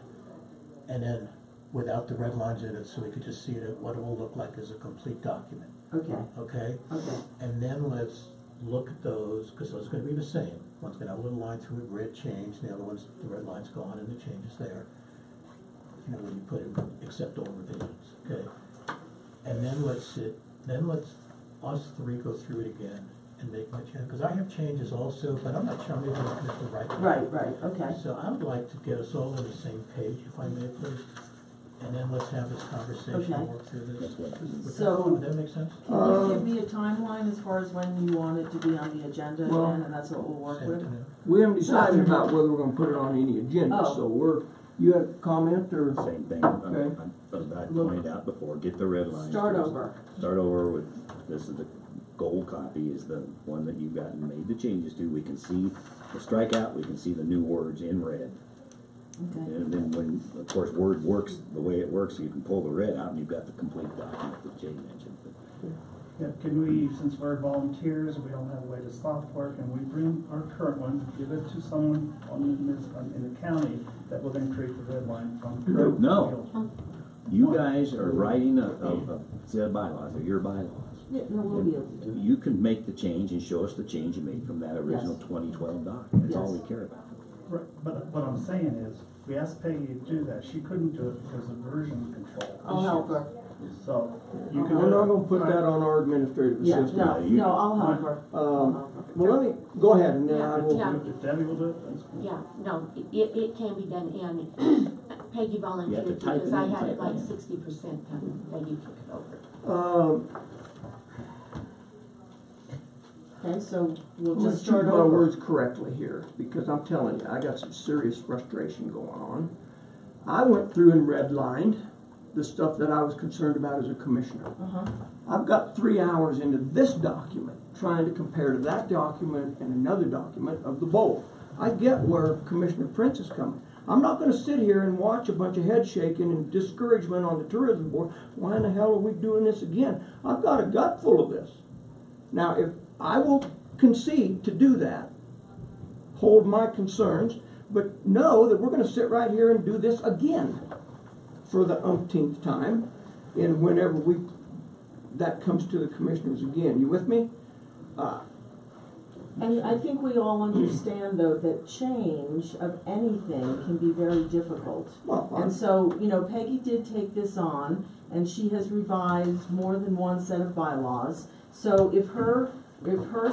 and then without the red lines in it, so we could just see it, what it will look like as a complete document, Okay, okay? okay. And then let's look at those, because those are gonna be the same. One's gonna have a little line through it, red change, the other one's, the red line's gone and the change is there. You know, when you put in accept all revisions, okay? And then let's us 3 go through it again and make my change, because I have changes also, but I'm not sure I'm even looking at the right one. Right, okay. So I would like to get us all on the same page, if I may, please. And then let's have this conversation, Okay. work through this. That's what- So- Would that make sense? Can you give me a timeline as far as when you want it to be on the agenda Well- again, and that's what we'll work Same with? to me. We haven't decided about whether we're gonna put it on any agenda, Oh. so you have a comment or? Same thing, Okay. I pointed out before, get the red lines. Start over. Start over with, this is the gold copy, is the one that you've gotten, made the changes to. We can see the strikeout, we can see the new words in red. Okay. And then when, of course, Word works the way it works, you can pull the red out and you've got the complete document that Jay mentioned. Yeah, can we, since we're volunteers, we don't have the latest software, can we bring our current one, give it to someone in the county that will then create the red line from current? No. You guys are writing a set of bylaws, or your bylaws. Yeah, no, we'll be able to do it. You can make the change and show us the change you made from that original Yes. 2012 document. That's all Yes. we care about. Right, but what I'm saying is, we asked Peggy to do that, she couldn't do it because of version control. I'll help her. So, you can. We're not gonna put that on our administrative Yeah, assistant. no, I'll help her. I'll help her. Well, let me, go ahead and then I will. Yeah. If Debbie will do it, that's cool. Yeah, no, it can be done, and Peggy volunteered You have to type because it I in, had it type it like in. 60% done, Peggy took it over. Okay, so we'll I'm gonna just choose start my over. words correctly here, because I'm telling you, I got some serious frustration going on. I went through and redlined the stuff that I was concerned about as a commissioner. Uh-huh. I've got 3 hours into this document, trying to compare to that document and another document of the bowl. I get where Commissioner Prince is coming. I'm not gonna sit here and watch a bunch of head shaking and discouragement on the tourism board. Why in the hell are we doing this again? I've got a gut full of this. Now, if I will concede to do that, hold my concerns, but know that we're gonna sit right here and do this again for the umpteenth time, and whenever that comes to the commissioners again. You with me? And I think we all understand, though, that change of anything can be very difficult. And so, you know, Peggy did take this on, and she has revised more than one set of bylaws. So if her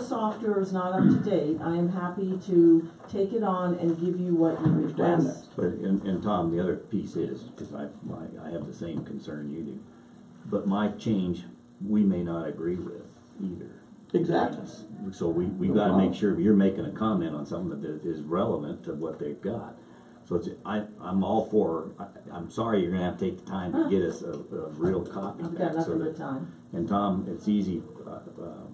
software is not up to date, I am happy to take it on and give you what you request. But, and Tom, the other piece is, because I have the same concern you do, but my change, we may not agree with either. Exactly. So we've got to make sure you're making a comment on something that is relevant to what they've got. So I'm all for, I'm sorry you're gonna have to take the time to get us a real copy I've back. got nothing but time. And Tom, it's easy,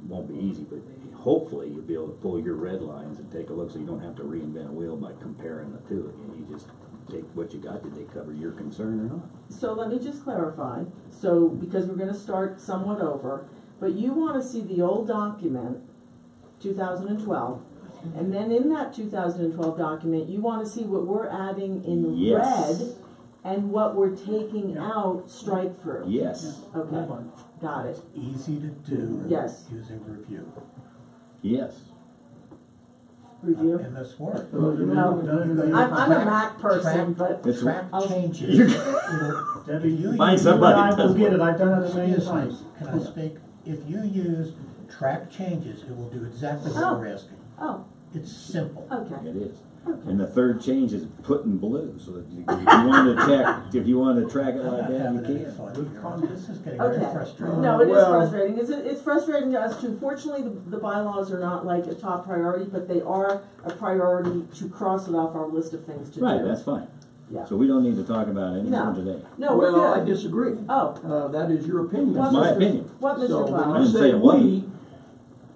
won't be easy, but hopefully you'll be able to pull your red lines and take a look so you don't have to reinvent a wheel by comparing the two again. You just take what you got. Did they cover your concern or not? So let me just clarify. So, because we're gonna start somewhat over, but you wanna see the old document, 2012, and then in that 2012 document, you wanna see what we're adding in Yes. red and what we're taking out strike through. Yes. Okay, got it. Easy to do. Yes. Using review. Yes. Review. And this work. I'm a Mac person, but It's Track I'll- changes. Debbie, you Find you somebody and I that does will get work. it, I've done it a million Excuse me, times. can I speak? If you use track changes, it will do exactly Oh. what we're asking. Oh, It's simple. okay. It is. And the third change is put in blue, so that if you want to track it I'm like not that, you having any can. fun. This is getting very Okay. frustrating. No, it is Well- frustrating. It's frustrating to us too. Fortunately, the bylaws are not like a top priority, but they are a priority to cross it off our list of things to do. Right, that's fine. Yeah. So we don't need to talk about it No. anymore today. No, we're Well, I good. disagree. Oh, That is your opinion. what, my Mr. opinion. What, Mr. So when I I Plow? didn't say say it wasn't. we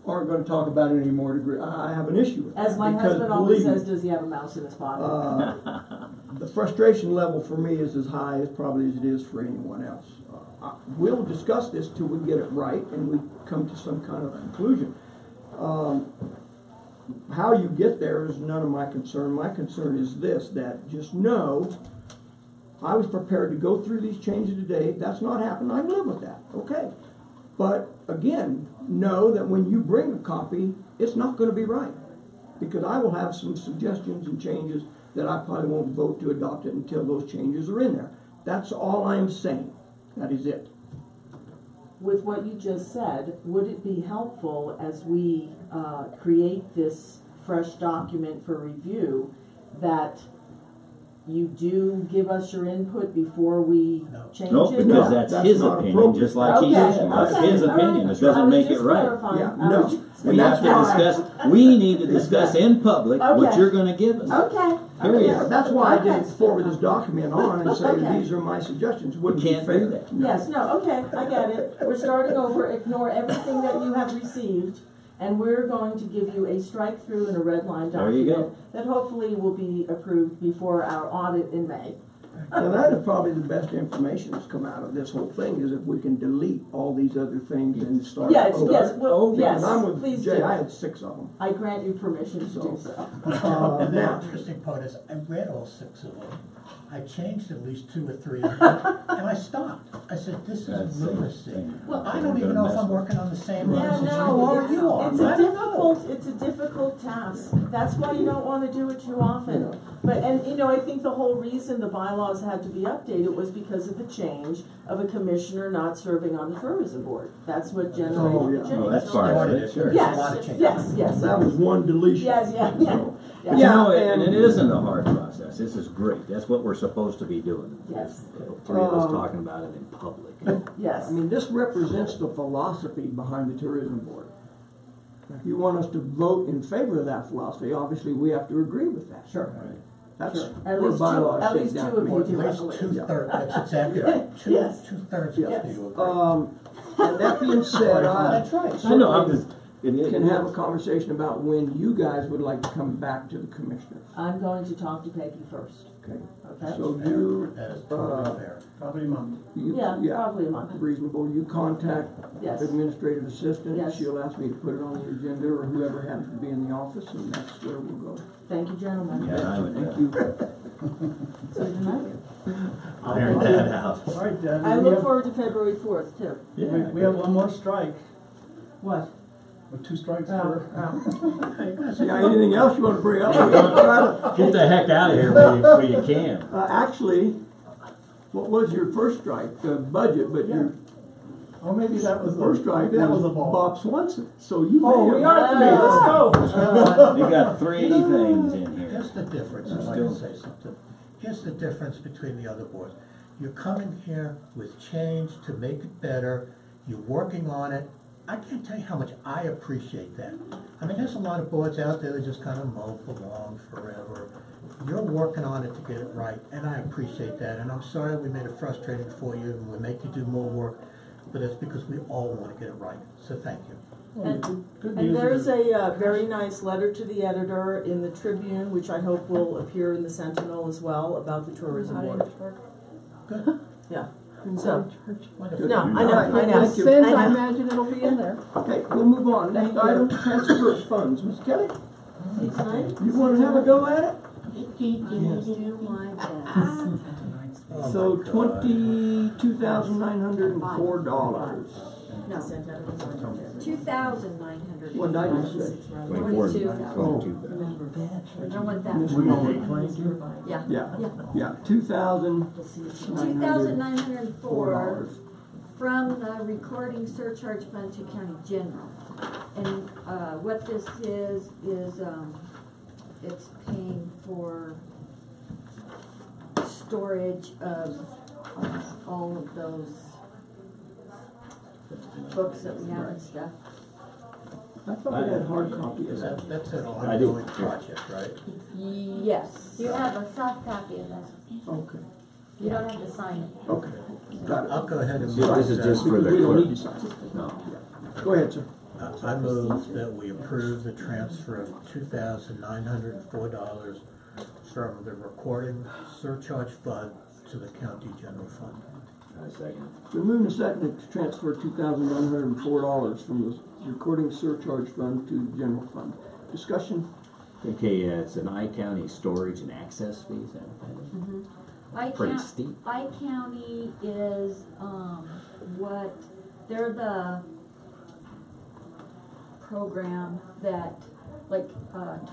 aren't gonna talk about it anymore, I have an issue with that. As my because husband always believe me, says, does he have a mouse in his pocket? The frustration level for me is as high as probably as it is for anyone else. We'll discuss this till we get it right and we come to some kind of conclusion. How you get there is none of my concern. My concern is this, that just know I was prepared to go through these changes today. That's not happened. I live with that. Okay. But again, know that when you bring a copy, it's not going to be right. Because I will have some suggestions and changes that I probably won't vote to adopt it until those changes are in there. That's all I am saying. That is it. With what you just said, would it be helpful as we create this fresh document for review that you do give us your input before we change No, it? because that's that's his not opinion, appropriate. just like he Okay, said. That's okay, his all right. opinion. It I was doesn't make it just right. clarifying. Yeah, I was no. just- We have to discuss, we need to discuss in public what Okay. you're gonna give us. Okay. Period. Okay. That's why I Okay. didn't forward this document on and say Okay. these are my suggestions. We Wouldn't be can't fair. do that. Yes, no, okay, I get it. We're starting over, ignore everything that you have received, and we're going to give you a strike through and a red line There you document go. that hopefully will be approved before our audit in May. Now that is probably the best information that's come out of this whole thing is if we can delete all these other things and start Yes, over. yes, well, yes, And I'm with please Jay, do. I had 6 of them. I grant you permission to do so. And the Now, interesting part is, I read all 6 of them. I changed at least 2 or 3 of them, and I stopped. I said, this That's is the lunacy. thing. Well, I don't even know if I'm working on the same Yeah, lines as you no, or you are. it's I a don't know. difficult task. That's why you don't wanna do it too often. But, and, you know, I think the whole reason the bylaws had to be updated was because of the change of a commissioner not serving on the tourism board. That's what Oh, generated yeah. the change. Well, that's part of it, sure. There's a lot of Yes, change. yes. that was one deletion. Yes, yeah, yeah. So, But Yeah. you know, and- and it isn't a hard process. This is great. That's what we're supposed to be doing. Yes. 3 of us talking about it in public. Yes. I mean, this represents the philosophy behind the tourism board. If you want us to vote in favor of that philosophy, obviously we have to agree with that. Sure. That's At where least bylaws at shake least down. two of to you me. do, I At least believe. two-thirds, that's exactly right. Yes. Two-thirds Yes. of you agree. And that being said, That's right. I know, I'm just, can have a conversation about when you guys would like to come back to the commissioners. I'm going to talk to Peggy first, Okay. okay? So you, That is totally fair. Probably a month. Yeah, probably a month. reasonable. You contact Yes. administrative assistant. Yes. She'll ask me to put it on the agenda, or whoever happens to be in the office, and that's where we'll go. Thank you, gentlemen. yeah, I would, Thank you. See you tonight. Iron that out. All right, Debbie. I we look have- forward to February 4th, too. We have one more strike, What? with 2 strikes Oh, for. oh. Yeah, anything else you want to bring up? get the heck out of here where you can. Actually, what was your first strike? The budget, but your Oh, maybe that was first strike maybe that was a was ball. Bob Swanson. So you Oh, may we have- are three. Let's go. You got 3 things in here. Here's the difference, I'd like to say something. Here's the difference between the other boards. You're coming here with change to make it better, you're working on it. I can't tell you how much I appreciate that. I mean, there's a lot of boards out there that just kind of mope along forever. You're working on it to get it right, and I appreciate that. And I'm sorry we made it frustrating for you, and we make you do more work, but it's because we all want to get it right. So thank you. And, Good and news there's is- a very nice letter to the editor in the Tribune, which I hope will appear in the Sentinel as well, about the tourism board. Good. Yeah, so, Wonderful. no, I know, All right, I know. thank you. Since I I know. imagine it'll be in there. Okay, we'll move on. Next item, transfer of funds. Ms. Kelly, See you tonight? you want to have a go at it? Do my best. So $22,904. No, $2,900. What did I just say? 22. Oh. I want that. Yeah. Yeah, $2,904. $2,904 from the recording surcharge fund to county general. And, what this is, it's paying for storage of, all of those books that we have and stuff. I thought we had hard copy of that. That's an I do. ongoing project, right? Yes. You have a soft copy of this. Okay, You don't have to sign it. okay, got it. I'll go ahead and See, this is just for the We don't clerk. need to sign it. No. Go ahead, sir. I move that we approve the transfer of $2,904 from the recording surcharge fund to the county general fund. Second. Been moved and seconded to transfer $2,904 from the recording surcharge fund to the general fund. Discussion? Okay, it's an I-County storage and access fee, is that pretty steep? I-County is, they're the program that, like,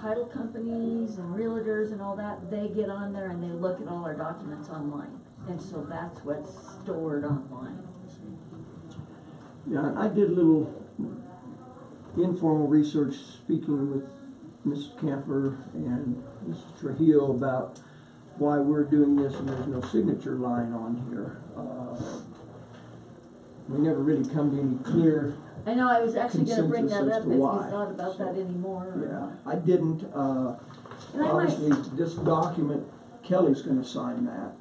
title companies and realtors and all that, they get on there and they look at all our documents online. And so that's what's stored online. Yeah, I did a little informal research speaking with Mrs. Camper and Mrs. Trujillo about why we're doing this, and there's no signature line on here. We never really come to any clear, I know, I was actually gonna bring that Consensus as up to if you why. thought about that anymore. yeah, I didn't, And I might, obviously, this document, Kelly's gonna sign that,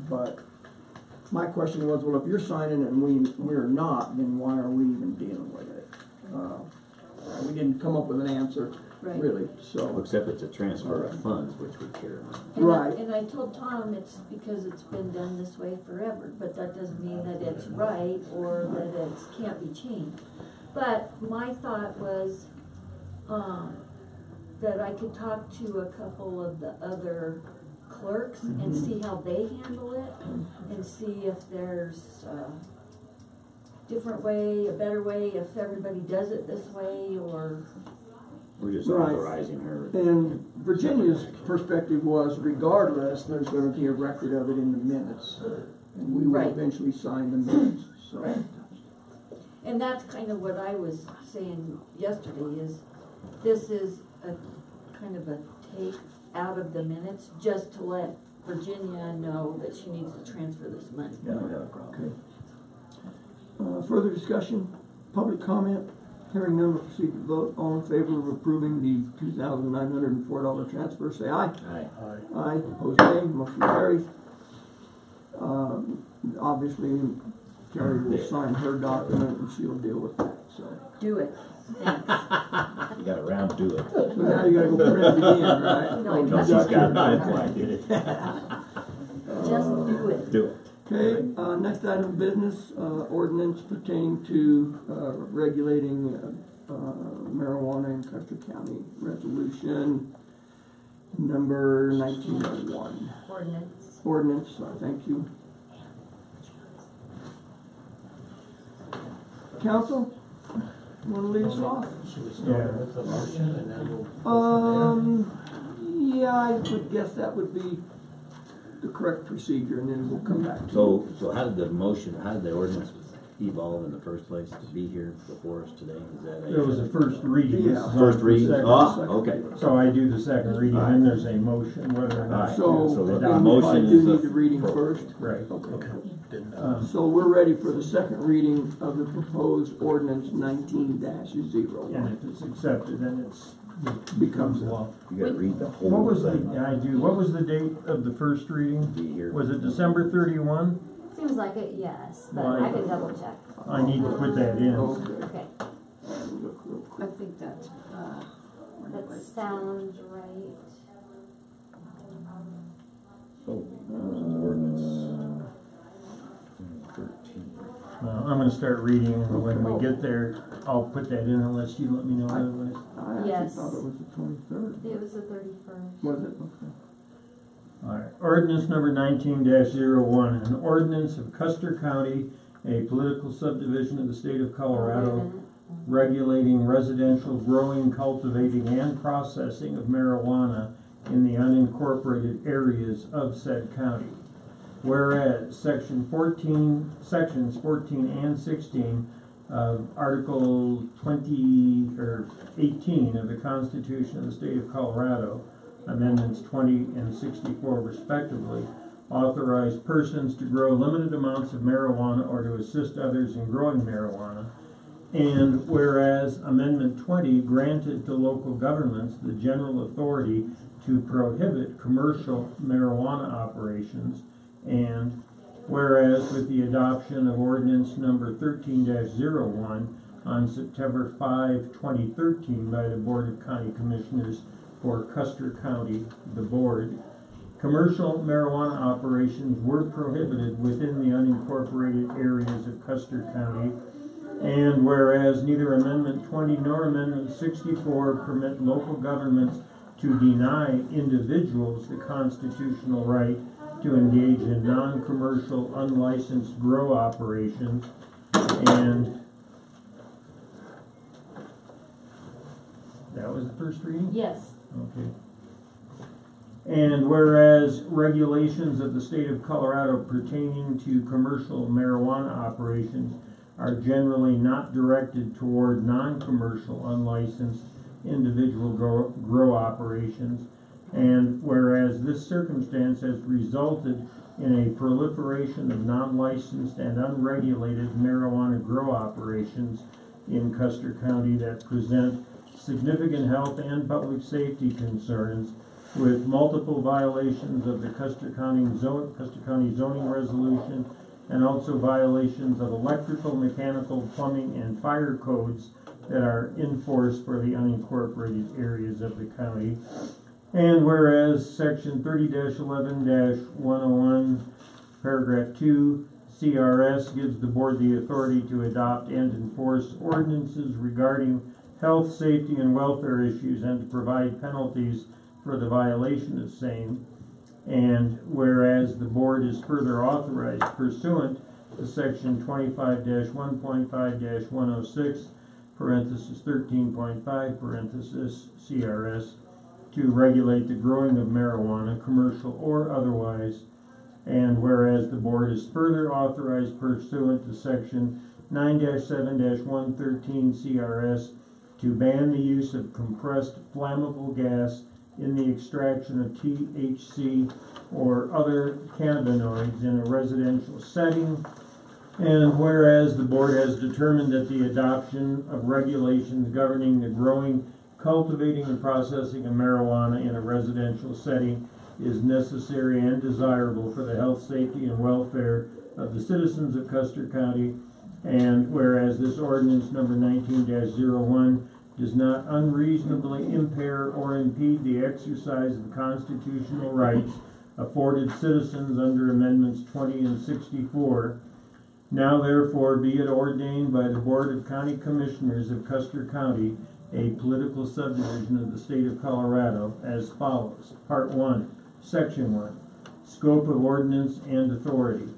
but my question was, well, if you're signing it and we're not, then why are we even dealing with it? We didn't come up with an answer, right. really, so. Except it's a transfer of funds, which we care about. Right. And I told Tom it's because it's been done this way forever, but that doesn't mean that it's right or that it can't be changed. But my thought was, that I could talk to a couple of the other clerks and see how they handle it and see if there's a different way, a better way, if everybody does it this way or. We're just Right. authorizing her. And Virginia's perspective was, regardless, there's gonna be a record of it in the minutes. And we will Right. eventually sign the minutes, so. Right. And that's kind of what I was saying yesterday, is this is a kind of a take out of the minutes, just to let Virginia know that she needs to transfer this money. Yeah, I don't have a problem. Okay. Further discussion, public comment? Hearing none, we'll proceed to vote. All in favor of approving the $2,904 transfer, say aye. Aye. Aye, opposed nay, motion carries. Obviously, Terry will sign her document and she'll deal with that, so. Do it. Thanks. You got a round to it. So now you gotta go print it again, right? No, Oh, No, you she's got it, your that's copy. why I did it. Just do it. Do it. Okay, next item of business, ordinance pertaining to, regulating, marijuana in Custer County, resolution number 1901. Ordinance. Ordinance, thank you. Council, wanna lead us off? Should we start with the motion and then we'll go from Yeah, I would guess that would be the correct procedure, and then we'll come back to it. So how did the ordinance evolve in the first place to be here before us today? Is that It was the first reading. Yeah. This is on first for reading? second. Oh, okay. So I do the second reading, and there's a motion whether or not. So, So the then we motion probably is do the- need the reading first. Right. Okay. Okay, didn't know. So we're ready for the second reading of the proposed ordinance 19-0. And if it's accepted, then it Becomes law. You gotta read the whole What was the, thing. what was the date of the first reading? Be here. Was it December 31? Seems like it, yes, but Why? I can double check. I need to put that in. Okay. Okay, Look real I quick. think that's, that sounds right. So, ordinance 13. I'm gonna start reading, and when we get there, I'll put that in unless you let me know otherwise. I actually Yes. thought it was the 23rd. It was the 31st. Was it? Okay. Alright, ordinance number 19-01, an ordinance of Custer County, a political subdivision of the state of Wait a Colorado, minute. regulating residential growing, cultivating, and processing of marijuana in the unincorporated areas of said county. Whereas sections 14 and 16 of Article 18 of the Constitution of the state of Colorado, Amendments 20 and 64 respectively, authorize persons to grow limited amounts of marijuana or to assist others in growing marijuana. And whereas Amendment 20 granted to local governments the general authority to prohibit commercial marijuana operations, and whereas with the adoption of ordinance number 13-01 on September 5, 2013 by the Board of County Commissioners for Custer County, the board, commercial marijuana operations were prohibited within the unincorporated areas of Custer County. And whereas neither Amendment 20 nor Amendment 64 permit local governments to deny individuals the constitutional right to engage in non-commercial unlicensed grow operations, and that was the first reading? Yes. Okay. And whereas regulations of the state of Colorado pertaining to commercial marijuana operations are generally not directed toward non-commercial unlicensed individual grow operations, and whereas this circumstance has resulted in a proliferation of non-licensed and unregulated marijuana grow operations in Custer County that present significant health and public safety concerns, with multiple violations of the Custer County zoning resolution, and also violations of electrical, mechanical, plumbing, and fire codes that are in force for the unincorporated areas of the county. And whereas section 30-11-101, paragraph 2, CRS gives the board the authority to adopt and enforce ordinances regarding health, safety, and welfare issues, and to provide penalties for the violation of same. And whereas the board is further authorized pursuant to section 25-1.5-106, parenthesis 13.5, parenthesis CRS, to regulate the growing of marijuana, commercial or otherwise. And whereas the board is further authorized pursuant to section 9-7-113 CRS to ban the use of compressed flammable gas in the extraction of THC or other cannabinoids in a residential setting. And whereas the board has determined that the adoption of regulations governing the growing, cultivating, and processing of marijuana in a residential setting is necessary and desirable for the health, safety, and welfare of the citizens of Custer County. And whereas this ordinance number 19-01 does not unreasonably impair or impede the exercise of constitutional rights afforded citizens under Amendments 20 and 64, now therefore be it ordained by the Board of County Commissioners of Custer County, a political subdivision of the state of Colorado, as follows. Part 1, Section 1, Scope of Ordinance and Authority.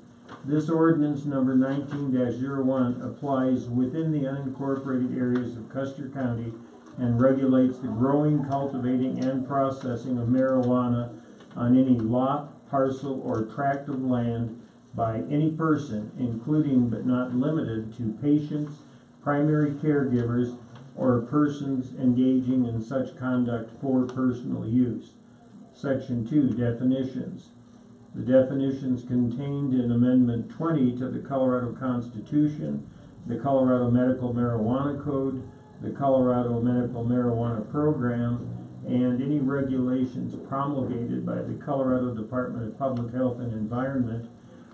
This ordinance number 19-01 applies within the unincorporated areas of Custer County and regulates the growing, cultivating, and processing of marijuana on any lot, parcel, or tract of land by any person, including but not limited to patients, primary caregivers, or persons engaging in such conduct for personal use. Section 2, Definitions. The definitions contained in Amendment 20 to the Colorado Constitution, the Colorado Medical Marijuana Code, the Colorado Medical Marijuana Program, and any regulations promulgated by the Colorado Department of Public Health and Environment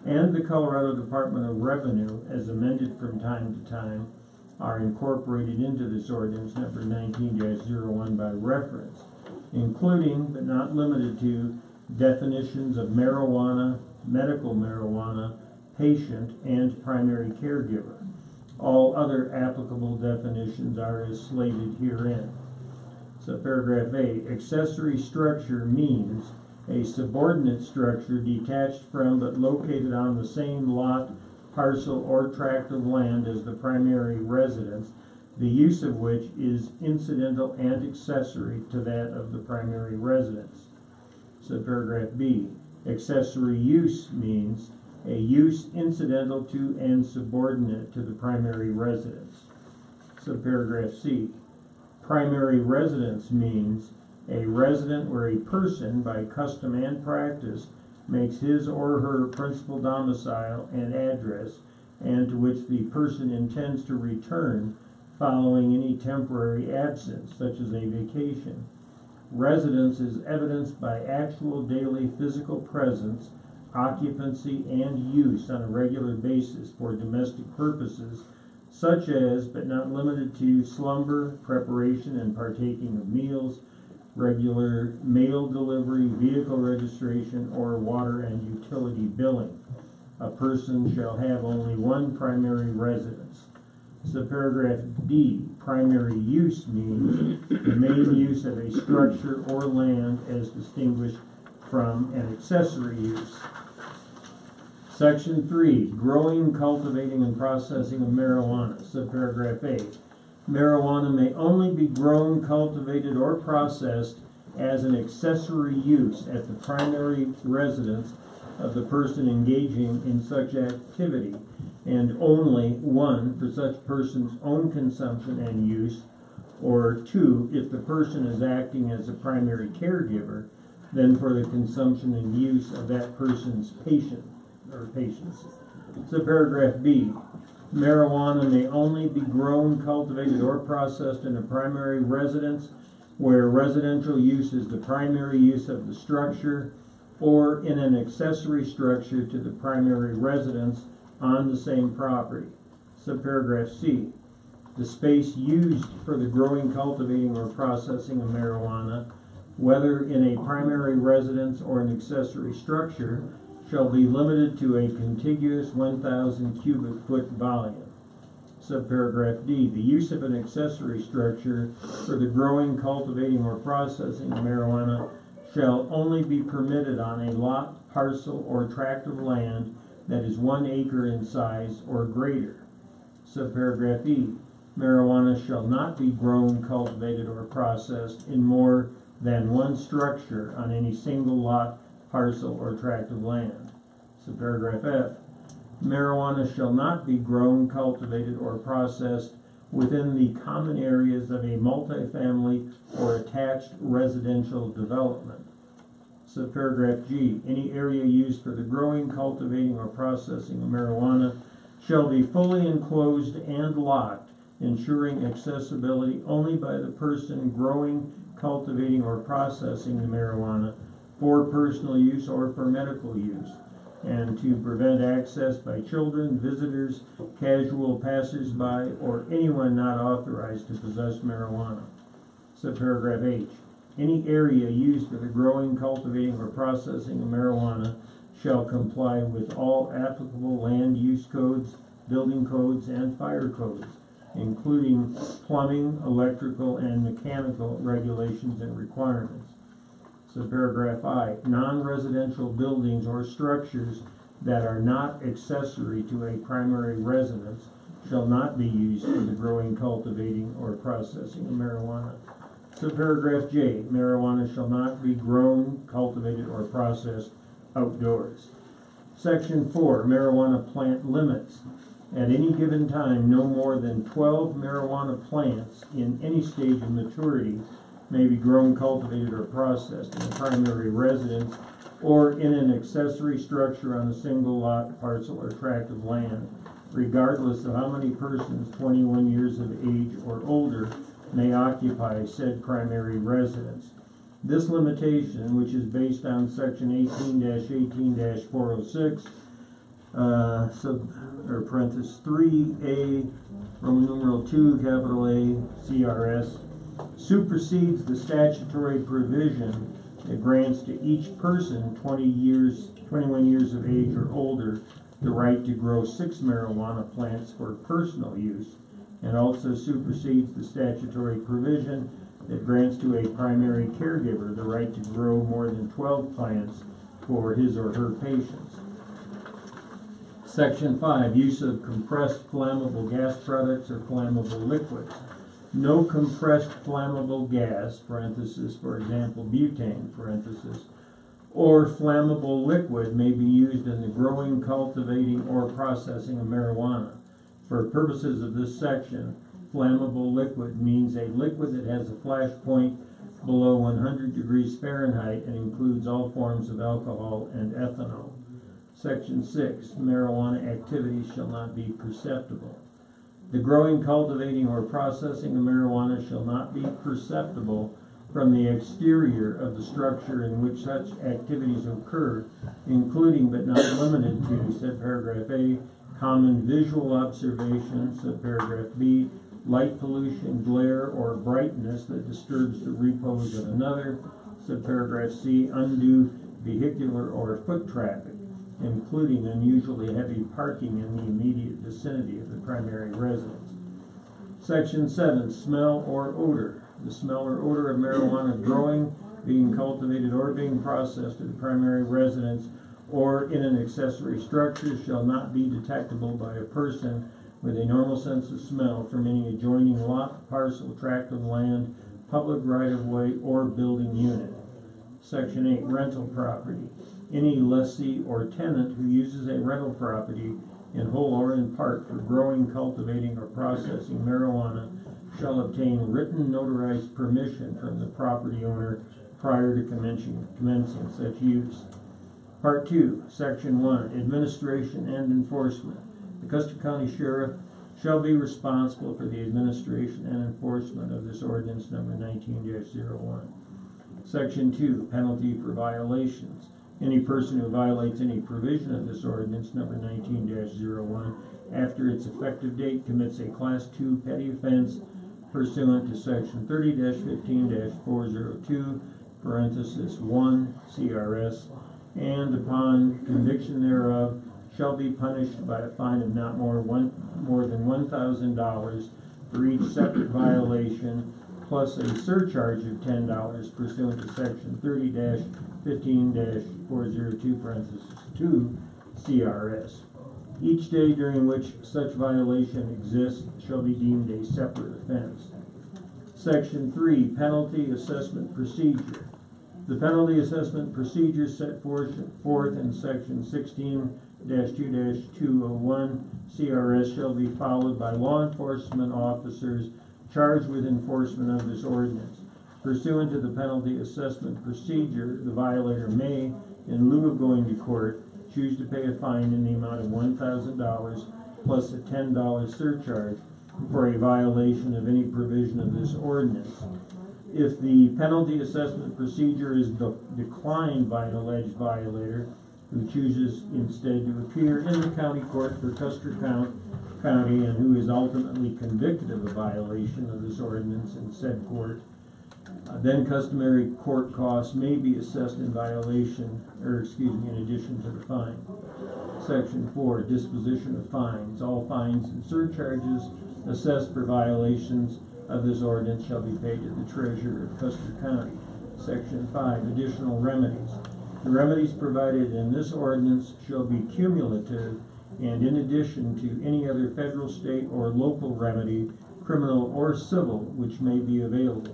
and the Colorado Department of Revenue, as amended from time to time, are incorporated into this ordinance number 19-01 by reference, including but not limited to definitions of marijuana, medical marijuana, patient, and primary caregiver. All other applicable definitions are as slated herein. So paragraph A, accessory structure means a subordinate structure detached from but located on the same lot, parcel, or tract of land as the primary residence, the use of which is incidental and accessory to that of the primary residence. Subparagraph B, accessory use means a use incidental to and subordinate to the primary residence. Subparagraph C, primary residence means a resident where a person, by custom and practice, makes his or her principal domicile and address, and to which the person intends to return following any temporary absence, such as a vacation. Residence is evidenced by actual daily physical presence, occupancy, and use on a regular basis for domestic purposes, such as, but not limited to, slumber, preparation and partaking of meals, regular mail delivery, vehicle registration, or water and utility billing. A person shall have only one primary residence. Subparagraph D, primary use means the main use of a structure or land as distinguished from an accessory use. Section 3, growing, cultivating, and processing of marijuana. Subparagraph A, marijuana may only be grown, cultivated, or processed as an accessory use at the primary residence of the person engaging in such activity, and only 1, for such person's own consumption and use, or 2, if the person is acting as a primary caregiver, then for the consumption and use of that person's patient or patients. So paragraph B, marijuana may only be grown, cultivated, or processed in a primary residence where residential use is the primary use of the structure, or in an accessory structure to the primary residence on the same property. Subparagraph C, the space used for the growing, cultivating, or processing of marijuana, whether in a primary residence or an accessory structure, shall be limited to a contiguous 1,000 cubic foot volume. Subparagraph D, the use of an accessory structure for the growing, cultivating, or processing of marijuana shall only be permitted on a lot, parcel, or tract of land that is 1 acre in size or greater. Subparagraph E, marijuana shall not be grown, cultivated, or processed in more than one structure on any single lot, parcel, or tract of land. Subparagraph F, marijuana shall not be grown, cultivated, or processed within the common areas of a multifamily or attached residential development. Subparagraph G, any area used for the growing, cultivating, or processing of marijuana shall be fully enclosed and locked, ensuring accessibility only by the person growing, cultivating, or processing the marijuana for personal use or for medical use, and to prevent access by children, visitors, casual passers-by, or anyone not authorized to possess marijuana. Subparagraph H. Any area used for the growing, cultivating, or processing of marijuana shall comply with all applicable land use codes, building codes, and fire codes, including plumbing, electrical, and mechanical regulations and requirements. Subparagraph I. Non-residential buildings or structures that are not accessory to a primary residence shall not be used for the growing, cultivating, or processing of marijuana. Subparagraph J. Marijuana shall not be grown, cultivated, or processed outdoors. Section 4. Marijuana plant limits. At any given time, no more than 12 marijuana plants in any stage of maturity may be grown, cultivated, or processed in a primary residence or in an accessory structure on a single lot, parcel, or tract of land, regardless of how many persons 21 years of age or older may occupy said primary residence. This limitation, which is based on section 18-18-406, parenthesis 3A, Roman numeral 2, capital A, CRS, supersedes the statutory provision that grants to each person 21 years of age or older the right to grow 6 marijuana plants for personal use, and also supersedes the statutory provision that grants to a primary caregiver the right to grow more than 12 plants for his or her patients. Section 5. Use of compressed flammable gas products or flammable liquids. No compressed flammable gas, parenthesis, for example, butane, parenthesis, or flammable liquid may be used in the growing, cultivating, or processing of marijuana. For purposes of this section, flammable liquid means a liquid that has a flash point below 100 degrees Fahrenheit and includes all forms of alcohol and ethanol. Section 6. Marijuana activities shall not be perceptible. The growing, cultivating, or processing of marijuana shall not be perceptible from the exterior of the structure in which such activities occur, including but not limited to, subparagraph A, common visual observation, subparagraph B, light pollution, glare, or brightness that disturbs the repose of another, subparagraph C, undue vehicular or foot traffic, including unusually heavy parking in the immediate vicinity of the primary residence. Section 7. Smell or odor. The smell or odor of marijuana growing, being cultivated, or being processed at the primary residence or in an accessory structure shall not be detectable by a person with a normal sense of smell from any adjoining lot, parcel, tract of land, public right-of-way, or building unit. Section 8. Rental property. Any lessee or tenant who uses a rental property in whole or in part for growing, cultivating, or processing marijuana shall obtain written notarized permission from the property owner prior to commencing such use. Part 2, Section 1, Administration and Enforcement. The Custer County Sheriff shall be responsible for the administration and enforcement of this ordinance number 19-01. Section 2, Penalty for violations. Any person who violates any provision of this ordinance number 19-01 after its effective date commits a Class 2 petty offense pursuant to Section 30-15-402, parenthesis 1 CRS, and upon conviction thereof shall be punished by a fine of not more than $1,000 for each separate violation, plus a surcharge of $10 pursuant to Section 30-15-402, parenthesis 2 CRS. Each day during which such violation exists shall be deemed a separate offense. Section 3, Penalty Assessment Procedure. The penalty assessment procedure set forth in Section 16-2-201 CRS shall be followed by law enforcement officers charged with enforcement of this ordinance. Pursuant to the penalty assessment procedure, the violator may, in lieu of going to court, choose to pay a fine in the amount of $1,000 plus a $10 surcharge for a violation of any provision of this ordinance. If the penalty assessment procedure is declined by an alleged violator who chooses instead to appear in the county court for Custer County and who is ultimately convicted of a violation of this ordinance in said court, then customary court costs may be assessed in in addition to the fine. Section 4, disposition of fines. All fines and surcharges assessed for violations of this ordinance shall be paid to the treasurer of Custer County. Section 5, additional remedies. The remedies provided in this ordinance shall be cumulative and in addition to any other federal, state, or local remedy, criminal or civil, which may be available.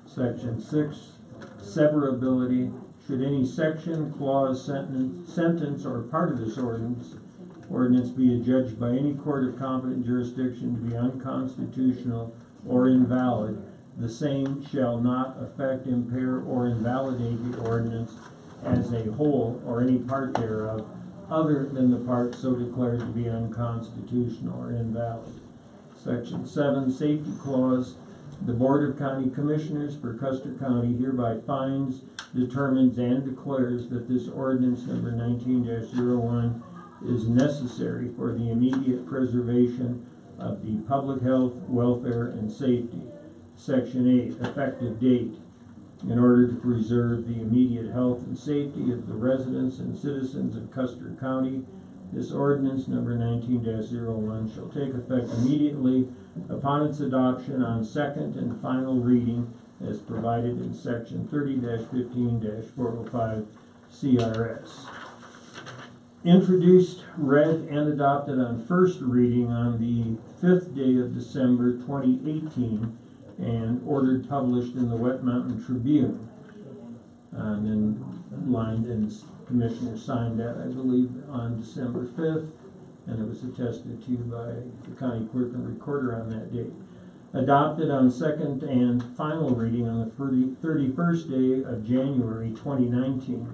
Section 6, severability. Should any section, clause, sentence, or part of this ordinance be adjudged by any court of competent jurisdiction to be unconstitutional or invalid, the same shall not affect, impair, or invalidate the ordinance as a whole or any part thereof, other than the part so declared to be unconstitutional or invalid. Section 7, safety clause. The Board of County Commissioners for Custer County hereby finds, determines, and declares that this ordinance number 19-01 is necessary for the immediate preservation of the public health, welfare, and safety. Section 8, effective date. In order to preserve the immediate health and safety of the residents and citizens of Custer County, this ordinance number 19-01 shall take effect immediately upon its adoption on second and final reading as provided in section 30-15-405 CRS. Introduced, read, and adopted on first reading on the 5th day of December 2018 and ordered published in the Wet Mountain Tribune. And then lined and Commissioner signed that, I believe, on December 5th, and it was attested to by the county clerk and recorder on that date. Adopted on second and final reading on the 31st day of January 2019,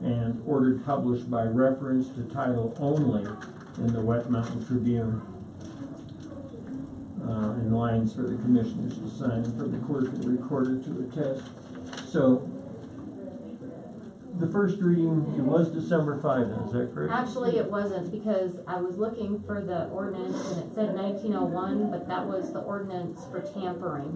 and ordered published by reference to title only in the Wet Mountain Tribune. In lines for the commissioners to sign and for the clerk and recorder to attest. So, the first reading, it was December 5, is that correct? Actually, it wasn't, because I was looking for the ordinance and it said 1901, but that was the ordinance for tampering.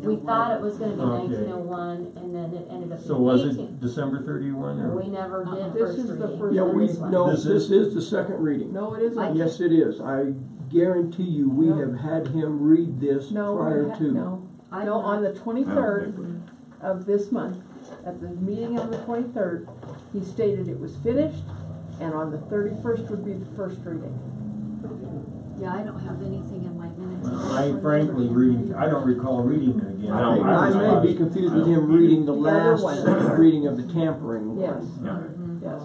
We thought it was going to be 1901, and then it ended up being So was it December 31? Or? We never did This first is the reading. first Yeah, reading. this is the second reading. No, it isn't. Yes, it is. I guarantee you, we have had him read this prior to. No, on the 23rd of this month, at the meeting on the 23rd, he stated it was finished, and on the 31st would be the first reading. Yeah, I don't have anything in my minutes. Well, I frankly I don't recall reading it again. I may be confused with him reading the last one. second reading of the tampering one. Yes, Yeah. yes.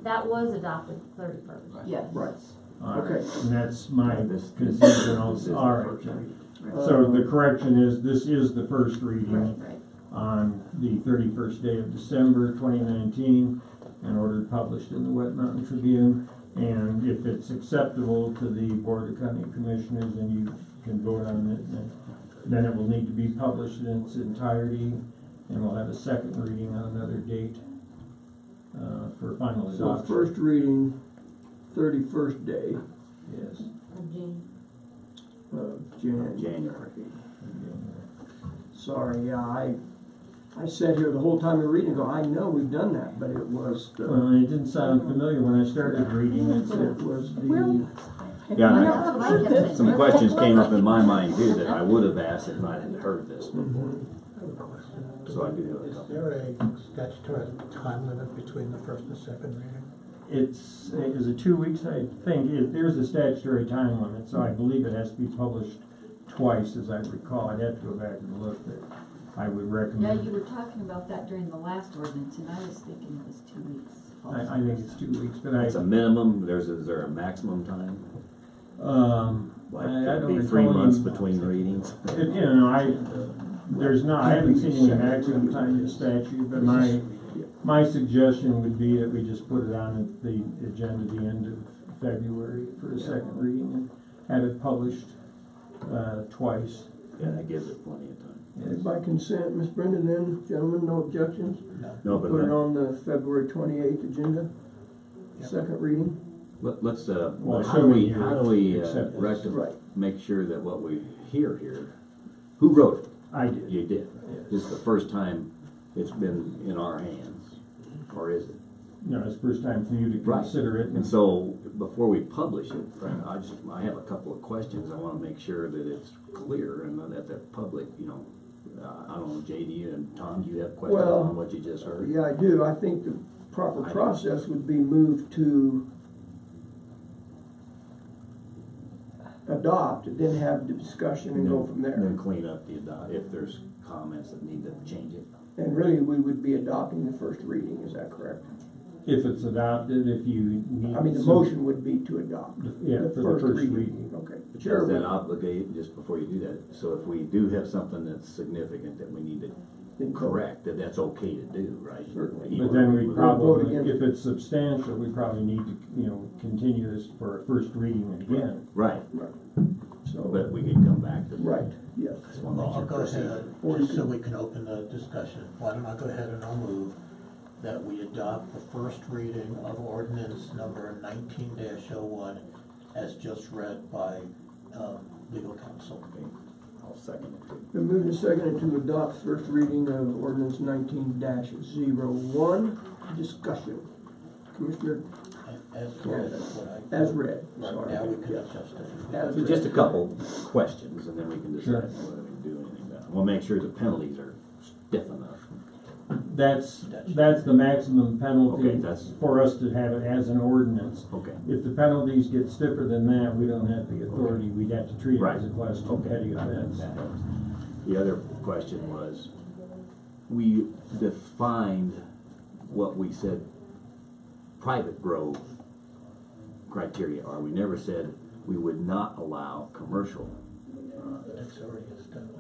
That was adopted 31st. Yes. Right. Okay. And that's my confusion also. All right. So the correction is, this is the first reading on the 31st day of December 2019 and ordered published in the Wet Mountain Tribune. And if it's acceptable to the Board of County Commissioners, then you can vote on it. And then it will need to be published in its entirety, and we'll have a second reading on another date for final adoption. So first reading, 31st day. Yes. Of June. January. Sorry, yeah, I sat here the whole time you're reading and go, I know we've done that, but it was the. Well, it didn't sound familiar when I started reading it. It was the. Yeah, some questions came up in my mind too that I would have asked if I had heard this before. So I do have a Is couple. there a statutory time limit between the first and second reading? Is it 2 weeks? I think there's a statutory time limit, so I believe it has to be published twice, as I recall. I'd have to go back and look, but I would recommend. Yeah, you were talking about that during the last ordinance, and I was thinking it was 2 weeks. I think it's 2 weeks, but It's a minimum. Is there a maximum time? Like I could don't be recall 3 months any- between readings. I haven't seen any maximum time in the statute, but my suggestion would be that we just put it on the agenda at the end of February for a second reading and have it published twice. Yeah, that gives it plenty of time. And by consent, Ms. Brenda, then, gentlemen, no objections? No, but Put it then, on the February 28th agenda, Yep. second reading. let's, Well, how do we, accept this. Right. make sure that what we hear here, who wrote it? I did. You did. This is the first time it's been in our hands, or is it? No, it's the first time for you to Right. consider it. And so, before we publish it, Frank, I have a couple of questions. I wanna make sure that it's clear and that the public, I don't know, JD and Tom, do you have questions Well, on what you just heard? Yeah, I do. I think the proper I do. process would be moved to adopt, and then have the discussion and go from Then there. clean up if there's comments that need to change it. And really, we would be adopting the first reading, is that correct? If it's adopted, if you need. I mean, the some- motion would be to adopt. Yeah, for the first reading. Okay. But Chair does that would- obligate, just before you do that, so if we do have something that's significant that we need to then correct, that's okay to do, right? Certainly. But then we vote probably, again. if it's substantial, we probably need to, continue this for a first reading again. Right, So, but we can come back to. right, yes. Just wanna Well, make I'll sure go ahead, Or just you so can- we can open the discussion. Why don't I go ahead and I'll move that we adopt the first reading of ordinance number 19-01 as just read by legal counsel. Okay, I'll second it too. Been moved and seconded to adopt first reading of ordinance 19-01. Discussion. Commissioner, As read, that's what I. as read. Right, Sorry. now we can Yeah. adjust it. As So read. just a couple questions, and then we can Sure. decide whether we do anything about it. We'll make sure the penalties are stiff enough. That's the maximum penalty Okay, that's- for us to have it as an ordinance. Okay. If the penalties get stiffer than that, we don't have the authority, we'd have to treat it as a class 2 petty offense. That helps. The other question was, we defined what we said private grow criteria are. We never said we would not allow commercial. That's already established.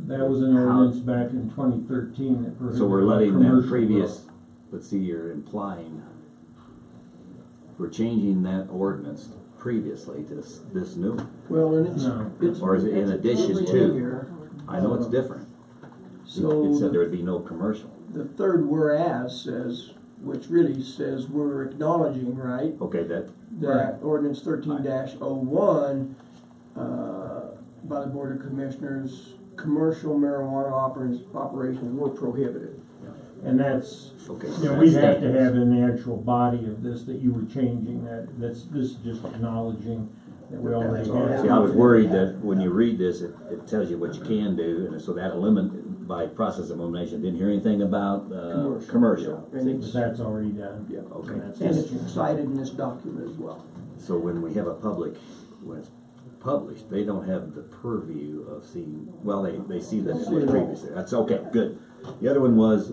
That was an ordinance back in 2013 that prohibited So we're letting that commercial previous, let's see, you're implying, we're changing that ordinance previously to this new one. Well, and it's, No. it's. Or is it in it's addition clearly in to? here. I know it's different. So It said there would be no commercial. the third whereas says, which really says we're acknowledging, right, Okay, that, that ordinance 13-01, by the Board of Commissioners, commercial marijuana operations were prohibited. And that's, okay. we'd have to have in the actual body of this that you were changing that, this is just acknowledging that we already have. See, I was worried that when you read this, it tells you what you can do, and so that by process of elimination, didn't hear anything about, commercial. Yeah, and See? it's- That's already done. Yeah, Okay. And that's and just it's cited in this document as well. So when we have a public, when it's published, they don't have the purview of seeing, well, they see that it was previously, that's okay, good. The other one was,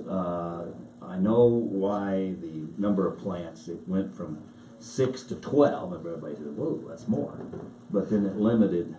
I know why the number of plants, it went from 6 to 12, and everybody said, whoa, that's more. But then it limited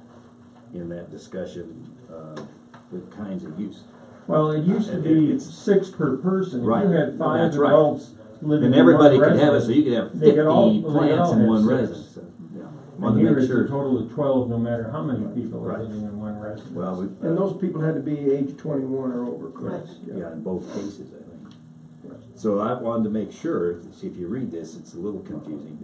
in that discussion, the kinds of use. Well, it used to And be it's- 6 per person. If Right. you had 5 That's right. adults living And in everybody one could have it, so residence, you could have they could 50 all- they could plants all in have one 6. residence. So, yeah. And Wanted to here make it's a sure. total of 12, no matter how many people are Right. living in one residence. Well, And those people had to be age 21 or over, correct? yeah, in both cases, I think. So I wanted to make sure, see if you read this, it's a little confusing.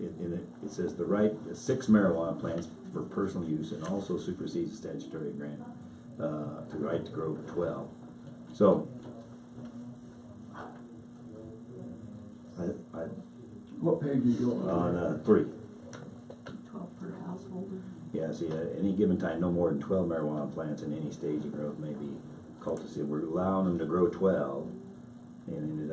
It says the right, 6 marijuana plants for personal use and also supersedes the statutory grant, to the right to grow 12. So, I, What page are you on 3. 12 per household. Yeah, see, at any given time, no more than 12 marijuana plants in any stage of growth may be cultivated. We're allowing them to grow 12, and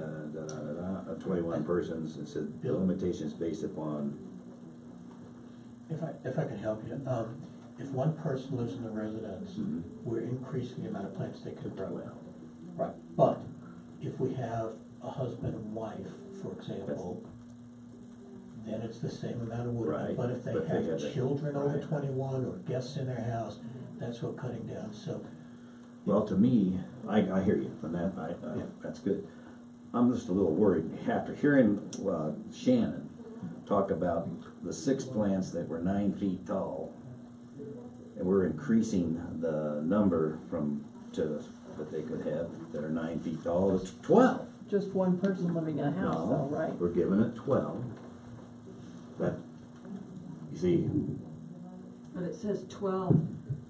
21 persons. It says the limitation is based upon. If I can help you, if one person lives in the residence, we're increasing the amount of plants they can grow. Right, but if we have a husband and wife, for example, then it's the same amount of wood. Right, But if they but they have have a- children over right. 21 or guests in their house, that's what cutting down, so. Well, to me, I hear you, and that's good. I'm just a little worried after hearing Shannon. talk about the 6 plants that were 9 feet tall. And we're increasing the number that they could have that are 9 feet tall to 12. Just one person living in a house No, though, right? we're giving it 12. But, you see, But it says 12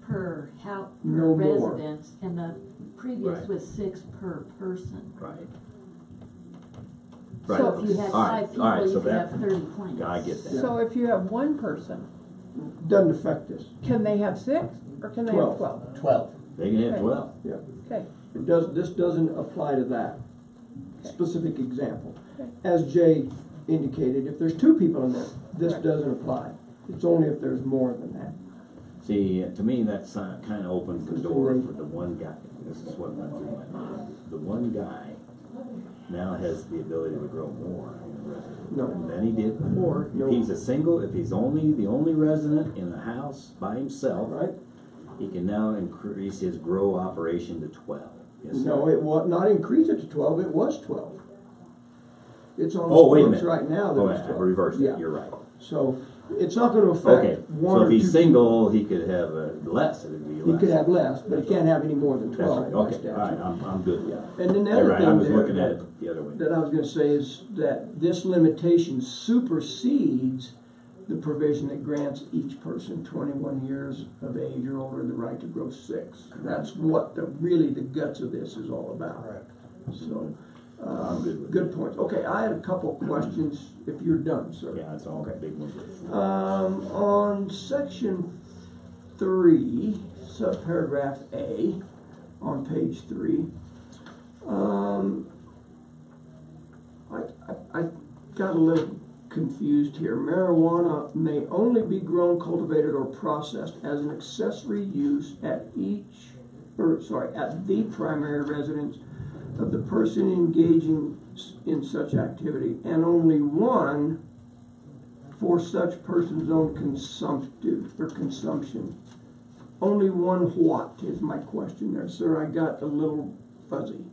per house, per No more. residence, and the previous Right. was 6 per person. right. So Right. if you had All right, 5 people, all right, so you could that- have 30 plants. I get that. So if you have one person, Doesn't affect this. can they have 6 or can they have 12? 12. They can have Okay. 12. Yeah. Okay, This doesn't apply to that specific example. Okay. As Jay indicated, if there's 2 people in there, this Right. doesn't apply. It's only if there's more than that. See, to me, that's kind of opens the door for the one guy. This is what went through my mind. The one guy now has the ability to grow more No. than he did before. No. If he's if he's only the only resident in the house by himself, Right? he can now increase his grow operation to 12. Yes, sir. No, it was not increase it to 12, it was 12. It's on Oh, wait a the books minute. right now that Oh, it's I 12. reversed Yeah. it. You're right. So it's not gonna Okay, affect one so or if he's 2 single, he could have less. It would be He less. could have less, but he can't have any more than That's 12 right. by Okay, statute. all right, I'm good. Yeah. And then the You're other right. I thing was there looking at it the other way. that I was gonna say is that this limitation supersedes the provision that grants each person 21 years of age or older the right to grow 6. That's what really the guts of this is all about. Correct. So, I'm good with good points. Okay, I had a couple questions if you're done, sir. Yeah, it's all big one. On section 3, subparagraph A, on page 3, I got a little confused here. Marijuana may only be grown, cultivated, or processed as an accessory use at the primary residence of the person engaging in such activity, and only one for such person's own consumption. Only one what is my question there, sir? I got a little fuzzy.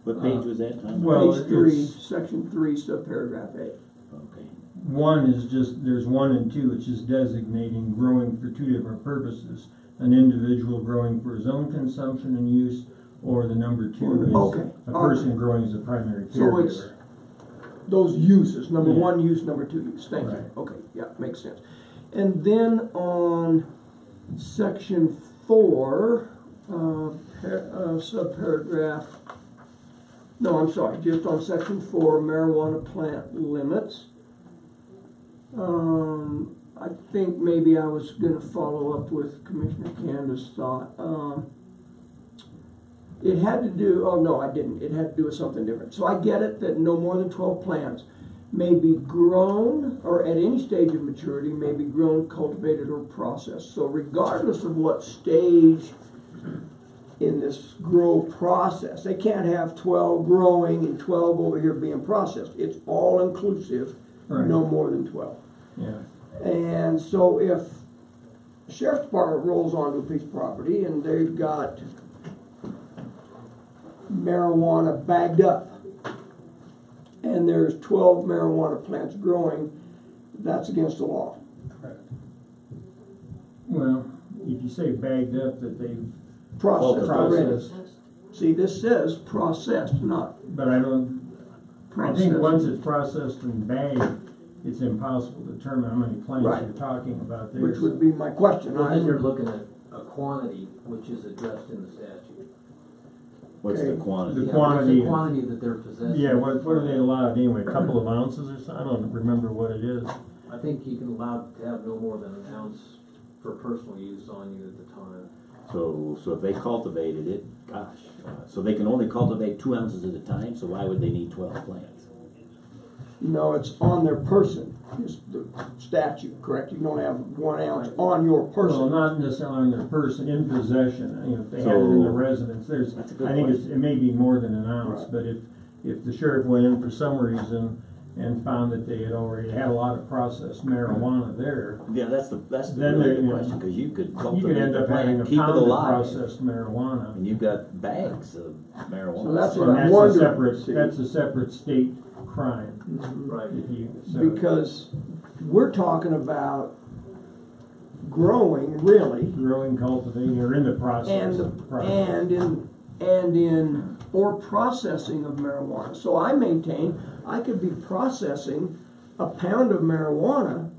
What page was that, Tom? Well, Page 3, it's- section 3, subparagraph A. Okay. 1 is just, there's 1 and 2, it's just designating growing for 2 different purposes. An individual growing for his own consumption and use, or the number 2 is Okay. a person growing as a primary So it's caregiver. those uses, number Yeah. 1 use, number 2 use, thank you. Right. Okay, yeah, makes sense. And then on section 4, subparagraph, no, I'm sorry, just on section 4, marijuana plant limits. I think maybe I was gonna follow up with Commissioner Candace's thought. It had to do, oh no, I didn't, it had to do with something different. So I get it that no more than 12 plants may be grown, or at any stage of maturity, may be grown, cultivated, or processed. So regardless of what stage in this grow process, they can't have 12 growing and 12 over here being processed. It's all inclusive, Right. no more than 12. Yeah. And so if the sheriff's department rolls onto a piece of property and they've got marijuana bagged up, and there's 12 marijuana plants growing, that's against the law. Well, if you say bagged up, that they've Processed already. processed, See, this says processed, not but I think processed. once it's processed and bagged, it's impossible to determine how many plants Right. you're talking about there. Which would be my question. Well, then you're looking at a quantity which is addressed in the statute. What's Okay. the quantity? The Yeah, quantity- what's the quantity that they're possessing. Yeah, what are they allowed anyway, a couple of ounces or something? I don't remember what it is. I think you can allow to have no more than an ounce for personal use on you at the time. So if they cultivated it, gosh, so they can only cultivate 2 ounces at a time, so why would they need 12 plants? No, it's on their person, is the statute, correct? You can only have 1 ounce on your Well, person. not necessarily on their person, in possession, if they have it in their residence, That's a good I think question. it may be more than an ounce, Right. but if the sheriff went in for some reason and found that they had already had a lot of processed marijuana there, Yeah, that's the Then really they- good question, because you could you cultivate could end the up having plant, a keep it pound of alive, processed marijuana. and you've got bags of marijuana. So that's what And I'm that's a wondering. separate, See. that's a separate state crime. Right. If you, so Because we're talking about growing, really, growing, cultivating, or in the process. or processing of marijuana. So I maintain I could be processing a pound of marijuana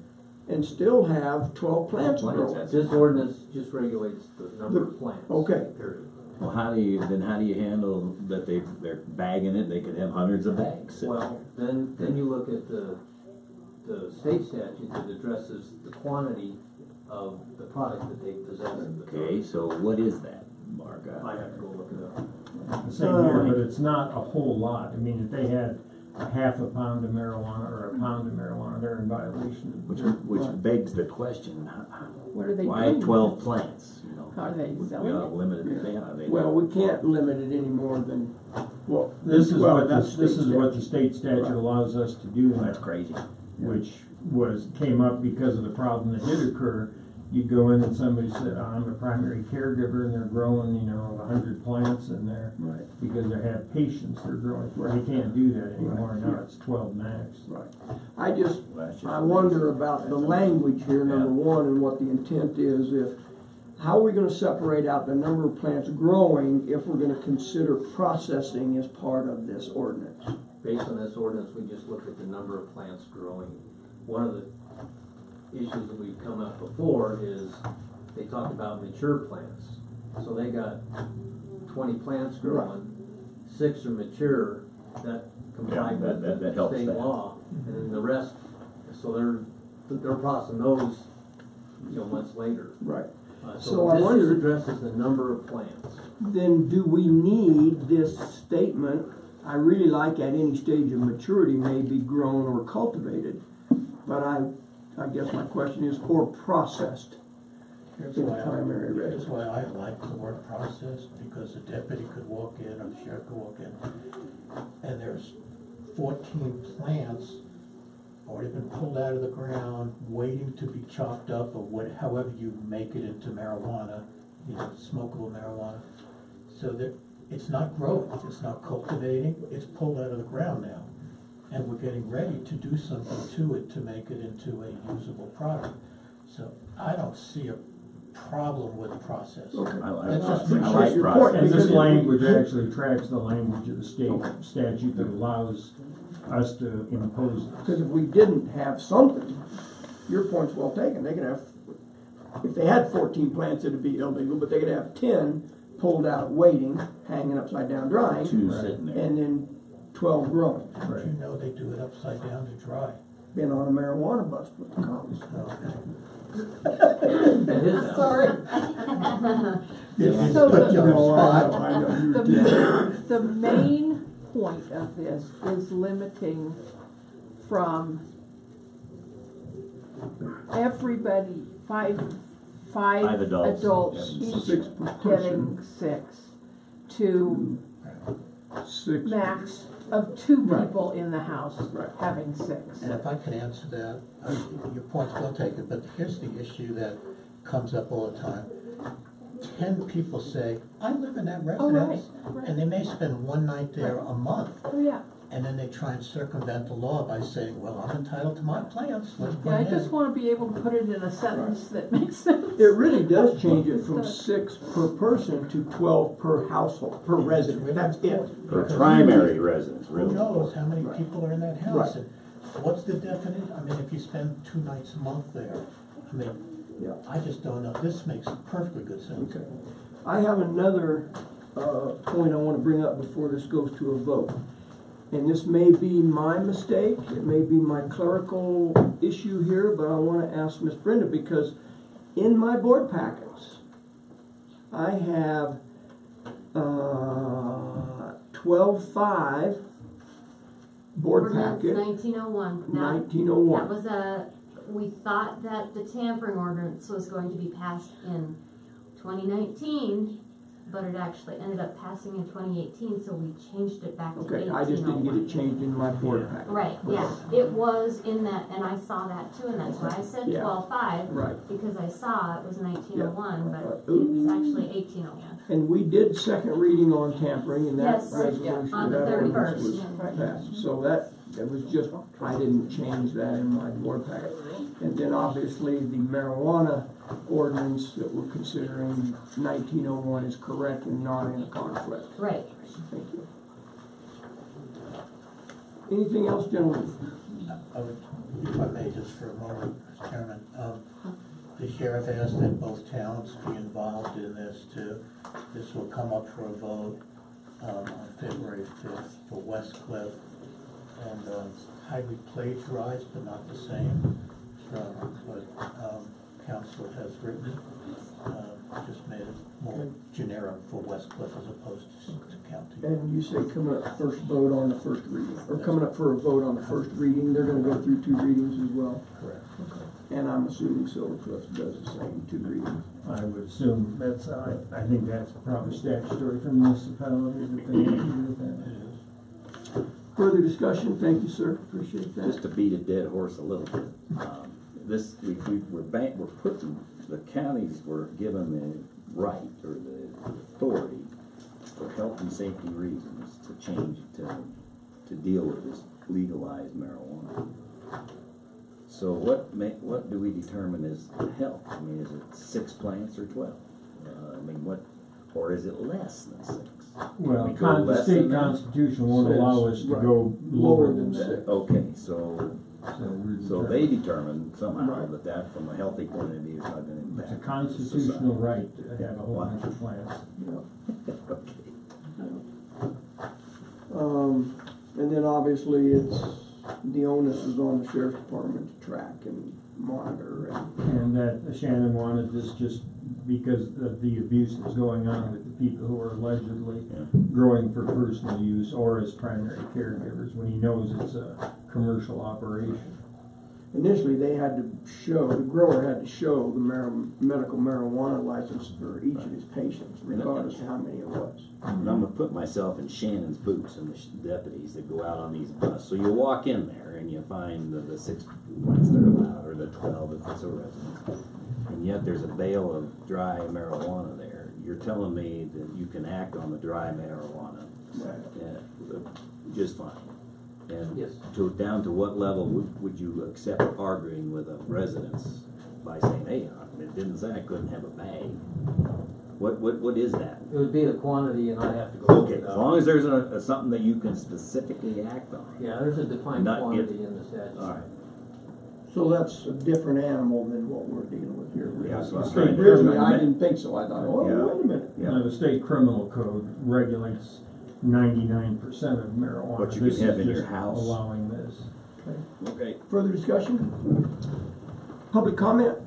and still have 12 plants growing. This ordinance just regulates the number of plants. Okay. Period. Well, how do you handle that they're bagging it, they could have hundreds of bags sitting Well, then you look at the state statute that addresses the quantity of the product that they possess. Okay, so what is that, Mark? I have to go look it up. Same here, but it's not a whole lot. I mean, if they had a half a pound of marijuana or a pound of marijuana, they're in violation. Which begs the question, What are they why doing? 12 plants? You know, Are they we selling ought to it? limit it. They Well, we can't limit it any more than, well, This is what that's this is state what the statute. state statute Right. allows us to do. That's crazy. Which came up because of the problem that did occur. You go in and somebody said, I'm a primary caregiver, and they're growing, 100 plants in there. Right. Because they have patients they're growing for. They can't do that anymore. Right. Now it's 12 max. Right. I just, That's just I wonder about the language here, number one, and what the intent is. How are we gonna separate out the number of plants growing if we're gonna consider processing as part of this ordinance? Based on this ordinance, we just look at the number of plants growing. One of the issues that we've come up before is they talked about mature plants. So they got 20 plants growing, 6 are mature that comply with that the helps state that. law, and then the rest, so they're processing those, months later. Right. So I this wonder, just addresses the number of plants. then do we need this statement, I really like at any stage of maturity may be grown or cultivated, but I guess my question is, or processed Here's in why primary Here's residence. why I like the word process, because the deputy could walk in, or the sheriff could walk in, and there's 14 plants already been pulled out of the ground, waiting to be chopped up, or however you make it into marijuana, smokable marijuana. So that it's not growing, it's not cultivating, it's pulled out of the ground now. And we're getting ready to do something to it to make it into a usable product. So I don't see a problem with the process. Okay. I That's just like your point, process. And this because language actually tracks the language of the state statute that allows us to impose this. Because if we didn't have something, your point's well taken, they could have, if they had 14 plants, it'd be illegal, but they could have 10 pulled out, waiting, hanging upside down drying, 2 sitting there. and then 12 growing. But you know they do it upside down to dry. Been on a marijuana bust with the cops. Sorry. So Put you on the spot. I know, you did. the main point of this is limiting from everybody, five adults. adults, Yeah. each 6 per getting person. 6, to 6. max of 2 Right. people in the house Right. having 6. And if I can answer that, your point's well taken, but here's the issue that comes up all the time. 10 people say, I live in that Oh, right, residence, right. and they may spend one night there a month, Oh, yeah. and then they try and circumvent the law by saying, well, I'm entitled to my plants, let's put Yeah, I it just in. wanna be able to put it in a sentence that makes sense. It really does change it from It does. 6 per person to 12 per household, per resident, that's it. For primary residence, Who really. knows how many Right. people are in that house? Right. And what's the definition? I mean, if you spend 2 nights a month there, I mean, Yeah. I just don't know. This makes perfectly good sense. Okay. I have another point I want to bring up before this goes to a vote. And this may be my mistake, it may be my clerical issue here, but I want to ask Miss Brenda, because in my board packets, I have 12.5 board Ordinance packet, 1901. 1901. That was we thought that the tampering ordinance was going to be passed in 2019, but it actually ended up passing in 2018, so we changed it back to 1801. Okay, I just didn't get it changed in my board packet. Right, yeah, it was in that, and I saw that too, and that's why I said Yeah. 12.5, Right. because I saw it was 1901, but Oops. it's actually 1801. And we did second reading on tampering, and that Yes, resolution, on the that ordinance 31st, was yeah. passed. So that It was just, I didn't change that in my board packet. And then obviously the marijuana ordinance that we're considering 1901 is correct and not in a conflict. Right. Thank you. Anything else, gentlemen? I would, if I may, just for a moment, Mr. Chairman, the sheriff asked that both towns be involved in this too. This will come up for a vote, on February 5th for West Cliff, and, highly plagiarized, but not the same from what, council has written. Just made it more generic for West Cliff as opposed to county. And you say coming up first vote on the first reading, or coming up for a vote on the first reading, they're gonna go through 2 readings as well? Correct. And I'm assuming Silver Cliff does the same, 2 readings. I would assume that's, I think that's probably statutory for municipalities that they have to do with that. It is. Further discussion? Thank you, sir. Appreciate that. Just to beat a dead horse a little bit, we're putting, the counties were given the right or the authority for health and safety reasons to change, to deal with this legalized marijuana. So what do we determine as health? I mean, is it 6 plants or 12? I mean, or is it less than 6? Well, Can we go the less state than that? constitution won't allow us to Right. go lower than 6. Okay, so they determined somehow Right. that from a healthy point of view, it's not gonna impact. It's a constitutional right to have a whole bunch of plants. Okay. And then obviously it's, the onus is on the sheriff's department to track and monitor and. And that Shannon wanted this just because of the abuse that's going on with the people who are allegedly growing for personal use or as primary caregivers when he knows it's a commercial operation. Initially, they had to show, the grower had to show the medical marijuana license for each of his patients, regardless of how many it was. And I'm gonna put myself in Shannon's boots and the deputies that go out on these buses. So you walk in there and you find the 6 plants that are allowed, or the 12 if it's a residence. And yet there's a bale of dry marijuana there. You're telling me that you can act on the dry marijuana just fine. And Yes. down to what level would you accept arguing with a residence by saying, hey, it didn't say I couldn't have a bag? What is that? It would be the quantity, and I have to go. Okay, as long as there's something that you can specifically act on. Yeah, there's a defined Not quantity in the statute. All right. So that's a different animal than what we're dealing with here. Yeah, so I'm State trying to- originally, I didn't think so. I thought, oh, Yeah. wait a minute. Yeah. Now, the state criminal code regulates 99% of marijuana. What you This can have is in your just house. allowing this. Okay. Further discussion? Public comment?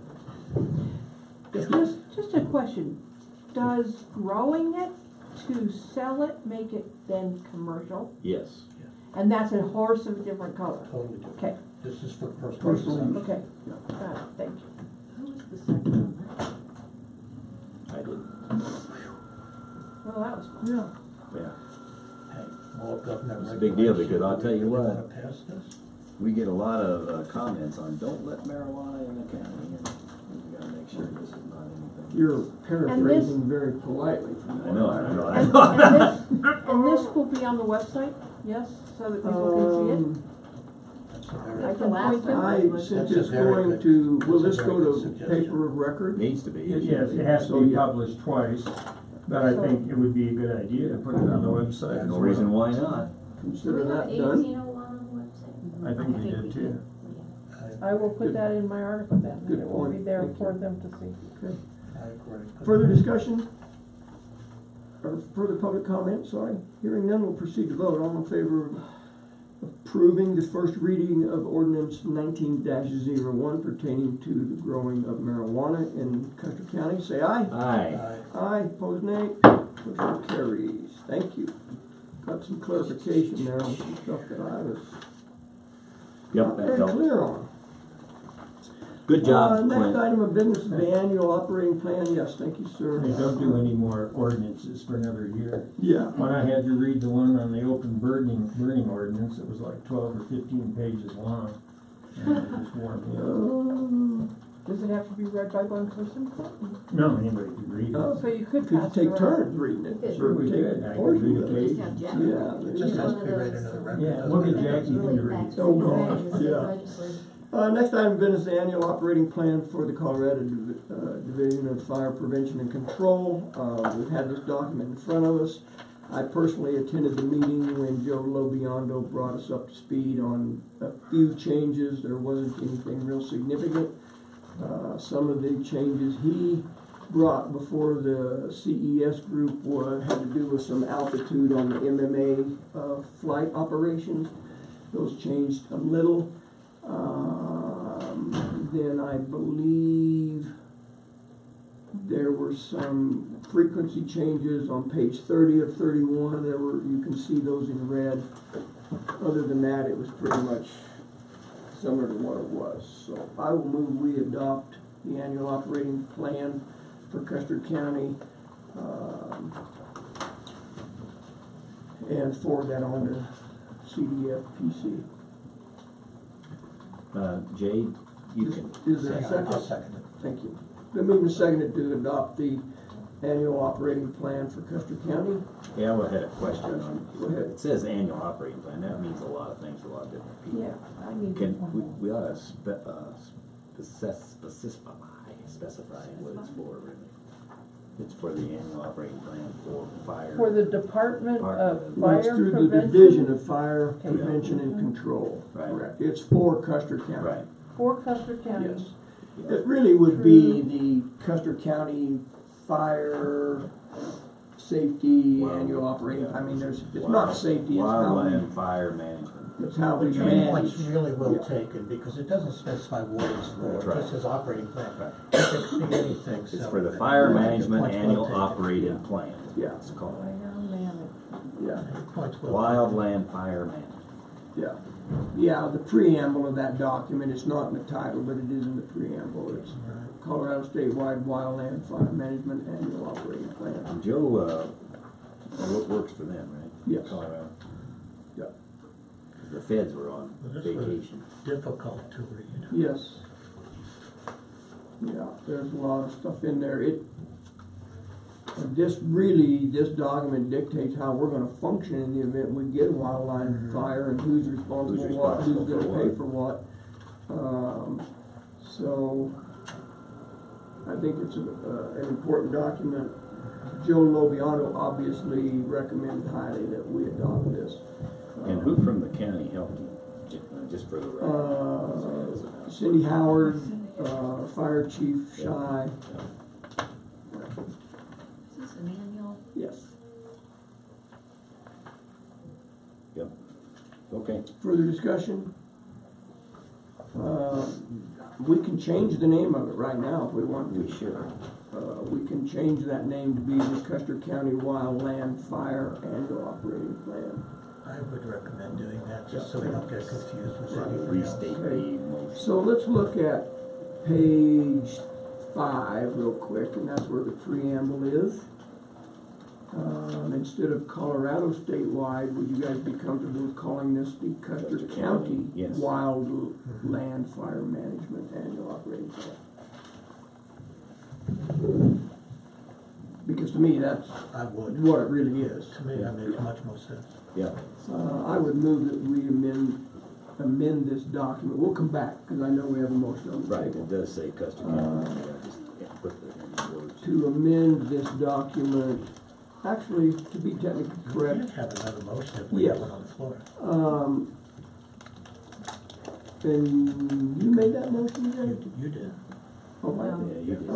Just a question. Does growing it to sell it make it then commercial? Yes. And that's a horse of a different color? Totally different. Okay, This is for personal Personal consumption. use. okay. Got it, thank you. Who was the second on that? I did. Well, that was, Yeah. Yeah. Hey, all government It's a big deal regulation. because I'll tell you We what. wanna pass this? We get a lot of comments on don't let marijuana in the county, and we gotta make sure this is not anything. You're paraphrasing very politely from I know, I know, I and, know. and this will be on the website, yes, so that people can see it? That's a I very, can point to it. I, since That's a it's very going good- to, will that's this a very go good to suggestion. paper of record? Needs to be. Yes, it has So, to be yeah. published twice, but I think it would be a good idea to put it on the website. as No well. reason why not. Consider Do we have that done. 1801 on the website? I think we did too. I will put that in my article then, Good and it will be point. there Thank for you. them to see. I agree. Further discussion? Or further public comment, sorry? Hearing none, we'll proceed to vote. All in favor of approving the first reading of ordinance 19-01 pertaining to the growing of marijuana in Custer County, say aye. Aye. Aye, opposed nay. Motion carries. Thank you. Got some clarification there on some stuff that I was Yep, not that very helps. clear on. Good job, Next Clint. item of business is the annual operating plan. Yes, thank you, sir. They don't do any more ordinances for another year. Yeah. When I had to read the one on the open burning ordinance, it was like 12 or 15 pages long. And it just wore me out. Does it have to be read by one person? No, anybody can read Oh, it. So you could Could pass take it around. turns reading it. Sure, we Take could. a I portion could read of a it. Just have Jack. Yeah. It there just you has go. to be read into the record. Yeah, doesn't we'll it? get Jack, you can read. Oh, God, yeah. Next item of business, the annual operating plan for the Colorado Division of Fire Prevention and Control. We've had this document in front of us. I personally attended the meeting when Joe Lobiondo brought us up to speed on a few changes. There wasn't anything real significant. Some of the changes he brought before the CES group had to do with some altitude on the MMA flight operations. Those changed a little. Then I believe there were some frequency changes on page 30 of 31. You can see those in red. Other than that, it was pretty much similar to what it was. So I will move we adopt the annual operating plan for Custer County and forward that on to CDFPC. Jay, you can. Is there a Yeah, second? I'll second it. Thank you. Been moved and seconded to adopt the annual operating plan for Custer County. Yeah, I had a question on, Go ahead. it says annual operating plan, that means a lot of things to a lot of different people. Yeah, I need Can, one. we ought to specify what it's for, really. It's for the annual operating plan for fire. For the Department of Well, it's Fire through the Prevention. Division of Fire Okay. Prevention and Control. Right. Correct. It's for Custer County. Right. For Custer County. Yes. It really would be the Custer County Fire Safety Well, Annual Operating. yeah. I mean, it's not safety, it's how Wildland fire management. it's how we Which manage. point's really well Yeah. taken, because it doesn't specify what it's for, That's it right. just says operating plan. Right. It could be anything, It's so. for the fire management Point's well annual taken. operating plan. Yeah. It's called Yeah, Point's well Wildland Fire Management. yeah. Yeah, the preamble of that document, it's not in the title, but it is in the preamble. It's taken. Right. Colorado Statewide Wildland Fire Management Annual Operating Plan. And Joe, works for them, right? Yes. Colorado. Yeah. The feds were on Well, this was vacation. difficult to read. Yes. Yeah, there's a lot of stuff in there. This document dictates how we're gonna function in the event we get a wildland fire and who's responsible for what, who's responsible gonna for pay what. for what. So, I think it's an important document. Joe Lobiano obviously recommended highly that we adopt this. And who from the county helped you, just for the record? Cindy Howard, Fire Chief Shy, Is this an annual? yes. Yep. Okay. Further discussion? We can change the name of it right now if we want to. We should. We can change that name to be the Custer County Wildland Fire Annual Operating Plan. I would recommend doing that, just so we don't get confused with anything else. Restate the Okay. motion. So let's look at page 5 real quick, and that's where the preamble is. Instead of Colorado statewide, would you guys be comfortable with calling this the Custer County Yes. Wildland Fire Management Annual Operating Plan? Because to me, that's I would. what it really is. To me, that makes much more sense. Yeah. I would move that we amend this document. We'll come back, because I know we have a motion on the Right, table. it does say Custer County. Yeah, put the words. To amend this document, actually, to be technically We correct, can't have another motion if we Yes. have one on the floor. and you made that motion, Jay? You did. Oh, I Yeah, did. you did. Why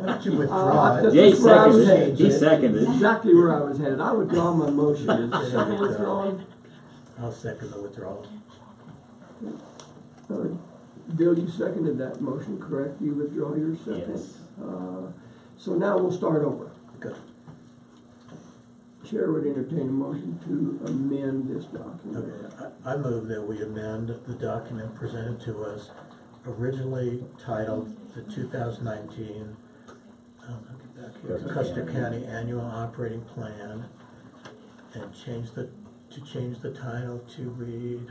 don't you Uh, withdraw that's it? Jay where I was seconded it. headed. He seconded it. Exactly where I was headed. I withdraw my motion. Is the second withdrawn? I'll second the withdrawal. Bill, you seconded that motion, correct? You withdraw your second? Yes. So now we'll start over. Good. Chair would entertain a motion to amend this document. Okay, I move that we amend the document presented to us, originally titled the 2019, I'll get back here, Custer County Annual Operating Plan, and change the title to read,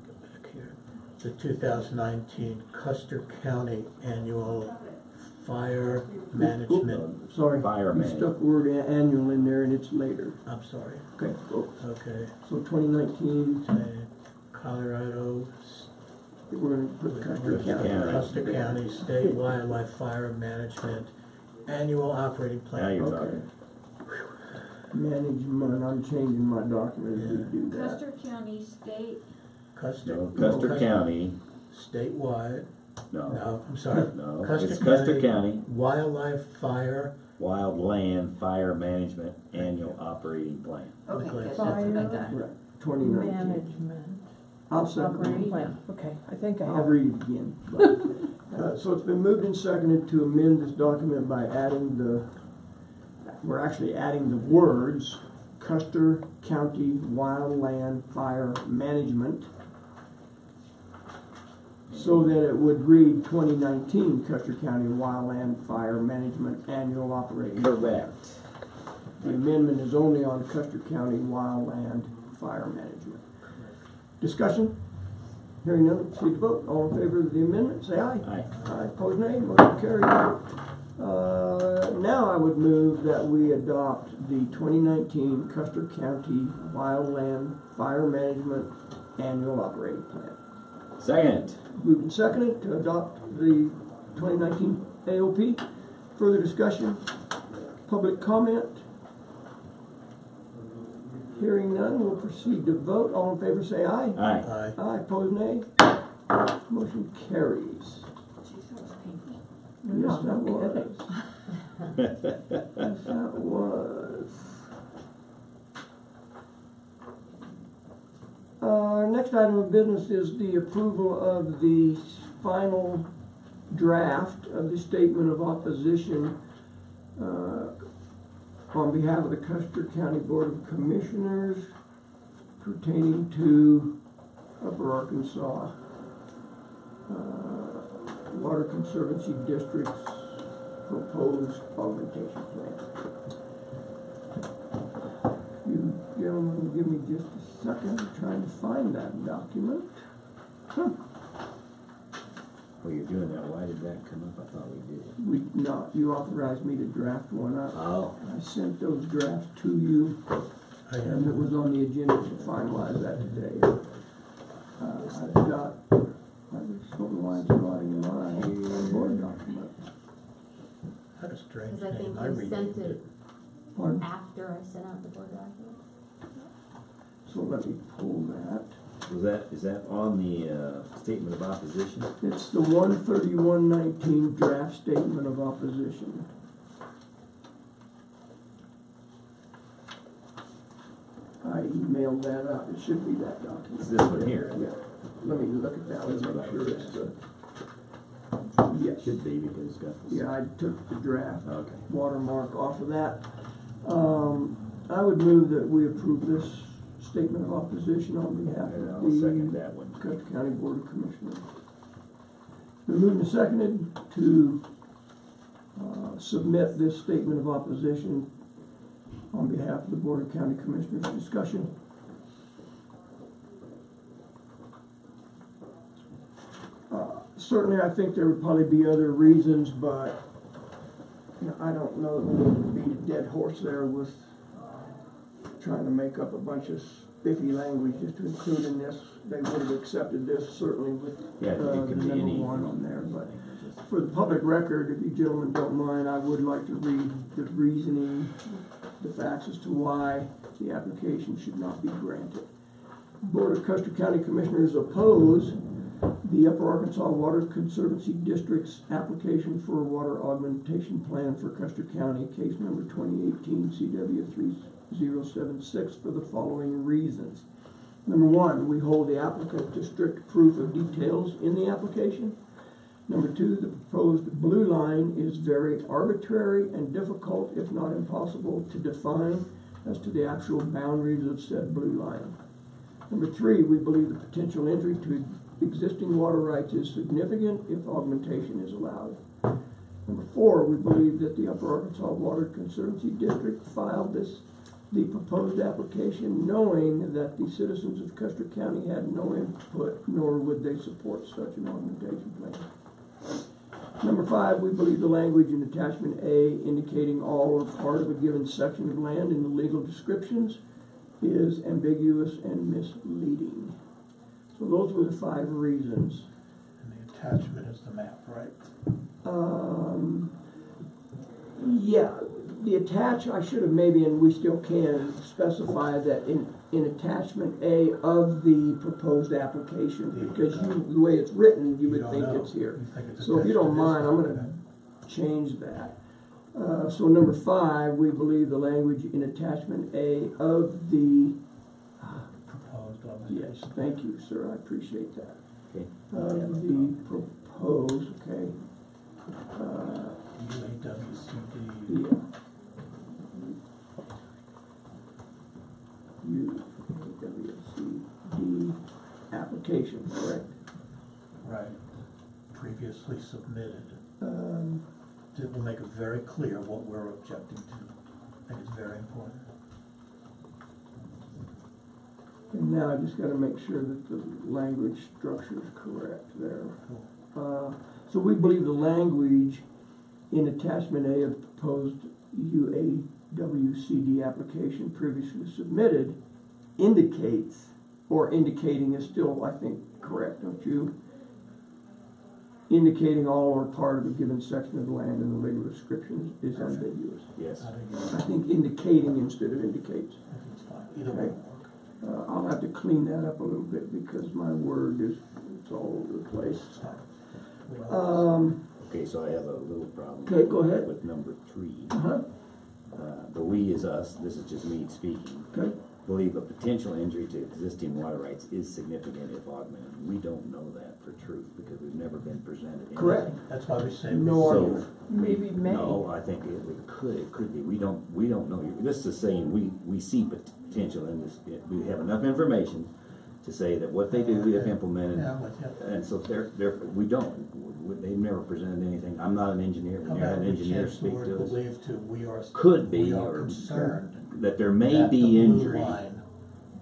get back here, the 2019 Custer County Annual Fire Management. Sorry, Fire you man. stuck the word annual in there and it's later. I'm sorry. Okay, Okay. so 2019, Colorado, we're gonna put Custer County. Custer County State Wildlife Fire Management Annual Operating Plan. Now you're Okay. talking. Management, I'm changing my document as we do that. Custer County State, Custer. No, Custer County, Statewide. no, No, I'm sorry. no, it's Custer County Wildlife Fire. Wildland Fire Management Annual Operating Plan. okay, Okay. good, that's what I got. Right, 2019. Management. I'll second Operating it. plan, okay, I think I I'll have. read it again. So it's been moved and seconded to amend this document by adding we're actually adding the words Custer County Wildland Fire Management so that it would read 2019 Custer County Wildland Fire Management Annual Operating Plan. Correct. The amendment is only on Custer County Wildland Fire Management. Discussion? Hearing none, proceed to vote. All in favor of the amendment, say aye. Aye. Aye, opposed nay, motion carried. Now I would move that we adopt the 2019 Custer County Wildland Fire Management Annual Operating Plan. Second. Moved and seconded to adopt the 2019 AOP. Further discussion? Public comment? Hearing none, we'll proceed to vote. All in favor say aye. Aye. Aye. Aye, opposed nay. Motion carries. Jeez, that was painful. Yes, that No was. kidding. Yes, that was. Our next item of business is the approval of the final draft of the statement of opposition on behalf of the Custer County Board of Commissioners pertaining to Upper Arkansas Water Conservancy District's proposed augmentation plan. You gentlemen give me just a second, I'm trying to find that document. While you're doing that, why did that come up? I thought we did. You authorized me to draft one up. Oh. I sent those drafts to you, and it was on the agenda to finalize that today. I just don't know why it's not in my board document. What a strange Because I think name. I you read sent it Pardon? after I sent out the board document. So let me pull that. Is that on the statement of opposition? It's the 13119 draft statement of opposition. I emailed that out. It should be that document. It's this one here. Yeah. Let me look at that one, make sure it's the. Yes. Should be because it's got this. Yeah, I took the draft Okay. watermark off of that. I would move that we approve this statement of opposition on behalf And of I'll second the that one. Custer County Board of Commissioners. Been moved and seconded to submit this statement of opposition on behalf of the Board of County Commissioners. Discussion? Certainly, I think there would probably be other reasons, but I don't know that we need to beat a dead horse there with trying to make up a bunch of spiffy language just to include in this. They would have accepted this certainly with Yeah, it the could be number any. one on there, but for the public record, if you gentlemen don't mind, I would like to read the reasoning, the facts as to why the application should not be granted. Board of Custer County Commissioners oppose the Upper Arkansas Water Conservancy District's application for a water augmentation plan for Custer County, case number 2018 CW 3076 for the following reasons. Number one, we hold the applicant to strict proof of details in the application. Number two, the proposed blue line is very arbitrary and difficult, if not impossible, to define as to the actual boundaries of said blue line. Number three, we believe the potential injury to existing water rights is significant if augmentation is allowed. Number four, we believe that the Upper Arkansas Water Conservancy District filed this the proposed application, knowing that the citizens of Custer County had no input, nor would they support such an augmentation plan. Number 5, we believe the language in attachment A indicating all or part of a given section of land in the legal descriptions is ambiguous and misleading. So those were the 5 reasons. And the attachment is the map, right? Yeah, the attach, I should have maybe, and we still can, specify that in attachment A of the proposed application, because the way it's written, you would think it's here. So if you don't mind, I'm gonna change that. So number 5, we believe the language in attachment A of the, Proposed yes, augmentation. thank you, sir, I appreciate that. Okay. The proposed, okay. UAWCD. Yeah. UWCD application, correct? Right. Previously submitted. It will make it very clear what we're objecting to. I think it's very important. And now I just gotta make sure that the language structure is correct there. So we believe the language in attachment A of proposed UAWCD application previously submitted indicates, or indicating is still, I think, correct, don't you? Indicating all or part of a given section of the land in the legal description is ambiguous. Yes. I think indicating instead of indicates. I think it's fine. Either way Okay. will work. I'll have to clean that up a little bit because my word is, it's all over the place. It's fine. Okay, so I have a little problem. Okay, go ahead. With number 3. Uh-huh. The we is us, this is just me speaking. Okay. Believe a potential injury to existing water rights is significant if augmented. We don't know that for truth because we've never been presented anything. Correct. That's why we say. No argument. Maybe may. No, I think it could be. We don't know. This is saying we see potential in this. We have enough information to say that what they do, if implemented, Yeah, I'm with you. and so we don't. They've never presented anything. I'm not an engineer. How We never about had we engineers change the speak word to us. believe to we are. Could be, We are or concerned. that there may that be the blue injury. line-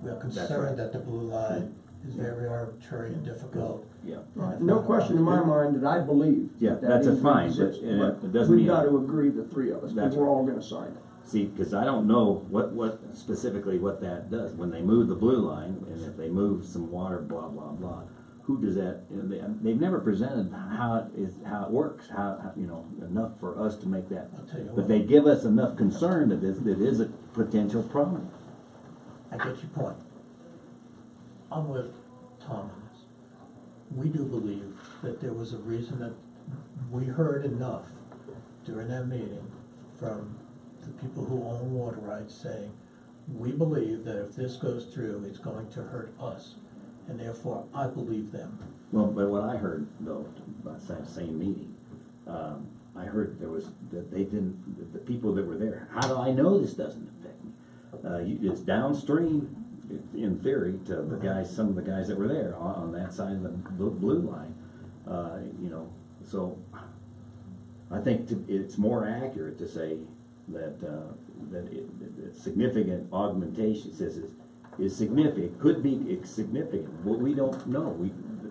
We are right. concerned that the blue line is very arbitrary and difficult. Yeah. No question in my mind that I believe. Yeah, that that's a injury fine, exists, but it doesn't we've mean- got to agree, the 3 of us, because That's we're right. all gonna sign it. See, because I don't know what specifically what that does. When they move the blue line, and if they move some water, blah, blah, blah, who does that, they've never presented how it works, how enough for us to make that. I'll tell you But what. they give us enough concern that it is a potential problem. I get your point. I'm with Tom on this. We do believe that there was a reason that we heard enough during that meeting from the people who own water rights saying, we believe that if this goes through, it's going to hurt us, and therefore I believe them. Well, but what I heard though, about that same meeting, I heard that they didn't, the people that were there, how do I know this doesn't affect me? It's downstream, in theory, to the guys, some of the guys that were there on that side of the blue line, so I think it's more accurate to say that significant augmentation is significant, could be significant. Well, we don't know,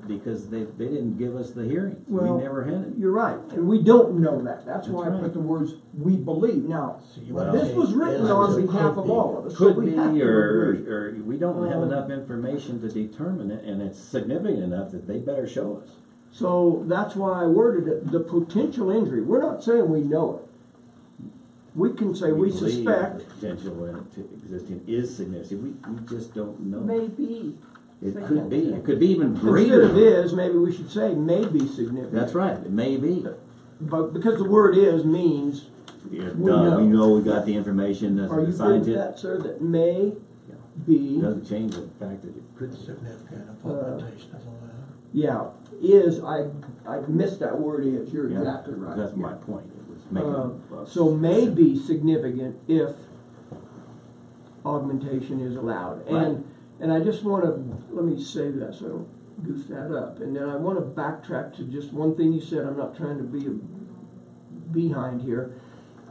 because they didn't give us the hearing. Well, we never had it. You're right, and we don't know that. That's why I right. put the words "we believe." Now, So you Well, wanna this say was written is on or behalf could of be? all of us. so Could we be, have to agree. or we don't have enough information to determine it, and it's significant enough that they better show us. So that's why I worded it, the potential injury. We're not saying we know it. We can say we believe suspect. the potential in it to existing is significant. We just don't know. Maybe. It could be. It could be even Instead of greater. is, maybe we should say may be significant. That's right. It may be. But because the word is means, Yeah, We done. know. We know we got the information. are you The good with scientist that, sir, that may Yeah. be, doesn't change the fact that it could. Significant implementation, that's all I have. yeah, is, I missed that word is, you're Yeah, exactly right. That's my Yeah. point. It was making So may be significant if augmentation is allowed. Right. And I just want to, let me say that so I don't goose that up. And then I want to backtrack to just one thing you said. I'm not trying to be a behind here.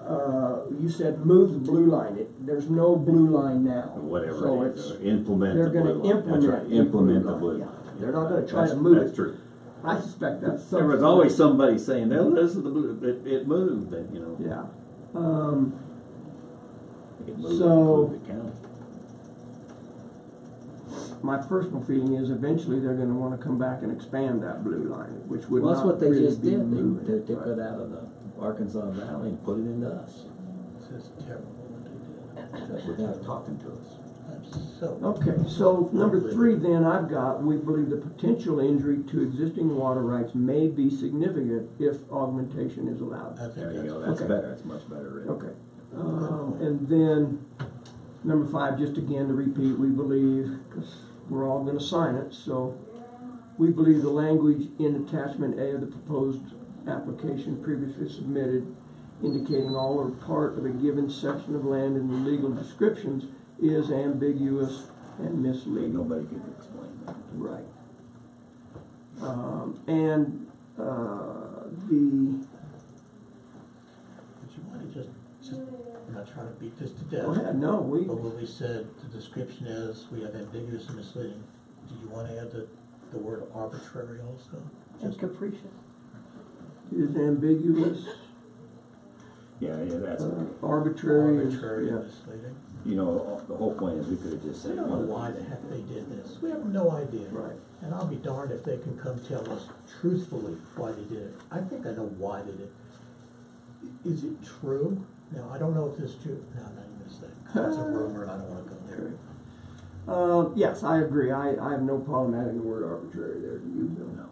you said move the blue line. There's no blue line now. Whatever So it is, it's, implement they're the blue gonna line. That's implement right, the implement blue the blue line, line. yeah. They're not gonna try to move That's it. true. I suspect that's something. There was always somebody saying, "No, this is the blue. It moved," and you know. Yeah. It moved So- include the county. My personal feeling is eventually they're gonna wanna come back and expand that blue line, which would Well, that's not what they really just be did. moving They it, took right. it out of the Arkansas Valley and put it into us This is terrible what they did. without talking to us. I'm so. Okay, so number 3 then I've got, we believe the potential injury to existing water rights may be significant if augmentation is allowed. I think There you that's go. That's okay. better. That's much better written. Okay. And then, number 5, just again to repeat, we believe, because we're all gonna sign it, so we believe the language in attachment A of the proposed application previously submitted indicating all or part of a given section of land in the legal descriptions is ambiguous and misleading. Nobody could explain that. Right. And the, But you want to just, I'm not trying to beat this to death. go ahead, no, But when we said the description is, we have ambiguous and misleading, do you want to add the word arbitrary also? And capricious. is ambiguous, Yeah, that's. arbitrary, is- Arbitrary yeah. and misleading. You know, the whole point is we could have just We said. don't know why the heck they did this. We have no idea. Right. And I'll be darned if they can come tell us truthfully why they did it. I think I know why they did it. Is it true? Now, I don't know if this is true. No, I'm not even gonna say. It's a rumor and I don't wanna go there. Yes, I agree. I have no problem adding the word arbitrary there. Do you, Bill? No.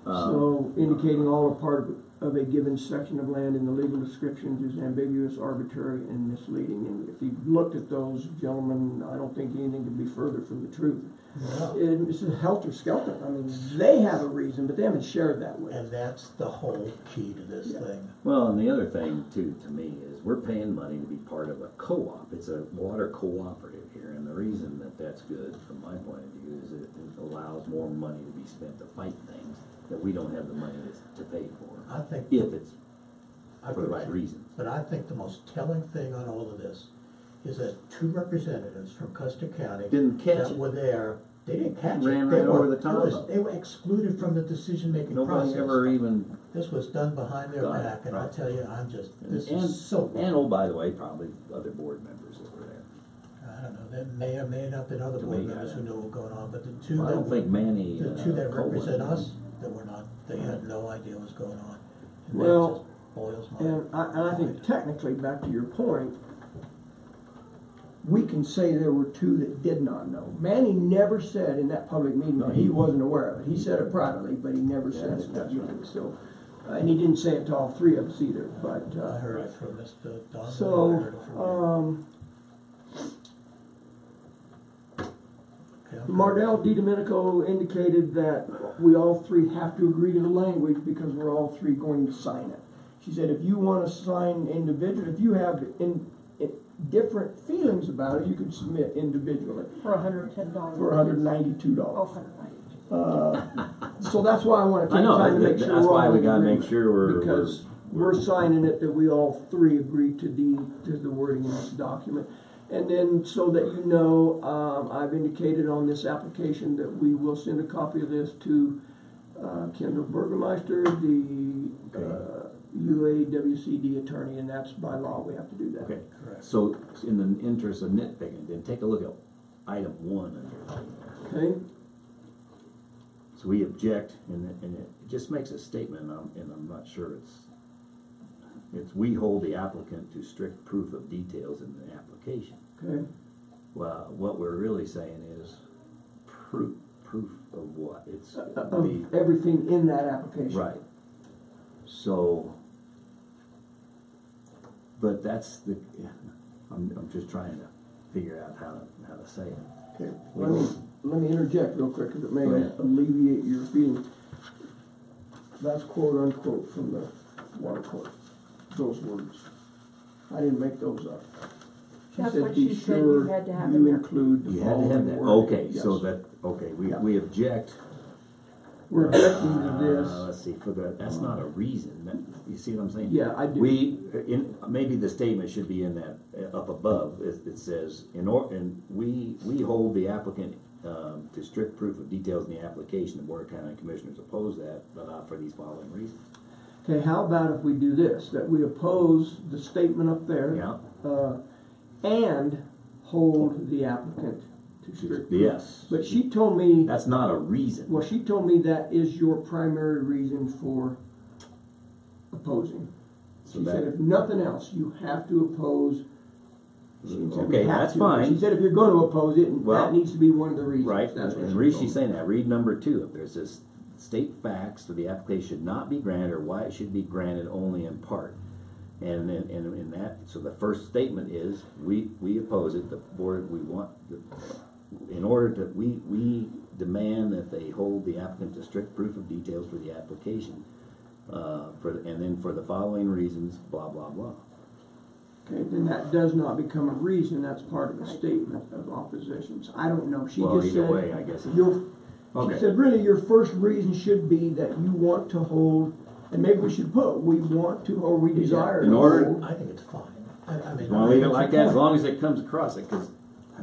So indicating all or part of a given section of land in the legal descriptions is ambiguous, arbitrary, and misleading. And if you looked at those, gentlemen, I don't think anything could be further from the truth. No. It's a helter-skelter. I mean, they have a reason, but they haven't shared that with us. And that's the whole key to this Yeah. thing. Well, and the other thing too, to me, is we're paying money to be part of a co-op. It's a water cooperative here, and the reason that that's good, from my point of view, is it allows more money to be spent to fight things that we don't have the money to pay for. I think. If it's I for the think right so. reasons. But I think the most telling thing on all of this is that 2 representatives from Custer County Didn't catch that it. were there, they didn't catch Ran it. They right were, over the top of it. They were excluded from the decision-making Nobody process. ever even. This was done behind their Done it, back, and I right. tell you, I'm just, this and, is so wrong. And oh, by the way, probably other board members that were there. I don't know, there may or may not been other To board me, members I- who knew what was going on, but the 2 Well, I that don't think Manny. the 2 that Cole represent went. us, that were not, they had no idea what was going on. And Well, that just boils my. And I think technically, back to your point, we can say there were 2 that did not know. Manny never said in that public meeting that he wasn't aware of it. He said it privately, but he never said it in that meeting, so. And he didn't say it to all 3 of us either, but, I heard it from Mr. Donovan, I so, heard it from you. Okay, I'm good. Mardell DiDomenico indicated that we all 3 have to agree to the language because we're all 3 going to sign it. She said if you want to sign individually, if you have different feelings about it, you can submit individually For $110. for $192. Oh, $192. So that's why I want to I take know, time to make sure that's we're why all we in gotta make agreement, sure we're. because we're signing it that we all 3 agree to the wording in this document. And then, so that you know, I've indicated on this application that we will send a copy of this to Kendall Burgermeister, the UAWCD attorney, and that's by law, we have to do that. Okay, Correct. so in the interest of nitpicking, then take a look at item 1 under. Okay? So we object, and it just makes a statement, and I'm not sure it's we hold the applicant to strict proof of details in the application. Okay. Well, what we're really saying is proof of what? It's Of everything in that application. right. So, but that's the, I'm just trying to figure out how to say it. Okay, let me interject real quick, because it may Go ahead. alleviate your feeling. That's quote unquote from the water court, those words. I didn't make those up. She That's said, what be she said sure you had to have you in there. include the You had to have following that, wording. okay, so Yes. that, okay, Yeah. we object we're objecting to this. Let's see, that's not a reason, you see what I'm saying? Yeah, I do. Maybe the statement should be in that, up above, it says, we hold the applicant, to strict proof of details in the application, the Board of County Commissioners oppose that, but not for these following reasons. Okay, how about if we do this, that we oppose the statement up there? Yeah. And hold the applicant to strict proof? Yes. But she told me, That's not a reason. well, she told me that is your primary reason for opposing. So She that- said if nothing else, you have to oppose. She didn't say we Okay, have that's to, but fine. She said if you're going to oppose it, Well, that needs to be one of the reasons. Right, That's what and she the reason told she's me. saying that, read number 2, if there's this state facts that the application should not be granted or why it should be granted only in part. And then, and in that, so the first statement is, we oppose it, the board, in order to, we demand that they hold the applicant to strict proof of details for the application. And then for the following reasons, blah, blah, blah. Okay, then that does not become a reason, that's part of a statement of oppositions. I don't know, she Well, just either said. way, I guess. She said really your first reason should be that you want to hold, and maybe we should put, we want to, or we desire In to order- hold. I think it's fine. I mean. You wanna leave it like that, as long as it comes across it, because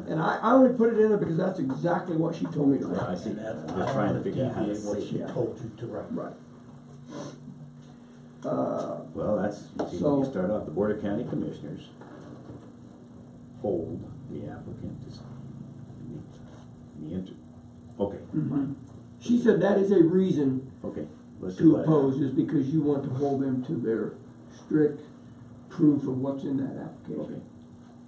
And I only put it in there because that's exactly what she told me to write. I see, And that's, just trying to figure out how to deviate what say she it. told you to write. Right. Well, that's, see, when So- you start off, the Board of County Commissioners hold the applicant to okay, Mhm. She said that is a reason okay, let's to just let it oppose, is because you want to hold them to their strict proof of what's in that application.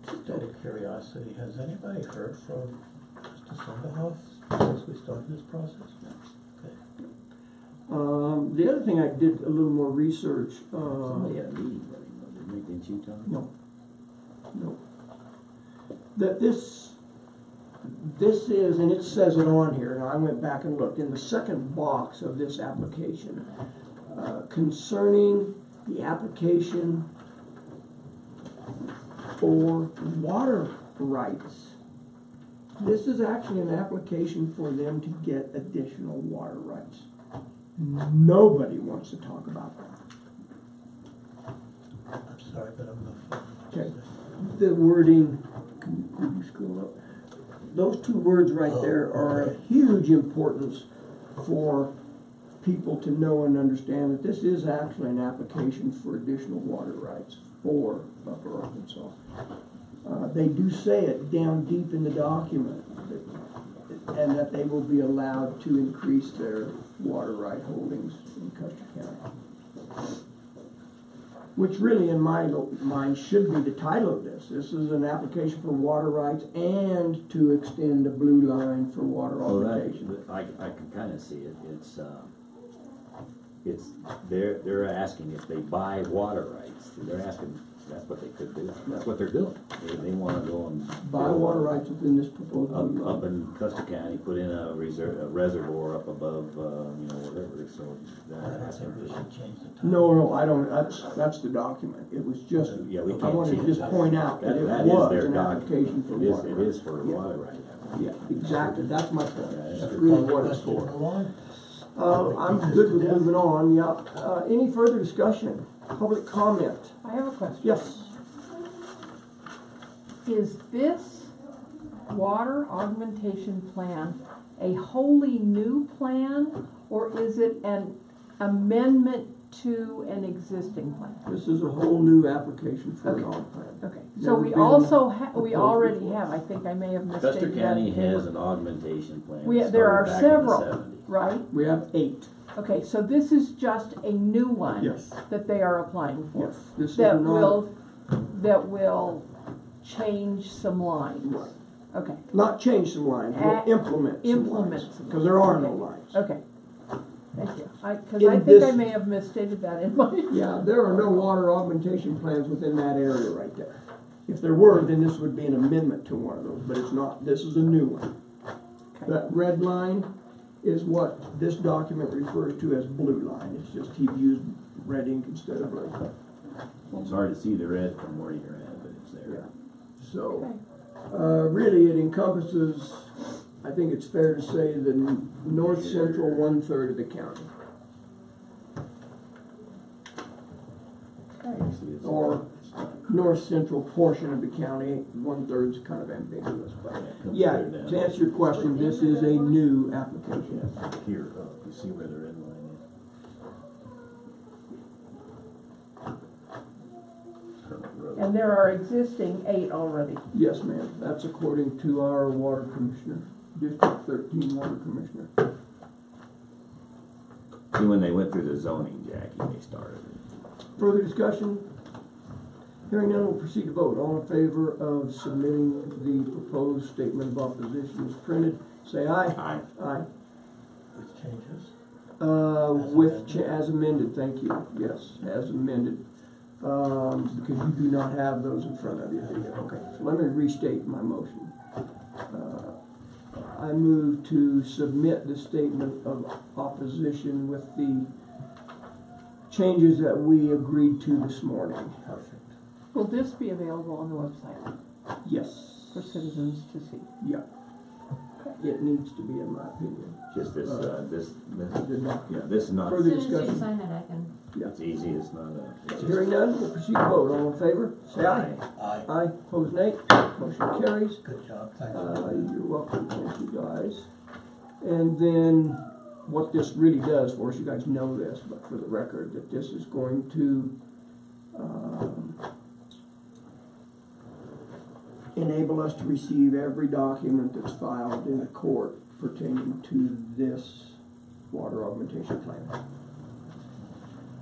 Just out of curiosity, has anybody heard from Mr. Sunderhoff since we started this process? Okay. The other thing I did a little more research, Somebody had a meeting with him, didn't you, Tom? no. That this is, and it says it on here, and I went back and looked, in the second box of this application, concerning the application for water rights. This is actually an application for them to get additional water rights. Nobody wants to talk about that. I'm sorry, but I'm not. Okay. The wording, can you scroll up? Those two words right there are of huge importance for people to know and understand that this is actually an application for additional water rights for Upper Arkansas. They do say it down deep in the document, and that they will be allowed to increase their water right holdings in Custer County. Which really, in my mind, should be the title of this. This is an application for water rights and to extend a blue line for water Well, augmentation. I can kind of see it, they're asking if they buy water rights, they're asking, that's what they could do, that's what they're doing. They wanna go and. Buy water rights within this proposed blue Up line. in Custer County, put in a reservoir up above, whatever, so I they're don't asking think we for. should change the time. No, I don't, that's the document. It was just, Yeah, we I can't wanted to change just that. point out that it That is was their an document. application for water It rights. is for Yeah. water right. Yeah, exactly, that's my point. Yeah, That's really what it's Question, for. move on? I'm good with moving on, yeah. Any further discussion? Public comment? I have a question. Yes. Is this water augmentation plan a wholly new plan, or is it an amendment to an existing plan? This is a whole new application for an Okay. aug plan. Okay, so Never we been also we proposed already before. have, I think I may have Custer mistaken that. County has an augmentation plan. that There are started back in the several, 70s. right? We have 8. Okay, so this is just a new one Yes. that they are applying for. Yes. This is That not, will change some lines. Right. Okay, not change some lines, we'll implement some implement lines. some Because there are no lines. lines. okay. Thank you. Because In I think this- I may have misstated that in my. Yeah, there are no water augmentation plans within that area right there. If there were, then this would be an amendment to one of those, but it's not. This is a new one. Okay. That red line is what this document refers to as blue line. It's just he used red ink instead of blue. It's hard to see the red from where you're at, but it's there. Yeah. So, Okay. really it encompasses I think it's fair to say the north central 1/3 of the county. Or north central portion of the county, 1/3 is kind of ambiguous, but yeah, to answer your question, this is a new application. Here, you see where the red line is? And there are existing 8 already. Yes, ma'am, that's according to our water commissioner, District 13 water commissioner. See, when they went through the zoning, Jackie, they started it. Further discussion? Hearing none, we'll proceed to vote. All in favor of submitting the proposed statement of opposition as printed, say aye. Aye. Aye. With changes. As amended, thank you. Yes, as amended. Because you do not have those in front of you. Okay, so let me restate my motion. I move to submit the statement of opposition with the changes that we agreed to this morning. Perfect. Will this be available on the website Yes. for citizens to see? Yeah. It needs to be, in my opinion. Just this, this Yeah, this is not, Further As soon as you discussion? sign it, I can. it's easy, it's not a. It's Hearing none, we'll proceed to vote. All in favor, say aye. Aye. Aye, opposed nay. Motion carries. Good job, thanks. You're welcome, thank you guys. And then, what this really does for us, you guys know this, but for the record, that this is going to, enable us to receive every document that's filed in the court pertaining to this water augmentation plan.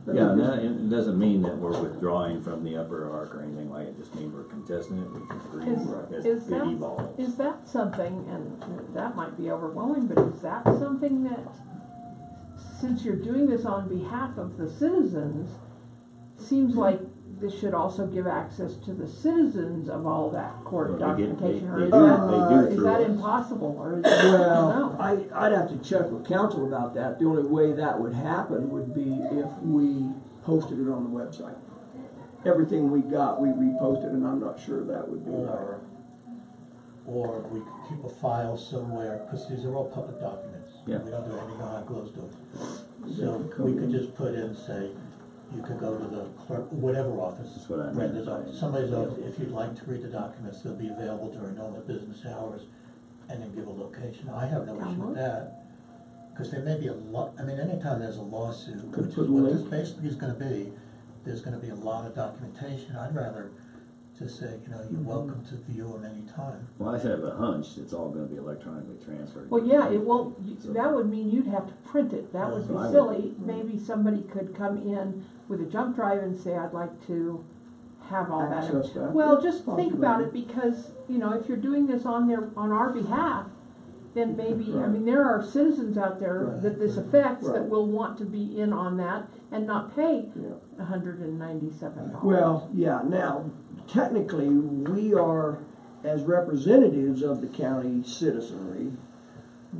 Yeah, no, it doesn't mean that we're withdrawing from the upper arc or anything like it, just means we're contesting it, we can agree as it evolves. Is that something, and that might be overwhelming, but is that something that, since you're doing this on behalf of the citizens, seems like this should also give access to the citizens of all that court Well, they get- documentation, or they is do- that, they do is through that us. impossible, or is it, Well, no? I'd have to check with council about that. The only way that would happen would be if we posted it on the website. Everything we got, we reposted, and I'm not sure that would be right. Or we could keep a file somewhere, because these are all public documents. Yeah. We don't do anything behind closed doors. So we could just put in, say, you could go to the clerk, whatever office. That's what I meant. Brenda's office, somebody's office, if you'd like to read the documents, they'll be available during normal business hours, and then give a location. I have no issue with that, because there may be a lot, I mean, anytime there's a lawsuit, Could which put is a what link. this basically is gonna be, there's gonna be a lot of documentation. I'd rather just say, you know, you're welcome to view them anytime. Well, I have a hunch it's all gonna be electronically transferred. Well, yeah, it won't, that would mean you'd have to print it, that would So I be would- silly. Maybe somebody could come in with a jump drive and say, I'd like to have all that. Access that. Well, just think about Possibility. it, because, you know, if you're doing this on our behalf, then maybe, I Right. mean, there are citizens out there Right. that this affects that Right. will want to be in on that and not pay Yeah. $197. Well, yeah, now, technically, we are, as representatives of the county citizenry,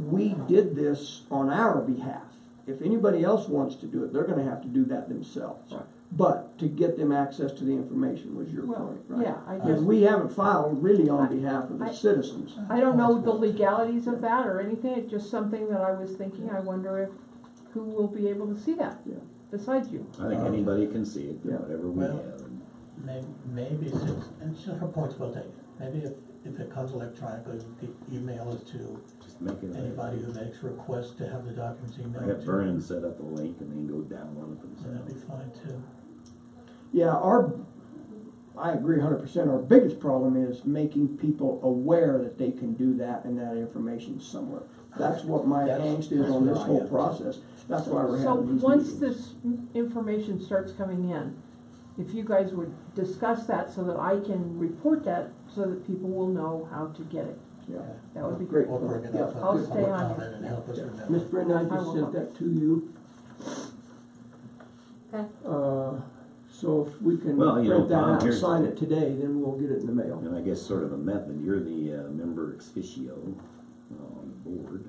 we did this on our behalf. If anybody else wants to do it, they're gonna have to do that themselves. Right. But to get them access to the information was your Well, point, right? yeah, I Because guess, we haven't filed really on I- behalf of the I- citizens. I don't know the legalities of that or anything, it's just something that I was thinking, I wonder if, who will be able to see that, Yeah. besides you. I think anybody can see it, Yeah. whatever we Well, have. Maybe since, and so her point's well taken, maybe if it comes electronically, you could email it to Just make it. anybody who makes requests to have the documents I emailed have to. Vernon set up a link and then go download it So that'd be themselves. fine too. Yeah, I agree 100%. Our biggest problem is making people aware that they can do that and that information somewhere. That's what my angst is on this whole process. That's why we're So having these once meetings. this information starts coming in, if you guys would discuss that so that I can report that, so that people will know how to get it, Yeah. that would be Great. great. Or bring it Yeah, up I'll on stay public on it. comment and help us remember. Miss Brenda, I I just will sent look. that to you. Okay. So if we can Well, you know, print that Tom, out and here's- sign it today, then we'll get it in the mail. And I guess sort of a method, you're the member ex officio on the board,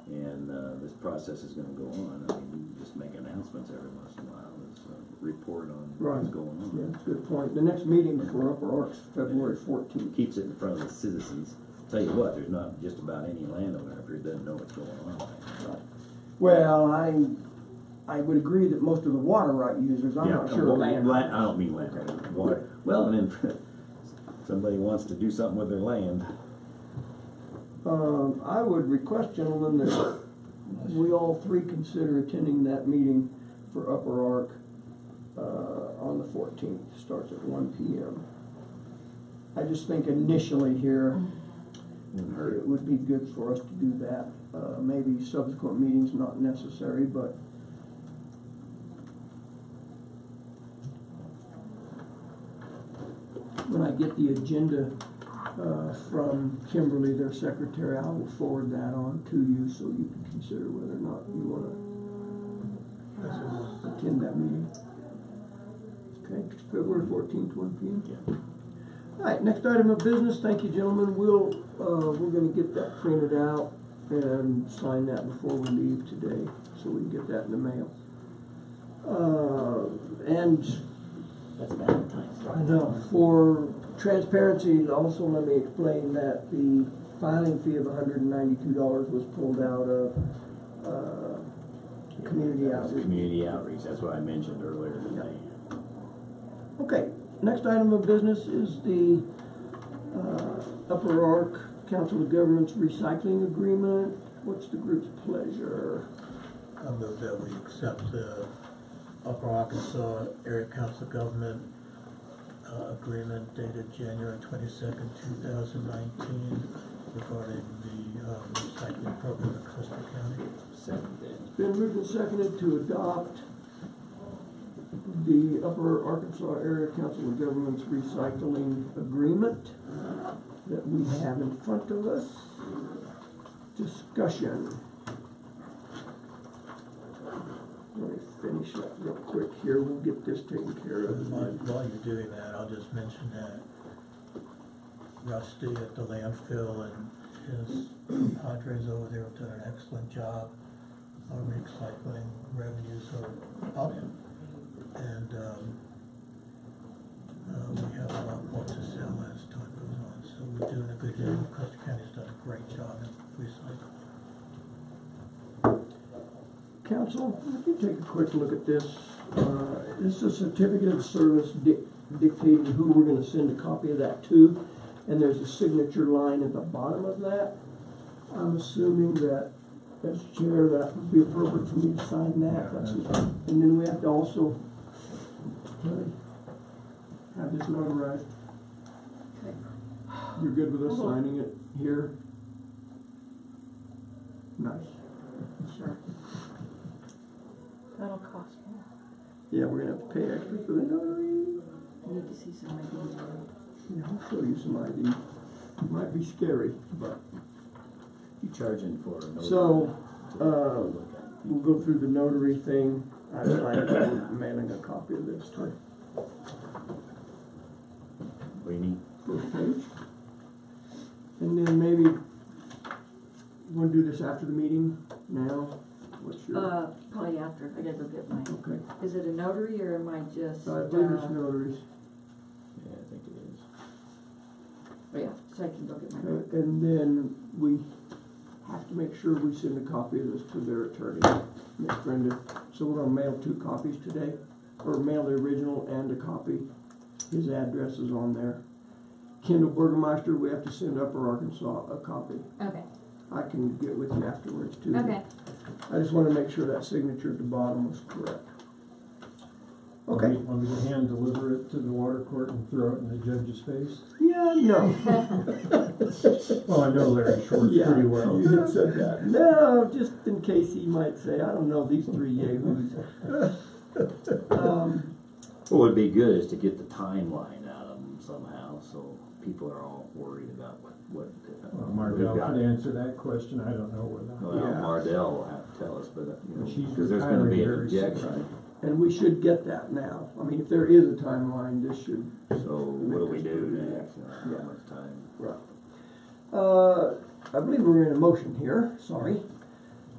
and this process is gonna go on. I mean, you just make announcements every once in a while, as a report on what's Right. going on. Yeah, that's a good point. The next meeting for Upper Ark's February 14th. Keeps it in front of the citizens. tell you what, there's not just about any landowner up here that doesn't know what's going on. Well, I would agree that most of the water right users, I'm not sure. Well, I don't mean land, water. Well, and then somebody wants to do something with their land. I would request, gentlemen, that we all three consider attending that meeting for Upper Ark on the 14th. Starts at 1 p.m. I just think initially here, it would be good for us to do that. Maybe subsequent meetings not necessary, but when I get the agenda from Kimberly, their secretary, I will forward that on to you so you can consider whether or not you want to attend that meeting. Okay, February 14th, 1 p.m. Yeah. All right, next item of business. Thank you, gentlemen. We're going to get that printed out and sign that before we leave today, so we can get that in the mail. And That's Valentine's Day. I know. For transparency, also let me explain that the filing fee of $192 was pulled out of community outreach. Community outreach, that's what I mentioned earlier today. Okay, next item of business is the Upper Ark Council of Governments recycling agreement. What's the group's pleasure? I move that we accept the Upper Arkansas Area Council of Government agreement dated January 22nd, 2019 regarding the recycling program in Custer County. It's been moved and seconded to adopt the Upper Arkansas Area Council of Governments recycling agreement that we have in front of us. Discussion. Let me finish up real quick here. We'll get this taken care of. While you're doing that, I'll just mention that Rusty at the landfill and his compadres over there have done an excellent job. Our recycling revenues are up, and we have a lot more to sell as time goes on. So we're doing a good job. Custer County's done a great job in recycling. Council, if you take a quick look at this, this is a certificate of service dictating who we're going to send a copy of that to, and there's a signature line at the bottom of that. I'm assuming that, as chair, that would be appropriate for me to sign that. And then we have to also have this notarized. You're good with us signing it here? Nice. Sure. That'll cost more. Yeah, we're gonna have to pay extra for the notary. I need to see some ID. Yeah, I'll show you some ID. It might be scary, but. You charging for a notary? So, we'll go through the notary thing. I'm mailing a copy of this to What do you need? first page. And then maybe, you wanna do this after the meeting, now? What's your? Probably after, I gotta go get mine. Okay. Is it a notary or am I just, I believe it's notaries. Yeah, I think it is. oh yeah, so I can go get mine. And then we have to make sure we send a copy of this to their attorney, Miss Brenda. So we're gonna mail 2 copies today, or mail the original and a copy. His address is on there. Kendall Burgermeister, we have to send Upper Arkansas a copy. Okay. I can get with you afterwards too. Okay. I just wanna make sure that signature at the bottom was correct. Okay. Want me to hand deliver it to the water court and throw it in the judge's face? Yeah, no. Well, I know Larry Short pretty well. You had said that. No, just in case he might say, I don't know these 3 yahoos. What would be good is to get the timeline out of them somehow, so people are all worried about what Mardell could answer that question. I don't know whether. Well, Mardell will have to tell us, but She's because there's going to be an retiring very objection. And we should get that now. I mean, if there is a timeline, this should. So what do we do next? Yeah. How much time? Right. I believe we're in a motion here. Sorry.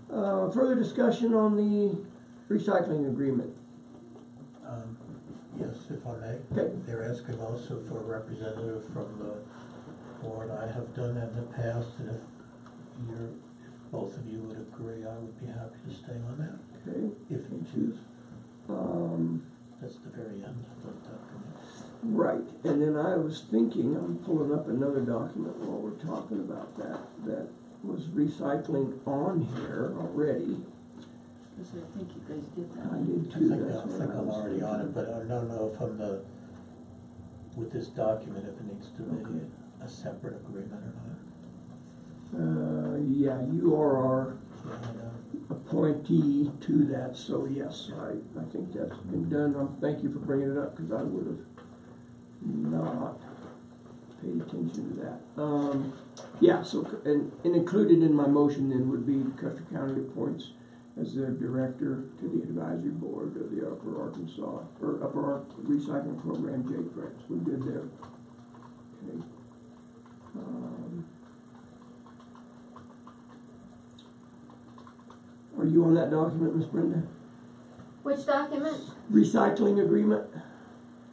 Further discussion on the recycling agreement. Yes, if I may. Okay. They're asking also for a representative from the board. I have done that in the past, and if both of you would agree, I would be happy to stay on that, Okay. if you choose. That's the very end of the document. Right, and then I was thinking, I'm pulling up another document while we're talking about that was recycling on here already. Because I think you guys did that. I did I too, think, that's what I I'm was already on it, thinking. but I don't know if with this document, if it needs to be Okay. a separate agreement or not. Yeah, you are our Yeah, I know. appointee to that, so yes, I think that's been done. Thank you for bringing it up, because I would have not paid attention to that. Yeah, so, and included in my motion then would be Custer County appoints as their director to the advisory board of the Upper Arkansas, or Upper Ark Recycling Program, Jay Prince. We're good there. Okay. Are you on that document, Miss Brenda? Which document? Recycling agreement,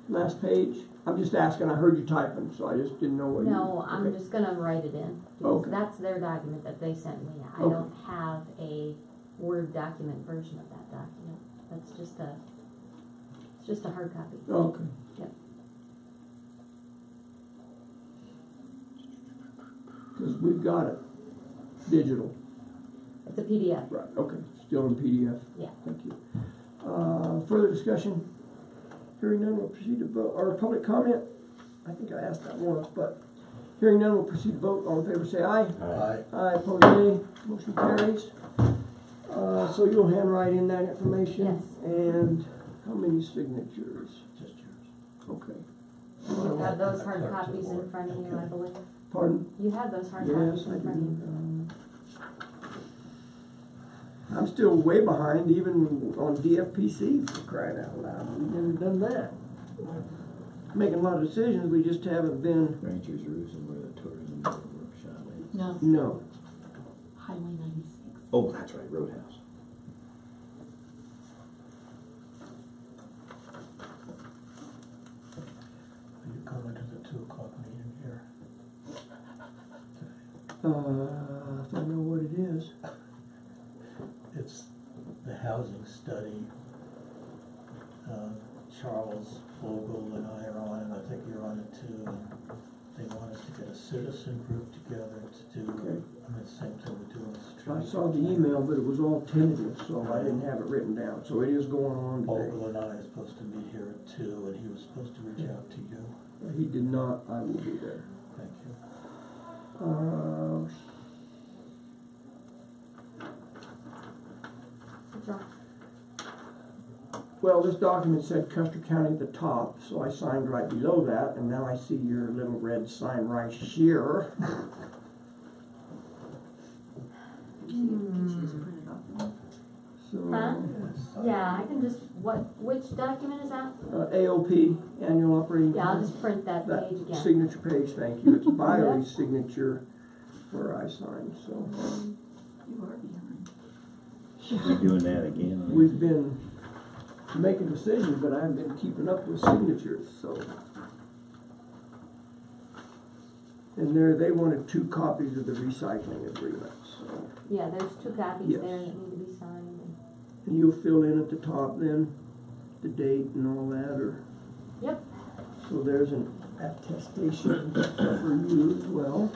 last page. I'm just asking, I heard you typing, so I just didn't know what you... No, I'm okay. just gonna write it in, because Okay. that's their document that they sent me. I Okay. don't have a Word document version of that document. That's just a hard copy. Okay. Yep. Because we've got it, digital. It's a PDF. Right, okay, still in PDF. Yeah. Thank you. Further discussion? Hearing none, we'll proceed to vote, or public comment? I think I asked that once, but hearing none, we'll proceed to vote. All in favor say aye. Aye. Aye, opposed nay. Motion carries. So you'll handwrite in that information? Yes. And how many signatures? Just yours. Okay. You have those hard Clerk to copies the in board. front of you, I believe. Pardon? You have those hard Yes, copies I in front of you. do. I'm still way behind even on DFPC, for crying out loud. We've never done that. Making a lot of decisions, we just haven't been, Ranchers Roost is where the tourism workshop is. No, no. Highway 96. Oh, that's right, Roadhouse. Are you coming to the 2:00 meeting here? If I know what it is. It's the housing study. Charles Vogel and I are on it, I think you're on it too. And they want us to get a citizen group together to do, Okay. the same thing we do on the street. I saw the email, but it was all tentative, so I didn't have it written down. So it is going on today. Vogel and I are supposed to meet here at 2, and he was supposed to reach out to you. He did not, I will be there. Thank you. What's wrong? Well, this document said Custer County at the top, so I signed right below that, and now I see your little red sign right here. She's printed off. So, Huh? Yeah, I can just, which document is that? AOP, annual operating. Yeah, I'll just print that That page again. signature page, thank you. It's Byerly's signature where I signed, so. You are behind. We're doing that again. We've been making decisions, but I haven't been keeping up with signatures, so. And they wanted 2 copies of the recycling agreement, so. Yeah, there's 2 copies Yes. there that need to be signed. And you'll fill in at the top then, the date and all that, or? Yep. So there's an attestation for you as well.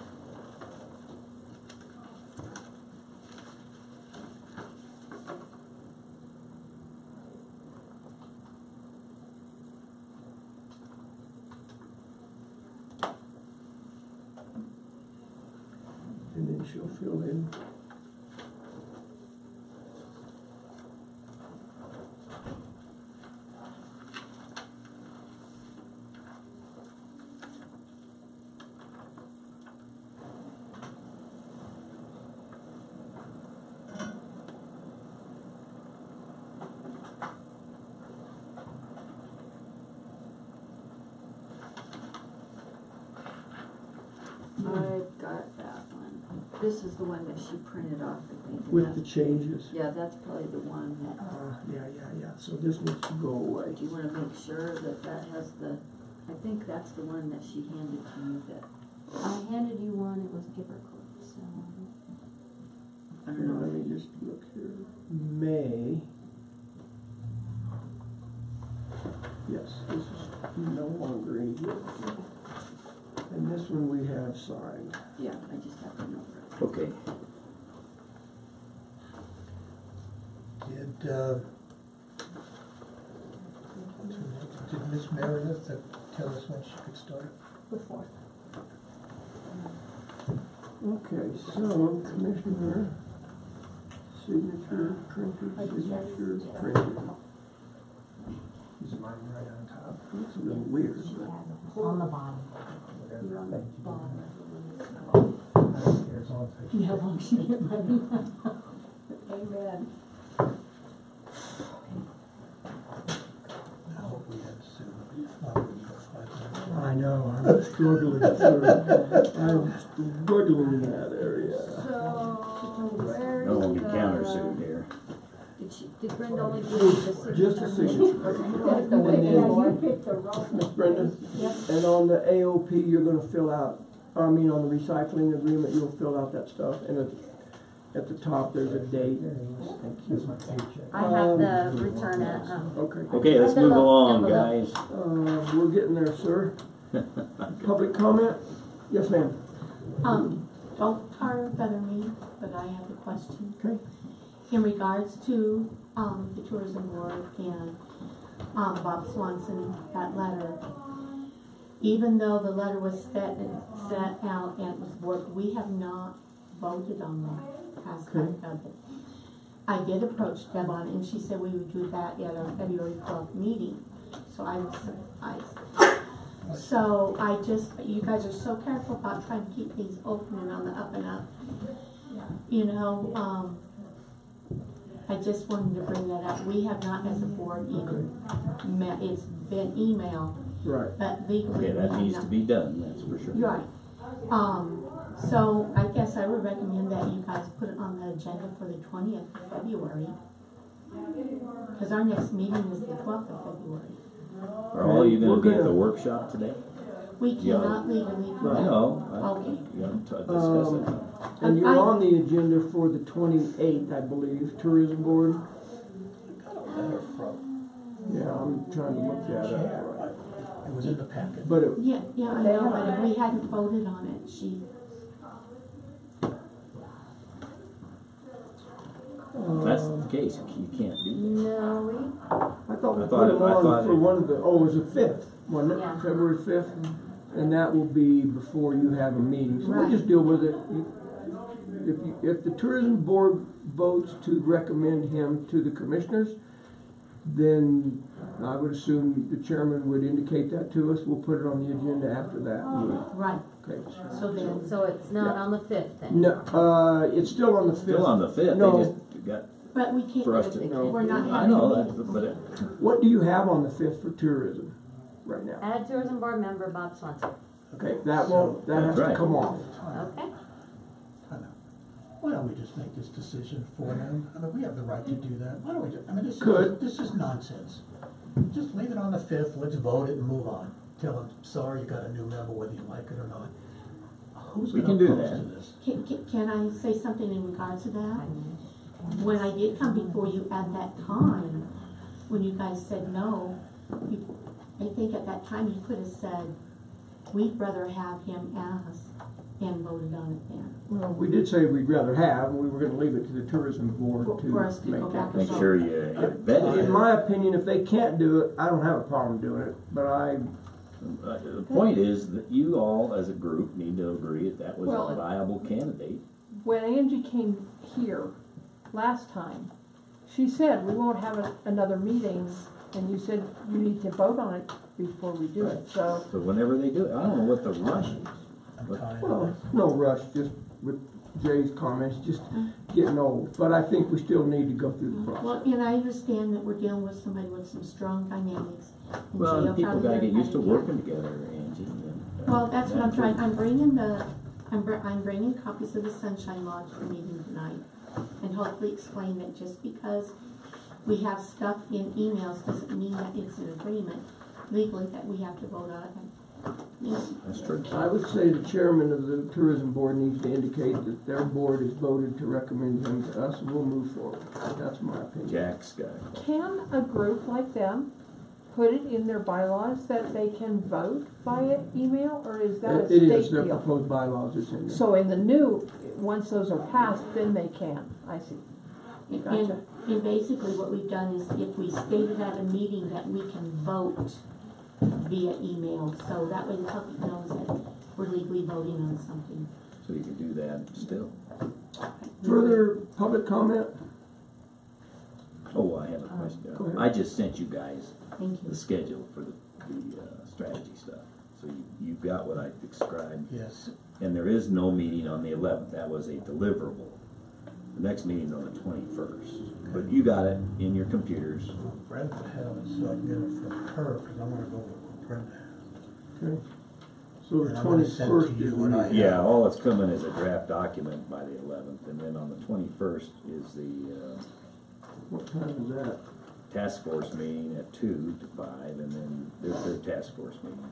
And then she'll fill in. I've got that one. This is the one that she printed off, I think. and With the that's- changes. Yeah, that's probably the one that, Yeah. So this needs to go away. do you wanna make sure that that has the, I think that's the one that she handed to you that I handed you one, it was paperclip, so. Okay, let me just look here. May. Yes, this is no longer in here. And this one we have signed. Yeah, I just have to know. Okay. Did Miss Meredith tell us when she could start? Before. Okay, so Commissioner, signature, printed, signature, printed. Is mine right on top? Looks a little weird, but. On the bottom. You're on the bottom. Here's all the You have long to get money. Amen. I hope we had soon. If not, we go 5 minutes. I know, I'm struggling, sir. I'm struggling in that area. So, where's No one can the- countersuit here. Did Brenda only do the signature? Just a signature. That's the way And they then- want it. Miss Brenda, and on the AOP, you're gonna fill out, I mean, on the recycling agreement, you'll fill out that stuff, and at the top, there's a date. Thank Here's you. my paycheck. I have to return it, Okay. Okay, let's move along, guys. We're getting there, sir. Public comment? Yes, ma'am. Don't tar or feather me, but I have a question. Okay. In regards to, the tourism board and, Bob Swanson, that letter, even though the letter was set out and it was board, we have not voted on that aspect of it. I did approach Deb on it, and she said we would do that at our February 12th meeting, so I was surprised. So you guys are so careful about trying to keep things open and on the up and up. You know, I just wanted to bring that up. We have not as a board even met, it's been emailed, Right. but legally. Okay, that we have needs not. to be done, that's for sure. You're right. So I guess I would recommend that you guys put it on the agenda for the 20th of February. Cause our next meeting is the 12th of February. Are all you gonna We're be at gonna- the workshop today? We Yeah. cannot legally. I know. Okay. You gotta discuss it. And you're on the agenda for the 28th, I believe, tourism board. Letter from Yeah, I'm trying to look that Chair. up. It was in the packet. But it, Yeah, I know, but if we hadn't voted on it, If that's the case, you can't do No, I thought we I put thought them it- I on thought for it- one of the, it was the 5th, wasn't it? Yeah. February 5th? And that will be before you have a meeting, so we'll Right. just deal with it. If the tourism board votes to recommend him to the commissioners, then I would assume the chairman would indicate that to us, we'll put it on the agenda after that. right, Okay. so then, so it's not on the 5th then? No, it's still on the 5th. Still on the 5th, No. they just got, but we can't, for us to, No. we're not I having know a that, meeting. but it, What do you have on the 5th for tourism right now? Add tourism board member Bob Swanson. Okay, that won't, that has That's to right. come off. Okay. Why don't we just make this decision for them? I mean, we have the right to do that. Why don't we just, I mean, Could. this is nonsense. Just leave it on the 5th, let's vote it and move on. Tell them, sorry, you got a new member, whether you like it or not. Who's We gonna can do oppose that. to this? Can I say something in regards to that? When I did come before you at that time, when you guys said no, I think at that time you could have said, we'd rather have him as, and voted on it then. Well, we did say we'd rather have, and we were gonna leave it to the tourism board For us to to go make back that. and make sure you vet In it. my opinion, if they can't do it, I don't have a problem doing it, but The point is that you all, as a group, need to agree that was Well, a viable candidate. When Angie came here last time, she said, we won't have another meeting, and you said you need to vote on it before we do it, so. So whenever they do it, I don't know what the rush is. I'm tired. well, no rush, just with Jay's comments, just getting old. But I think we still need to go through the Well, process. and I understand that we're dealing with somebody with some strong dynamics. and Well, Jay and people probably gotta get learn used to how do that. working together, Angie. and, Well, that's what I'm that's trying, it. I'm bringing copies of the sunshine law to the meeting tonight. And hopefully explain that just because we have stuff in emails doesn't mean that it's an agreement legally that we have to vote on it. That's true. I would say the chairman of the tourism board needs to indicate that their board has voted to recommend him to us, and we'll move forward. That's my opinion. Jack's got it. Can a group like them put it in their bylaws that they can vote via email, or is that a It state is, their deal? proposed bylaws is in there. So in the new, once those are passed, then they can, I see. Gotcha. And basically what we've done is if we stated at a meeting that we can vote via email, so that way the public knows that we're legally voting on something. So you can do that still. Further public comment? Oh, I have a question. Go ahead. I just sent you guys Thank you. the schedule for the strategy stuff. So you got what I described. Yes. And there is no meeting on the 11th. That was a deliverable. The next meeting's on the 21st. But you got it in your computers. Brenda have it, so I can get it from her, because I'm gonna go with what Brenda has. Okay. So the And I'm gonna send to 21st you is what I have. Yeah, all that's coming is a draft document by the 11th. And then on the 21st is the what time is that? task force meeting at 2 to 5. And then there's their task force meeting.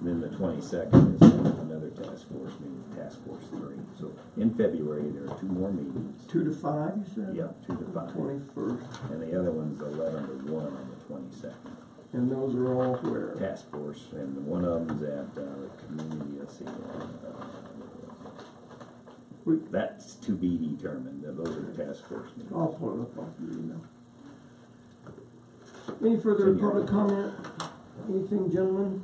And then the 22nd is another task force meeting, task force 3. So in February, there are 2 more meetings. 2 to 5, you said? Yeah, 2 to 5. 21st. And the other one's 11 to 1 on the 22nd. And those are all where? Task force, and one of them's at the community, let's see. That's to be determined. Those are the task force meetings. I'll pull it up off your email. Any further public comment? Anything, gentlemen?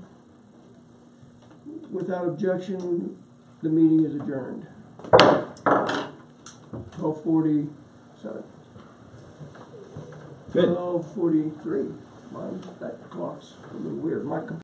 Without objection, the meeting is adjourned. 12:47. Good. 12:43. Mine, that clock's a little weird. My computer